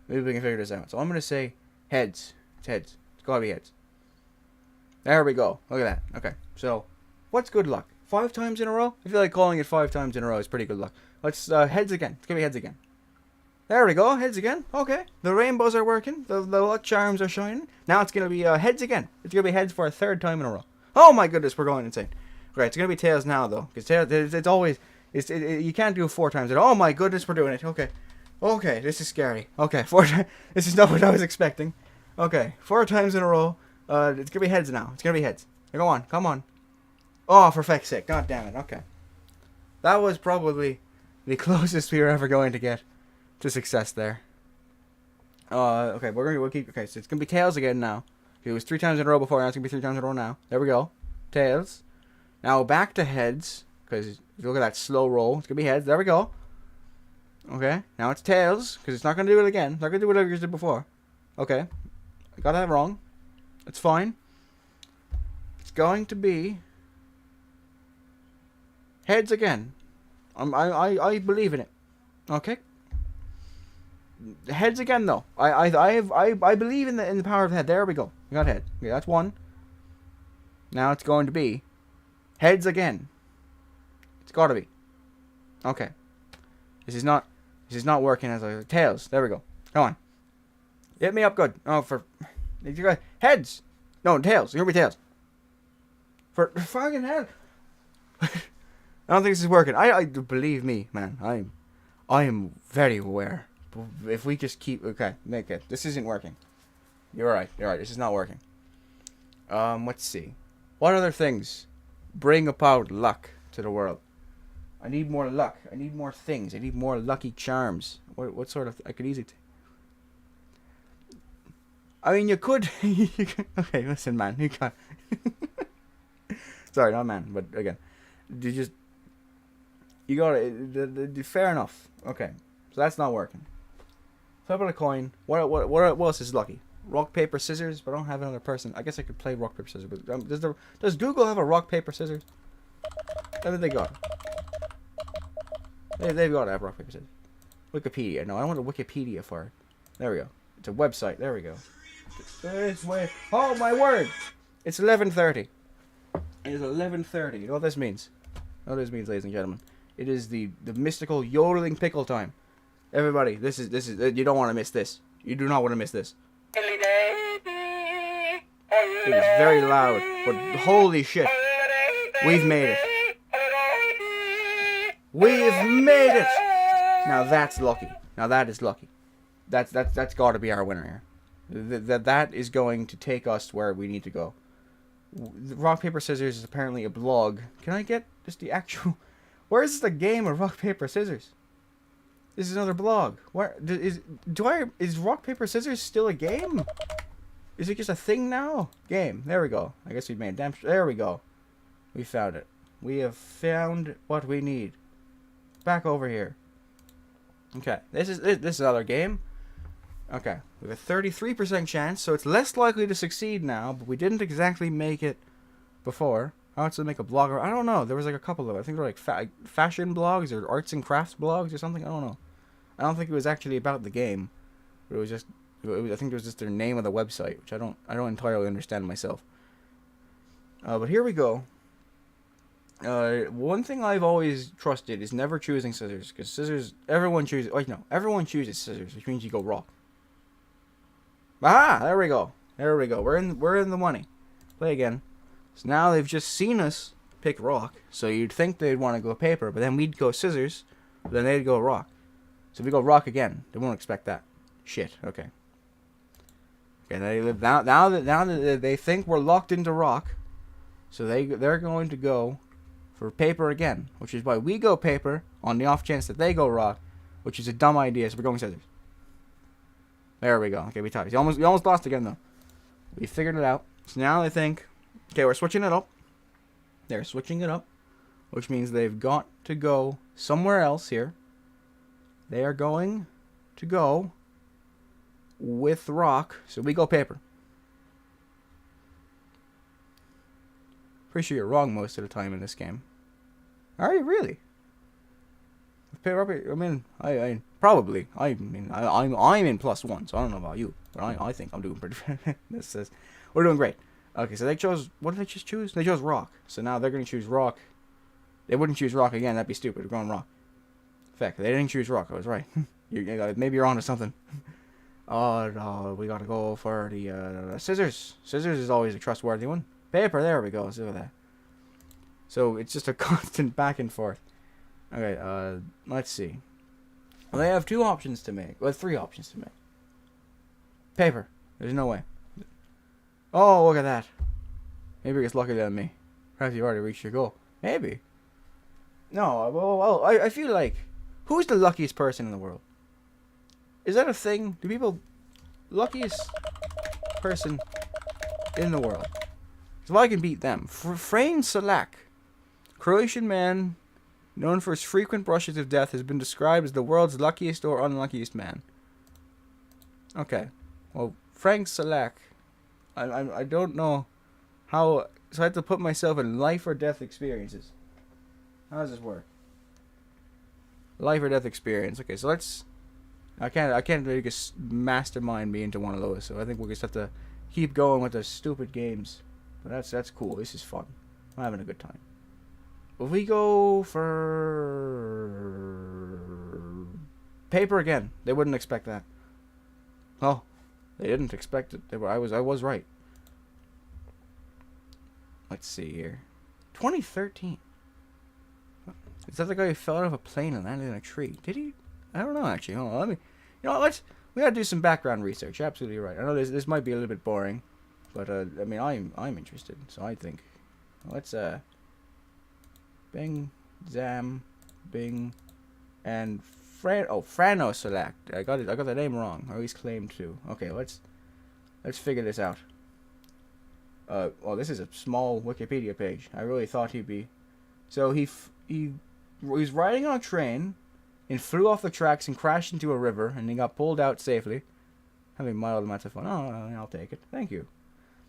maybe we can figure this out. So I'm gonna say heads. It's heads. It's gotta be heads. There we go. Look at that. Okay. So what's good luck? 5 times in a row? I feel like calling it 5 times in a row is pretty good luck. Let's heads again. It's gonna be heads again. There we go. Heads again. Okay. The rainbows are working. The luck charms are shining. Now it's gonna be heads again. It's gonna be heads for a 3rd time in a row. Oh my goodness, we're going insane. Okay, it's gonna be tails now though, because tails it's always you can't do it 4 times. Oh my goodness, we're doing it. Okay. Okay, this is scary. Okay, 4 times. This is not what I was expecting. Okay, 4 times in a row. It's gonna be heads now. It's gonna be heads. Go on, come on. Oh, for feck's sake! God damn it. Okay, that was probably the closest we were ever going to get to success there. Okay, we'll keep. Okay, so it's gonna be tails again now. It was 3 times in a row before, now it's going to be 3 times in a row now. There we go. Tails. Now back to heads, because if you look at that slow roll, it's going to be heads. There we go. Okay, now it's tails, because it's not going to do it again. It's not going to do whatever you did before. Okay, I got that wrong. It's fine. It's going to be heads again. I believe in it. Okay. Heads again though. I believe in the power of the head. There we go. We got head. Okay, that's one. Now it's going to be heads again. It's got to be. Okay. This is not working as I tails. There we go. Come on. Hit me up good. Oh, for you guys heads. No, tails. You're gonna be tails. For fucking hell. I don't think this is working. I believe me, man. I am very aware. If we just keep make it. This isn't working. You're right. This is not working. Let's see. What other things bring about luck to the world? I need more luck. I need more things. I need more lucky charms. What sort of? I could easily. I mean, you could. Okay, listen, man. You can't. Sorry, not man, but again, you got it. Fair enough. Okay, so that's not working. Flip on a coin. What else is lucky? Rock, paper, scissors. But I don't have another person. I guess I could play rock, paper, scissors. But does Google have a rock, paper, scissors? What have they got? They've got to have rock, paper, scissors. Wikipedia. No, I don't want a Wikipedia for it. There we go. It's a website. There we go. This way. Oh my word! It's 11:30. It is 11:30. You know what this means? You know what this means, ladies and gentlemen? It is the mystical yodeling pickle time. Everybody, this is you don't want to miss this. You do not want to miss this. It is very loud, but holy shit, we've made it. We've made it. Now that's lucky. Now that is lucky. That's got to be our winner here. That is going to take us where we need to go. Rock, paper, scissors is apparently a blog. Can I get just the actual? Where is the game of rock, paper, scissors? This is another blog. Where is rock, paper, scissors still a game? Is it just a thing now? Game. There we go. I guess we've made damn. There we go. We found it. We have found what we need. Back over here. Okay. This is another game. Okay. We have a 33% chance, so it's less likely to succeed now, but we didn't exactly make it before. How to make a blogger? I don't know. There was like a couple of, I think they were like fashion blogs or arts and crafts blogs or something. I don't know. I don't think it was actually about the game. But it was just, I think it was just their name of the website, which I don't entirely understand myself. But here we go. One thing I've always trusted is never choosing scissors, because scissors, everyone chooses. Wait, no, everyone chooses scissors, which means you go rock. Ah, there we go. There we go. We're in the money. Play again. So now they've just seen us pick rock, so you'd think they'd want to go paper, but then we'd go scissors, but then they'd go rock. So if we go rock again, they won't expect that. Shit. Okay. Okay. Now that they think we're locked into rock, so they're going to go for paper again, which is why we go paper on the off chance that they go rock, which is a dumb idea. So we're going scissors. There we go. Okay, we tied. We almost lost again though. We figured it out. So now they think, okay, we're switching it up. They're switching it up, which means they've got to go somewhere else here. They are going to go with rock, so we go paper. Pretty sure you're wrong most of the time in this game. Are you really? I mean, probably. I'm in +1, so I don't know about you, but I think I'm doing pretty. This says we're doing great. Okay, so they chose. What did they just choose? They chose rock. So now they're gonna choose rock. They wouldn't choose rock again. That'd be stupid. We're going rock. Fact, they didn't choose rock. I was right. Maybe you're onto something. Oh no, we gotta go for the scissors. Scissors is always a trustworthy one. Paper. There we go. Let's do that. So it's just a constant back and forth. Okay. Let's see. Well, they have 2 options to make. Well, 3 options to make. Paper. There's no way. Oh, look at that. Maybe it's luckier than me. Perhaps you've already reached your goal. Maybe. No, well, I feel like... Who's the luckiest person in the world? Is that a thing? Do people... Luckiest person in the world. So I can beat them. Frane Salak, Croatian man known for his frequent brushes of death, has been described as the world's luckiest or unluckiest man. Okay. Well, Frank Salak. I don't know how... So I have to put myself in life or death experiences. How does this work? Life or death experience. Okay, so let's... I can't really just mastermind me into one of those, so I think we'll just have to keep going with the stupid games. But that's cool. This is fun. I'm having a good time. If we go for paper again, they wouldn't expect that. Oh, they didn't expect it. I was right. Let's see here. 2013. Is that the guy who fell out of a plane and landed in a tree? Did he? I don't know actually. Hold on, let me. You know, we gotta do some background research. You're absolutely right. I know this might be a little bit boring, but I mean I'm interested. So I think let's Bing, Zam, Bing, and Frano Select. I got the name wrong, or at least claimed to. Okay, let's figure this out. Well, this is a small Wikipedia page. I really thought he'd be. So he was riding on a train, and flew off the tracks and crashed into a river, and he got pulled out safely. Having mild amounts of fun. Oh, I'll take it. Thank you.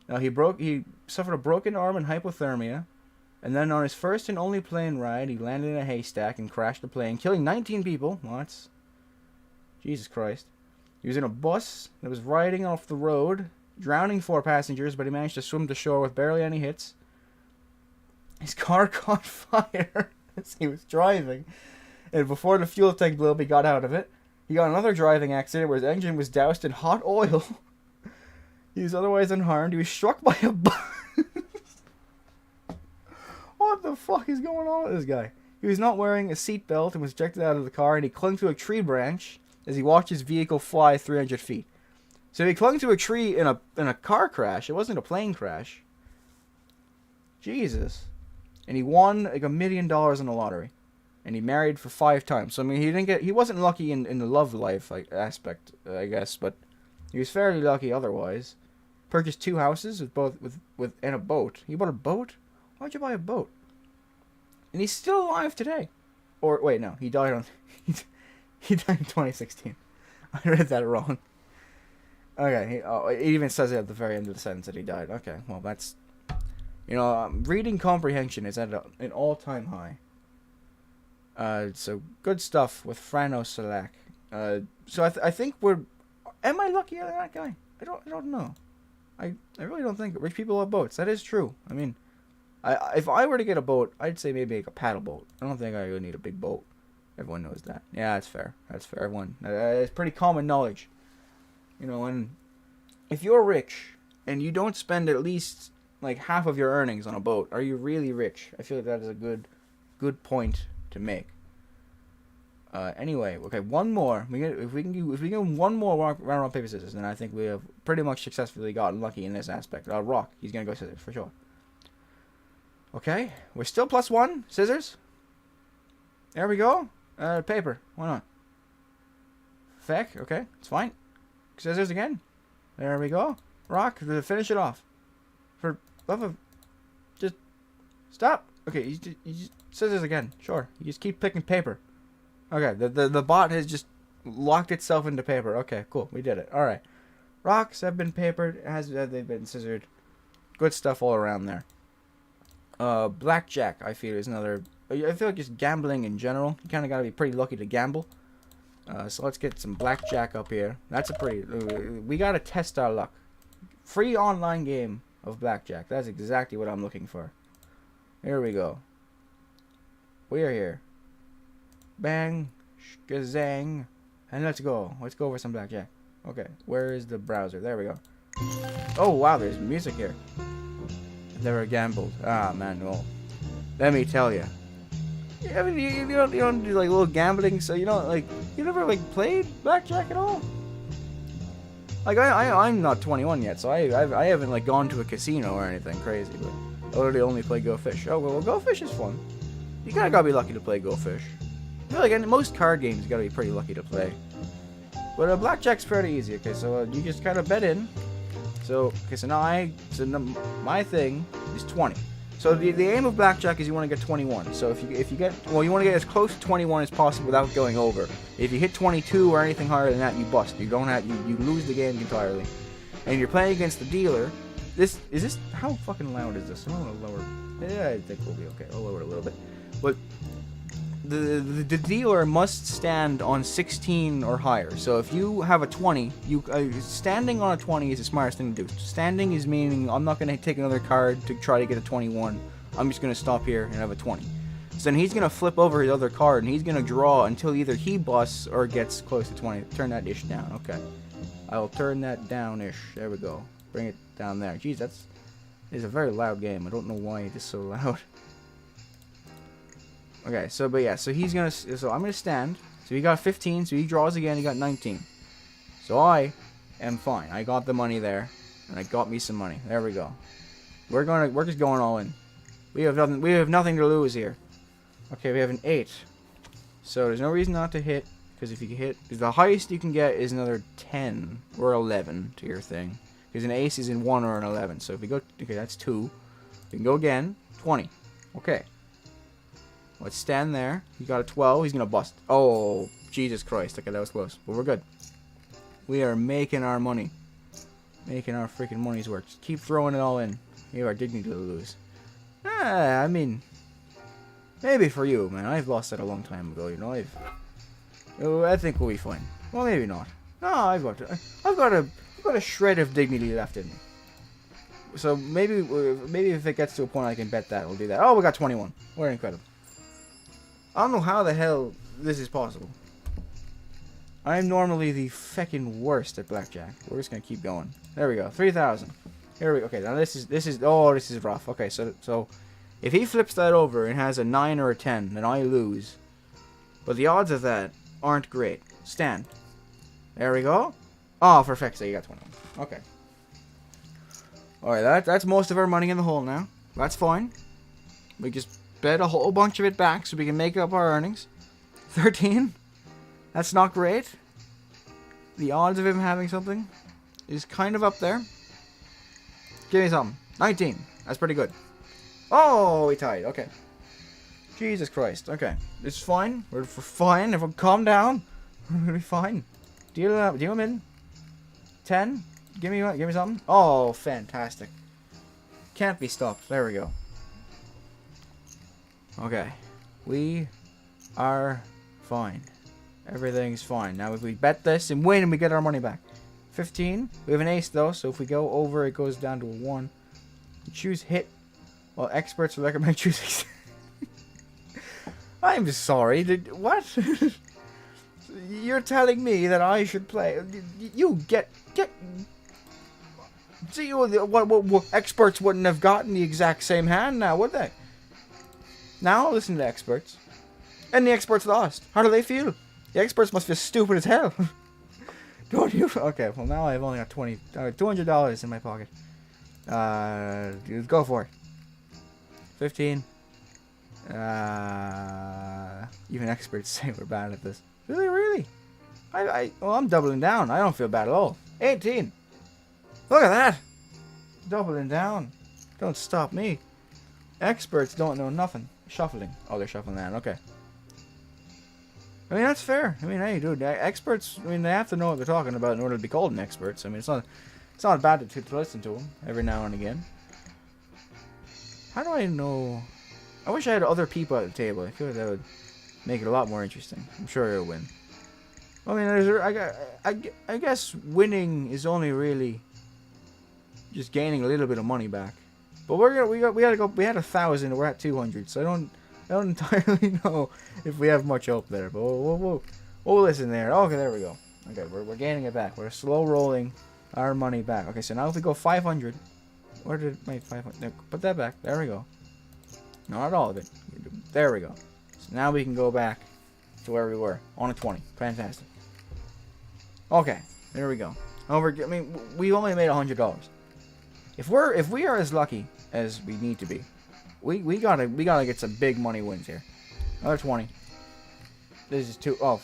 Now he suffered a broken arm and hypothermia. And then on his first and only plane ride, he landed in a haystack and crashed the plane, killing 19 people. Well, that's... Jesus Christ. He was in a bus that was riding off the road, drowning 4 passengers, but he managed to swim to shore with barely any hits. His car caught fire as he was driving, and before the fuel tank blew up, he got out of it. He got another driving accident where his engine was doused in hot oil. He was otherwise unharmed. He was struck by a bus. What the fuck is going on with this guy? He was not wearing a seatbelt and was ejected out of the car, and he clung to a tree branch as he watched his vehicle fly 300 feet. So he clung to a tree in a car crash. It wasn't a plane crash. Jesus. And he won like $1 million in the lottery. And he married for 5 times. So I mean, he wasn't lucky in the love life aspect, I guess, but he was fairly lucky otherwise. Purchased 2 houses and a boat. He bought a boat? Why'd you buy a boat? And he's still alive today. Or wait, no, he died he died in 2016. I read that wrong. Okay, it even says it at the very end of the sentence that he died. Okay, well that's, reading comprehension is at an all-time high. So good stuff with Frano Selak. So I think am I luckier than that guy? I don't know. I really don't think rich people have boats. That is true. I mean, if I were to get a boat, I'd say maybe like a paddle boat. I don't think I really need a big boat. Everyone knows that. Yeah, that's fair. That's fair. Everyone. It's pretty common knowledge. If you're rich and you don't spend at least like half of your earnings on a boat, are you really rich? I feel like that is a good point to make. Anyway, okay, one more. If we can do one more round paper scissors, then I think we have pretty much successfully gotten lucky in this aspect. Rock, he's gonna go scissors for sure. Okay, we're still +1 scissors. There we go. Paper. Why not? Feck. Okay, it's fine. Scissors again. There we go. Rock, to finish it off. For love of, just stop. Okay, you just scissors again. Sure. You just keep picking paper. Okay, the bot has just locked itself into paper. Okay, cool. We did it. All right. Rocks have been papered, as they've been scissored. Good stuff all around there. Blackjack, I feel, is another. I feel like just gambling in general. You kind of got to be pretty lucky to gamble. So let's get some blackjack up here. That's a pretty. We got to test our luck. Free online game of blackjack. That's exactly what I'm looking for. Here we go. We are here. Bang, shkazang, and let's go. Let's go over some blackjack. Okay, where is the browser? There we go. Oh wow, there's music here. Never gambled. Ah man, well, let me tell you. I mean, you don't do like little gambling, so you never like played blackjack at all. Like I'm not 21 yet, so I haven't like gone to a casino or anything crazy, but I literally only play Go Fish. Oh well, Go Fish is fun. You kinda gotta be lucky to play Go Fish. I feel like in most card games you gotta be pretty lucky to play. But blackjack's pretty easy. Okay, so you just kind of bet in. So, okay, so now my thing is 20. So the aim of blackjack is you want to get 21. So if you get, well, you want to get as close to 21 as possible without going over. If you hit 22 or anything higher than that, you bust. You don't have, you lose the game entirely. And you're playing against the dealer. How fucking loud is this? I want to lower. Yeah, I think we'll be okay. I'll lower it a little bit. But the dealer must stand on 16 or higher. So if you have a 20, standing on a 20 is the smartest thing to do. Standing is meaning I'm not going to take another card to try to get a 21. I'm just going to stop here and have a 20. So then he's going to flip over his other card and he's going to draw until either he busts or gets close to 20. Turn that ish down. Okay. I'll turn that down-ish. There we go. Bring it down there. Jeez, it's a very loud game. I don't know why it is so loud. Okay, so I'm gonna stand. So he got 15, so he draws again, he got 19. So I am fine. I got the money there, and I got me some money. There we go. We're just going all in. We have nothing to lose here. Okay, we have an 8. So there's no reason not to hit, because if you hit, the highest you can get is another 10 or 11 to your thing. Because an ace is in 1 or an 11. So if we go, okay, that's 2. We can go again, 20. Okay. Let's stand there. He got a 12. He's going to bust. Oh, Jesus Christ. Okay, that was close. But we're good. We are making our money. Making our freaking money's work. Just keep throwing it all in. You have our dignity to lose. I mean, maybe for you, man. I've lost that a long time ago, you know. I think we'll be fine. Well, maybe not. No, I've got a shred of dignity left in me. So maybe if it gets to a point I can bet that we'll do that. Oh, we got 21. We're incredible. I don't know how the hell this is possible. I'm normally the feckin' worst at blackjack. We're just gonna keep going. There we go. 3,000. Here we go. Okay, now this is rough. Okay, so if he flips that over and has a 9 or a 10, then I lose. But the odds of that aren't great. Stand. There we go. Oh, for feck's sake, you got 21. Okay. Alright, that's most of our money in the hole now. That's fine. We just bet a whole bunch of it back so we can make up our earnings. 13. That's not great. The odds of him having something is kind of up there. Give me something. 19. That's pretty good. Oh, we tied. Okay. Jesus Christ. Okay. It's fine. We're fine. If we calm down, we're gonna be fine. Deal him in. 10. Give me something. Oh, fantastic. Can't be stopped. There we go. Okay. We are fine. Everything's fine. Now if we bet this and win, we get our money back. 15. We have an ace though, so if we go over, it goes down to a 1. You choose hit. Well, experts will recommend choosing. I'm sorry. What? You're telling me that I should play? You get. See, what experts wouldn't have gotten the exact same hand now, would they? Now listen to the experts. And the experts lost. How do they feel? The experts must feel stupid as hell. Don't you? Okay, well now I've only got $200 in my pocket. Go for it. 15. Even experts say we're bad at this. Really? Well, I'm doubling down. I don't feel bad at all. 18. Look at that. Doubling down. Don't stop me. Experts don't know nothing. Shuffling. Oh, they're shuffling that. Okay. I mean, that's fair. I mean, hey, dude, experts, I mean, they have to know what they're talking about in order to be called an expert. So, I mean, it's not bad to listen to them every now and again. How do I know? I wish I had other people at the table. I feel like that would make it a lot more interesting. I'm sure it'll win. I mean, I guess winning is only really just gaining a little bit of money back. But we had 1,000. We're at 200. So I don't entirely know if we have much hope there. But we'll listen there. Okay, there we go. Okay, we're gaining it back. We're slow rolling our money back. Okay, so now if we go 500, where did my 500? No, put that back. There we go. Not all of it. There we go. So now we can go back to where we were on a 20. Fantastic. Okay, there we go. I mean, we only made $100. If we are as lucky as we need to be, we gotta get some big money wins here. Another 20. This is 2. Oh,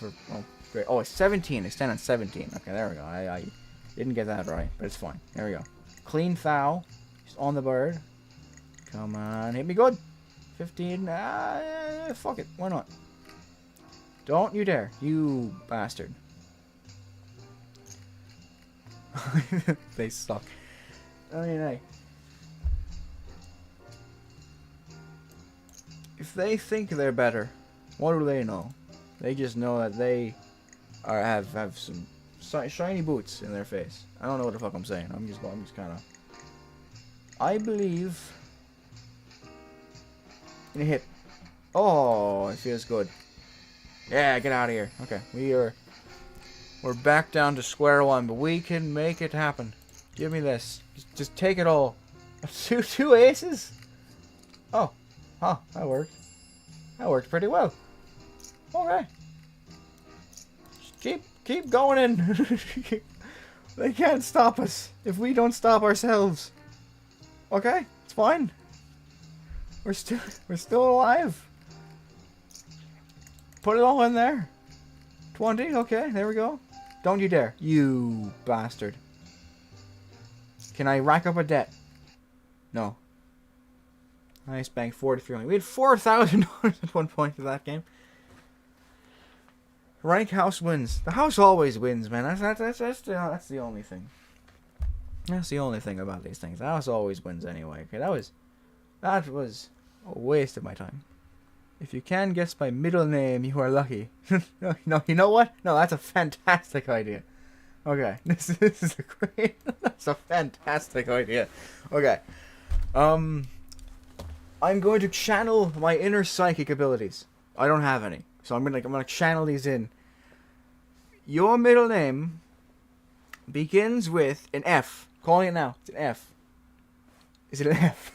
great. Oh, it's 17. It's 10 and 17. Okay, there we go. I didn't get that right, but it's fine. There we go. Clean foul. Just on the bird. Come on, hit me good. 15. Fuck it. Why not? Don't you dare, you bastard. They suck. I mean, hey. If they think they're better, what do they know? They just know that they have some shiny boots in their face. I don't know what the fuck I'm saying. I'm just kind of. I believe in a hit. Oh, it feels good. Yeah, get out of here. Okay, we're back down to square one, but we can make it happen. Give me this. Just take it all. Two aces? Oh, huh, that worked. That worked pretty well. Okay. Just keep going in. They can't stop us if we don't stop ourselves. Okay, it's fine. We're still alive. Put it all in there. 20, okay, there we go. Don't you dare, you bastard. Can I rack up a debt? No. Nice bank, 43. We had $4,000 at one point of that game. Rank house wins. The house always wins, man. That's the only thing. That's the only thing about these things. The house always wins anyway. Okay, that was a waste of my time. If you can guess my middle name, you are lucky. No, you know what? No, that's a fantastic idea. Okay, this is a great. That's a fantastic idea. Okay, I'm going to channel my inner psychic abilities. I don't have any, so I'm gonna channel these in. Your middle name begins with an F. Calling it now. It's an F. Is it an F?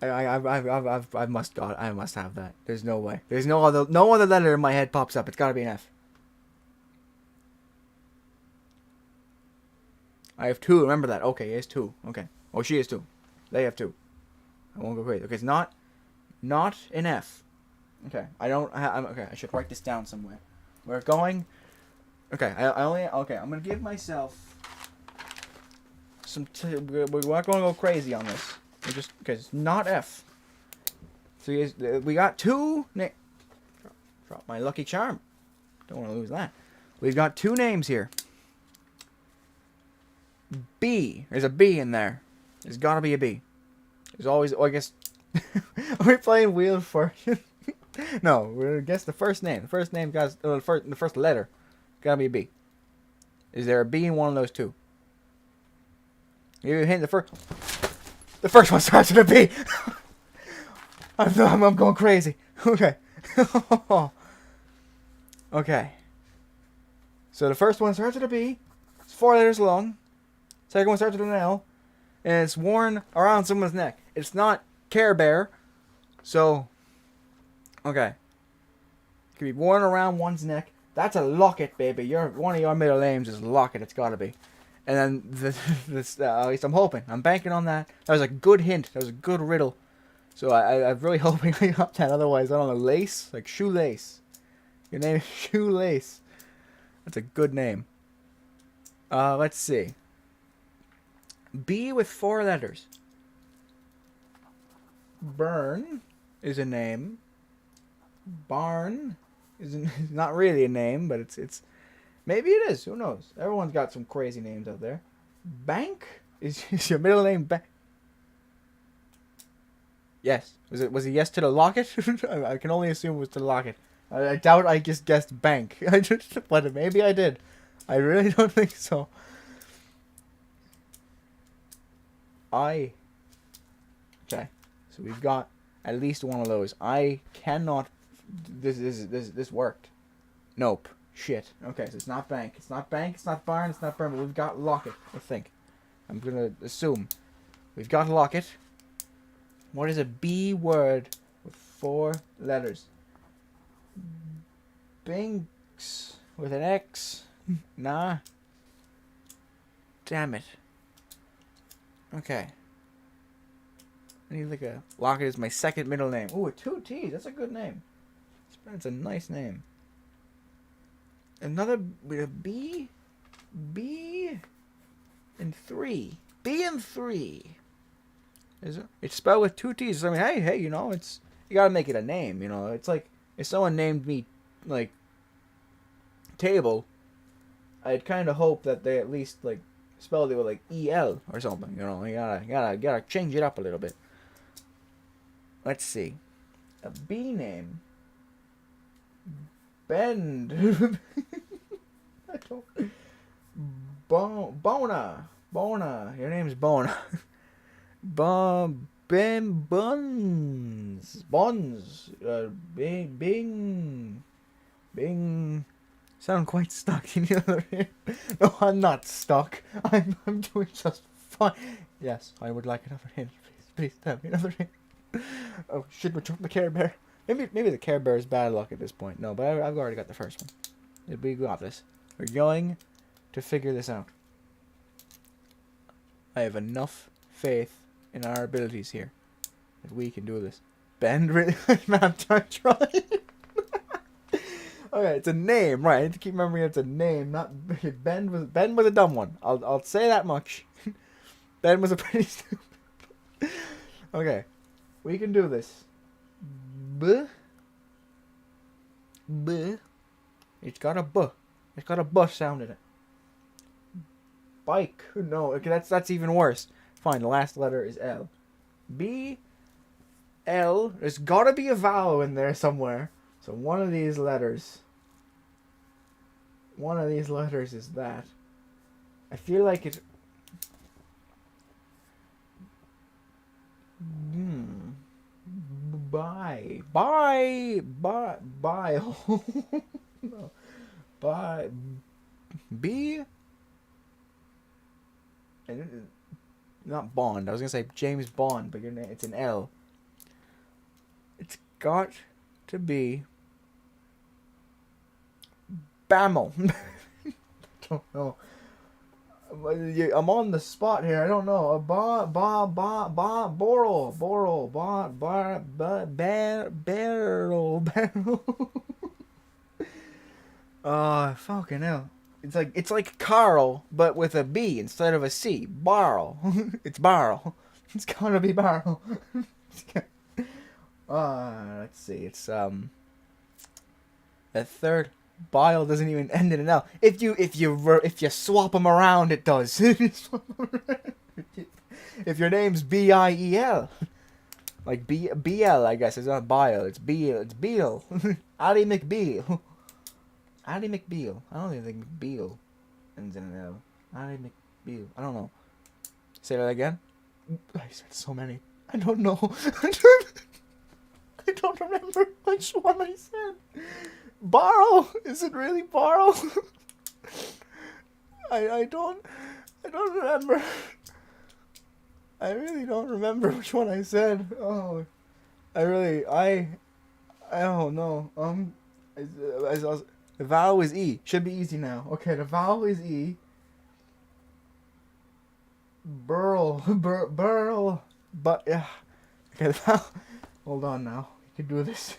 I must have that. There's no way. There's no other letter in my head pops up. It's gotta be an F. I have 2. Remember that. Okay, he has 2. Okay. Oh, she has 2. They have 2. I won't go crazy. Okay, it's not an F. Okay. Okay, I should write this down somewhere. We're going. Okay. Okay. I'm gonna give myself some. We're not gonna go crazy on this. Okay, it's not F. So we got 2 Drop my lucky charm. Don't want to lose that. We've got 2 names here. B. There's a B in there. There's gotta be a B. There's always. Oh, I guess. Are we playing Wheel of Fortune? No, we're gonna guess the first name. The first name got the first letter. Gotta be a B. Is there a B in one of those 2? You hit the first. The first one starts with a B. I'm going crazy. Okay. Okay. So the first one starts with a B. It's 4 letters long. Second one starts with an L. And it's worn around someone's neck. It's not Care Bear. So, okay. It could be worn around one's neck. That's a locket, baby. One of your middle names is locket. It's got to be. And then at least I'm hoping. I'm banking on that. That was a good hint. That was a good riddle. So I'm really hoping I got that. Otherwise, I don't know, lace? Like shoelace. Your name is Shoelace. That's a good name. Let's see. B with 4 letters. Burn is a name. Barn is not really a name, but it's maybe it is. Who knows? Everyone's got some crazy names out there. Bank is your middle name. Yes. Was it yes to the locket? I can only assume it was to the locket. I doubt I just guessed bank. But maybe I did. I really don't think so. Okay. So we've got at least one of those. I cannot. This worked. Nope. Shit. Okay, so it's not bank. It's not bank. It's not barn. It's not burn. But we've got locket. I think. I'm gonna assume we've got locket. What is a B word with 4 letters? Binks with an X. Nah. Damn it. Okay. I need like a locket is my second middle name. Ooh, 2 T's. That's a good name. That's a nice name. Another with a B. B. and 3. B and 3. Is it? It's spelled with 2 T's. I mean, hey, you know, it's you gotta make it a name. You know, it's like if someone named me like Table, I'd kind of hope that they at least like spelled it with like EL or something. You know, you gotta change it up a little bit. Let's see, a B name. Bend. I don't. Bona. Your name's Bona. Buns. Bing. Sound quite stuck in the other ear. No, I'm not stuck. I'm doing just fine. Yes, I would like another hint. Please tell me another hint. Oh, shit, which one? The Care Bear. Maybe the Care Bear is bad luck at this point. No, but I've already got the first one. We got this. We're going to figure this out. I have enough faith in our abilities here that we can do this. Bend really? I'm trying. Okay, it's a name, right? I need to keep remembering it's a name, not Ben was a dumb one. I'll say that much. Ben was a pretty stupid. Okay, we can do this. B. It's got a B. It's got a B sound in it. Bike. No, okay, that's even worse. Fine, the last letter is L. B. L. There's gotta be a vowel in there somewhere. So one of these letters is that. I feel like it. Bile. No. B. Not Bond. I was gonna say James Bond, but it's an L. It's got to be Bammel. I don't know. I'm on the spot here. I don't know. Barrel. Fucking hell. It's like Carl, but with a B instead of a C. Barrel. It's Barrel. It's gotta be Barrel. Let's see. It's the third. Bile doesn't even end in an L. If you swap them around, it does. If your name's Biel, like BL, I guess it's not Bile. It's Beal. It's Beal. Addy McBeal. Addy McBeal. I don't even think McBeal ends in an L. Addy McBeal. I don't know. Say that again. I said so many. I don't know. I don't remember which one I said. Borrow? Is it really borrow? I don't remember. I really don't remember which one I said. Oh, I don't know. The vowel is E. Should be easy now. Okay, the vowel is E. Burl. But yeah. Okay, the vowel. Hold on now. You can do this.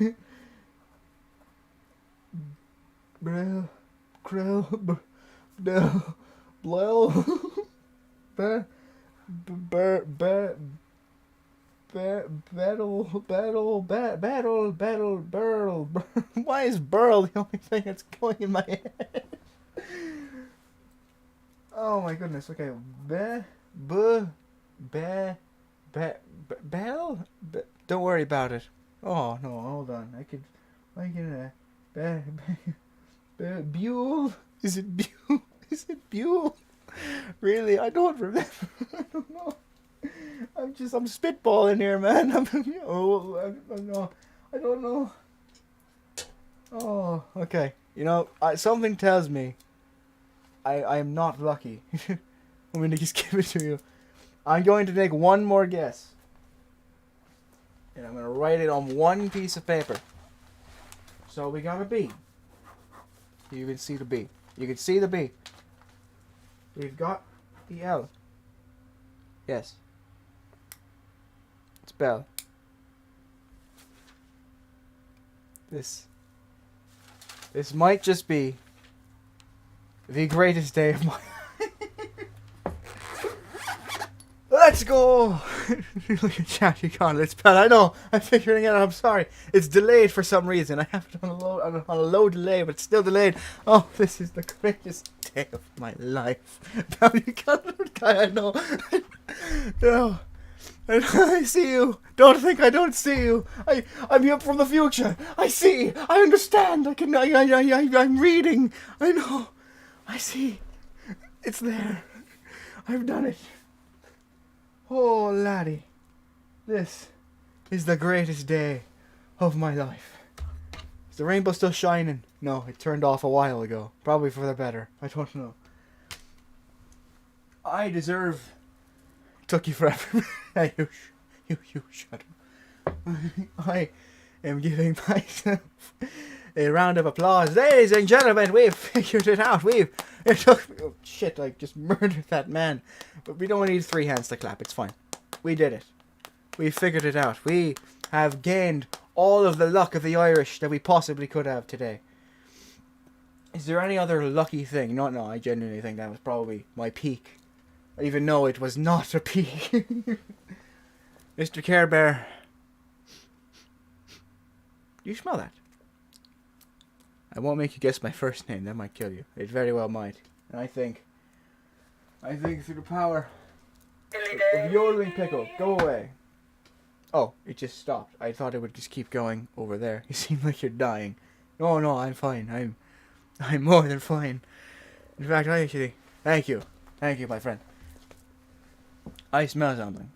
Brill, krill, blell, battle. Why is burl the only thing that's going in my head? Oh my goodness. Okay, bell. Don't worry about it. Oh no, hold on. I can. Buell? Is it Buell? Is it Buell? Really? I don't remember. I don't know. I'm spitballing here, man. I don't know. Oh, okay. You know, something tells me I am not lucky. I'm going to just give it to you. I'm going to take one more guess. And I'm going to write it on one piece of paper. So we got a B. You can see the B. You can see the B. We've got the L. Yes. It's Bell. This might just be the greatest day of my life. Let's go. Look at chat, you can't. Let's spell. I know. I'm figuring it out. I'm sorry. It's delayed for some reason. I have it on a low delay, but it's still delayed. Oh, this is the greatest day of my life. Now you can't. I know. No. I see you. Don't think I don't see you. I'm here from the future. I see. I understand. I'm reading. I know. I see. It's there. I've done it. Oh, laddie. This is the greatest day of my life. Is the rainbow still shining? No, it turned off a while ago. Probably for the better. I don't know. I deserve... Took you forever. you shut up. I am giving myself a round of applause. Ladies and gentlemen, we've figured it out. It took me, oh shit, I just murdered that man. But we don't need 3 hands to clap. It's fine. We did it. We figured it out. We have gained all of the luck of the Irish that we possibly could have today. Is there any other lucky thing? No, I genuinely think that was probably my peak. Even though it was not a peak. Mr. Care Bear. Do you smell that? I won't make you guess my first name. That might kill you. It very well might. And I think through the power of yodeling pickle. Go away. Oh, it just stopped. I thought it would just keep going over there. You seem like you're dying. No, I'm fine. I'm more than fine. In fact, I actually... Thank you, my friend. I smell something.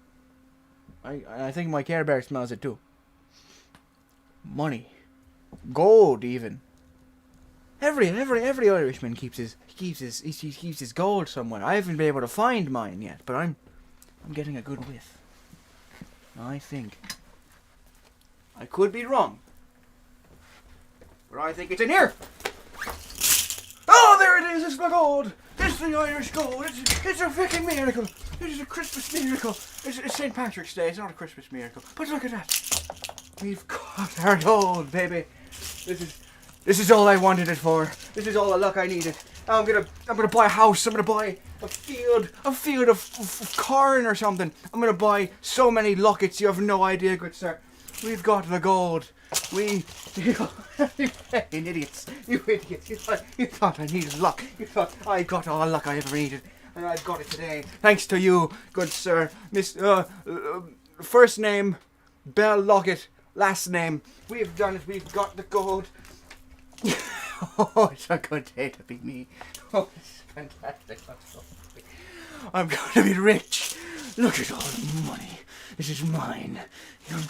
I think my Care Bear smells it too. Money. Gold, even. Every Irishman keeps his gold somewhere. I haven't been able to find mine yet, but I'm getting a good whiff. I think I could be wrong, but I think it's in here. Oh, there it is! It's the gold. It's the Irish gold. It's a freaking miracle. It is a Christmas miracle. It's St. Patrick's Day. It's not a Christmas miracle. But look at that. We've got our gold, baby. This is all I wanted it for. This is all the luck I needed. I'm gonna buy a house. I'm gonna buy a field of corn or something. I'm gonna buy so many lockets. You have no idea, good sir. We've got the gold. You idiots. You thought I needed luck. You thought I got all the luck I ever needed. And I've got it today. Thanks to you, good sir. First name, Bell Lockett. Last name. We've done it. We've got the gold. Oh, it's a good day to be me. Oh, it's fantastic. I'm going to be rich. Look at all the money. This is mine. I'm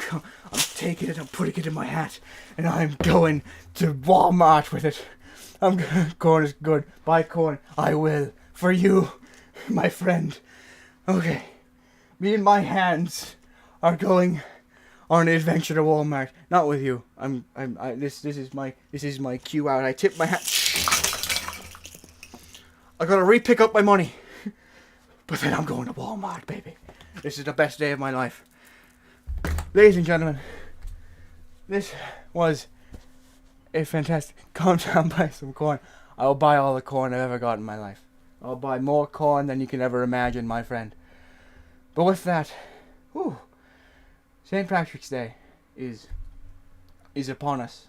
taking it, I'm putting it in my hat, and I'm going to Walmart with it. Corn is good. Buy corn. I will. For you, my friend. Okay. Me and my hands are going on an adventure to Walmart. Not with you. This is my cue out. I tip my hat. I gotta re-pick up my money. But then I'm going to Walmart, baby. This is the best day of my life. Ladies and gentlemen, this was a fantastic... Calm down, buy some corn. I'll buy all the corn I've ever got in my life. I'll buy more corn than you can ever imagine, my friend. But with that, whew, St. Patrick's Day is upon us.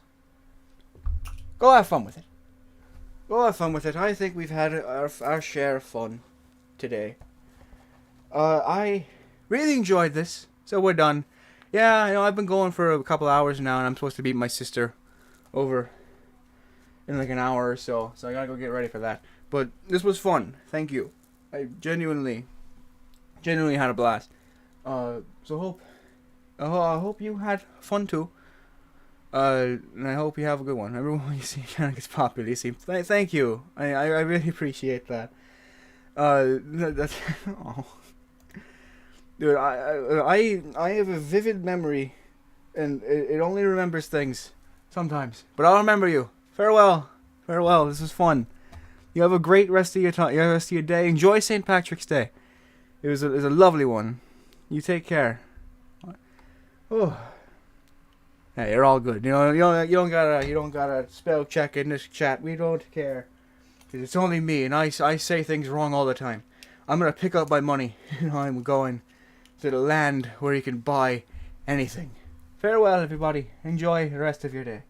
Go have fun with it. Go have fun with it. I think we've had our share of fun today. I really enjoyed this, so we're done. Yeah, I've been going for a couple hours now, and I'm supposed to meet my sister over in like an hour or so I gotta go get ready for that. But this was fun. Thank you. I genuinely had a blast. So I hope you had fun too. And I hope you have a good one. Everyone you see kind of gets popular. You see, thank you. I really appreciate that. That's oh. Dude, I have a vivid memory, and it only remembers things sometimes. But I'll remember you. Farewell. This was fun. You have a great rest of your time. Rest of your day. Enjoy St. Patrick's Day. It was a lovely one. You take care. Oh. Hey, you're all good. You don't gotta spell check in this chat. We don't care. 'Cause it's only me, and I say things wrong all the time. I'm gonna pick up my money. I'm going to the land where you can buy anything. Farewell, everybody. Enjoy the rest of your day.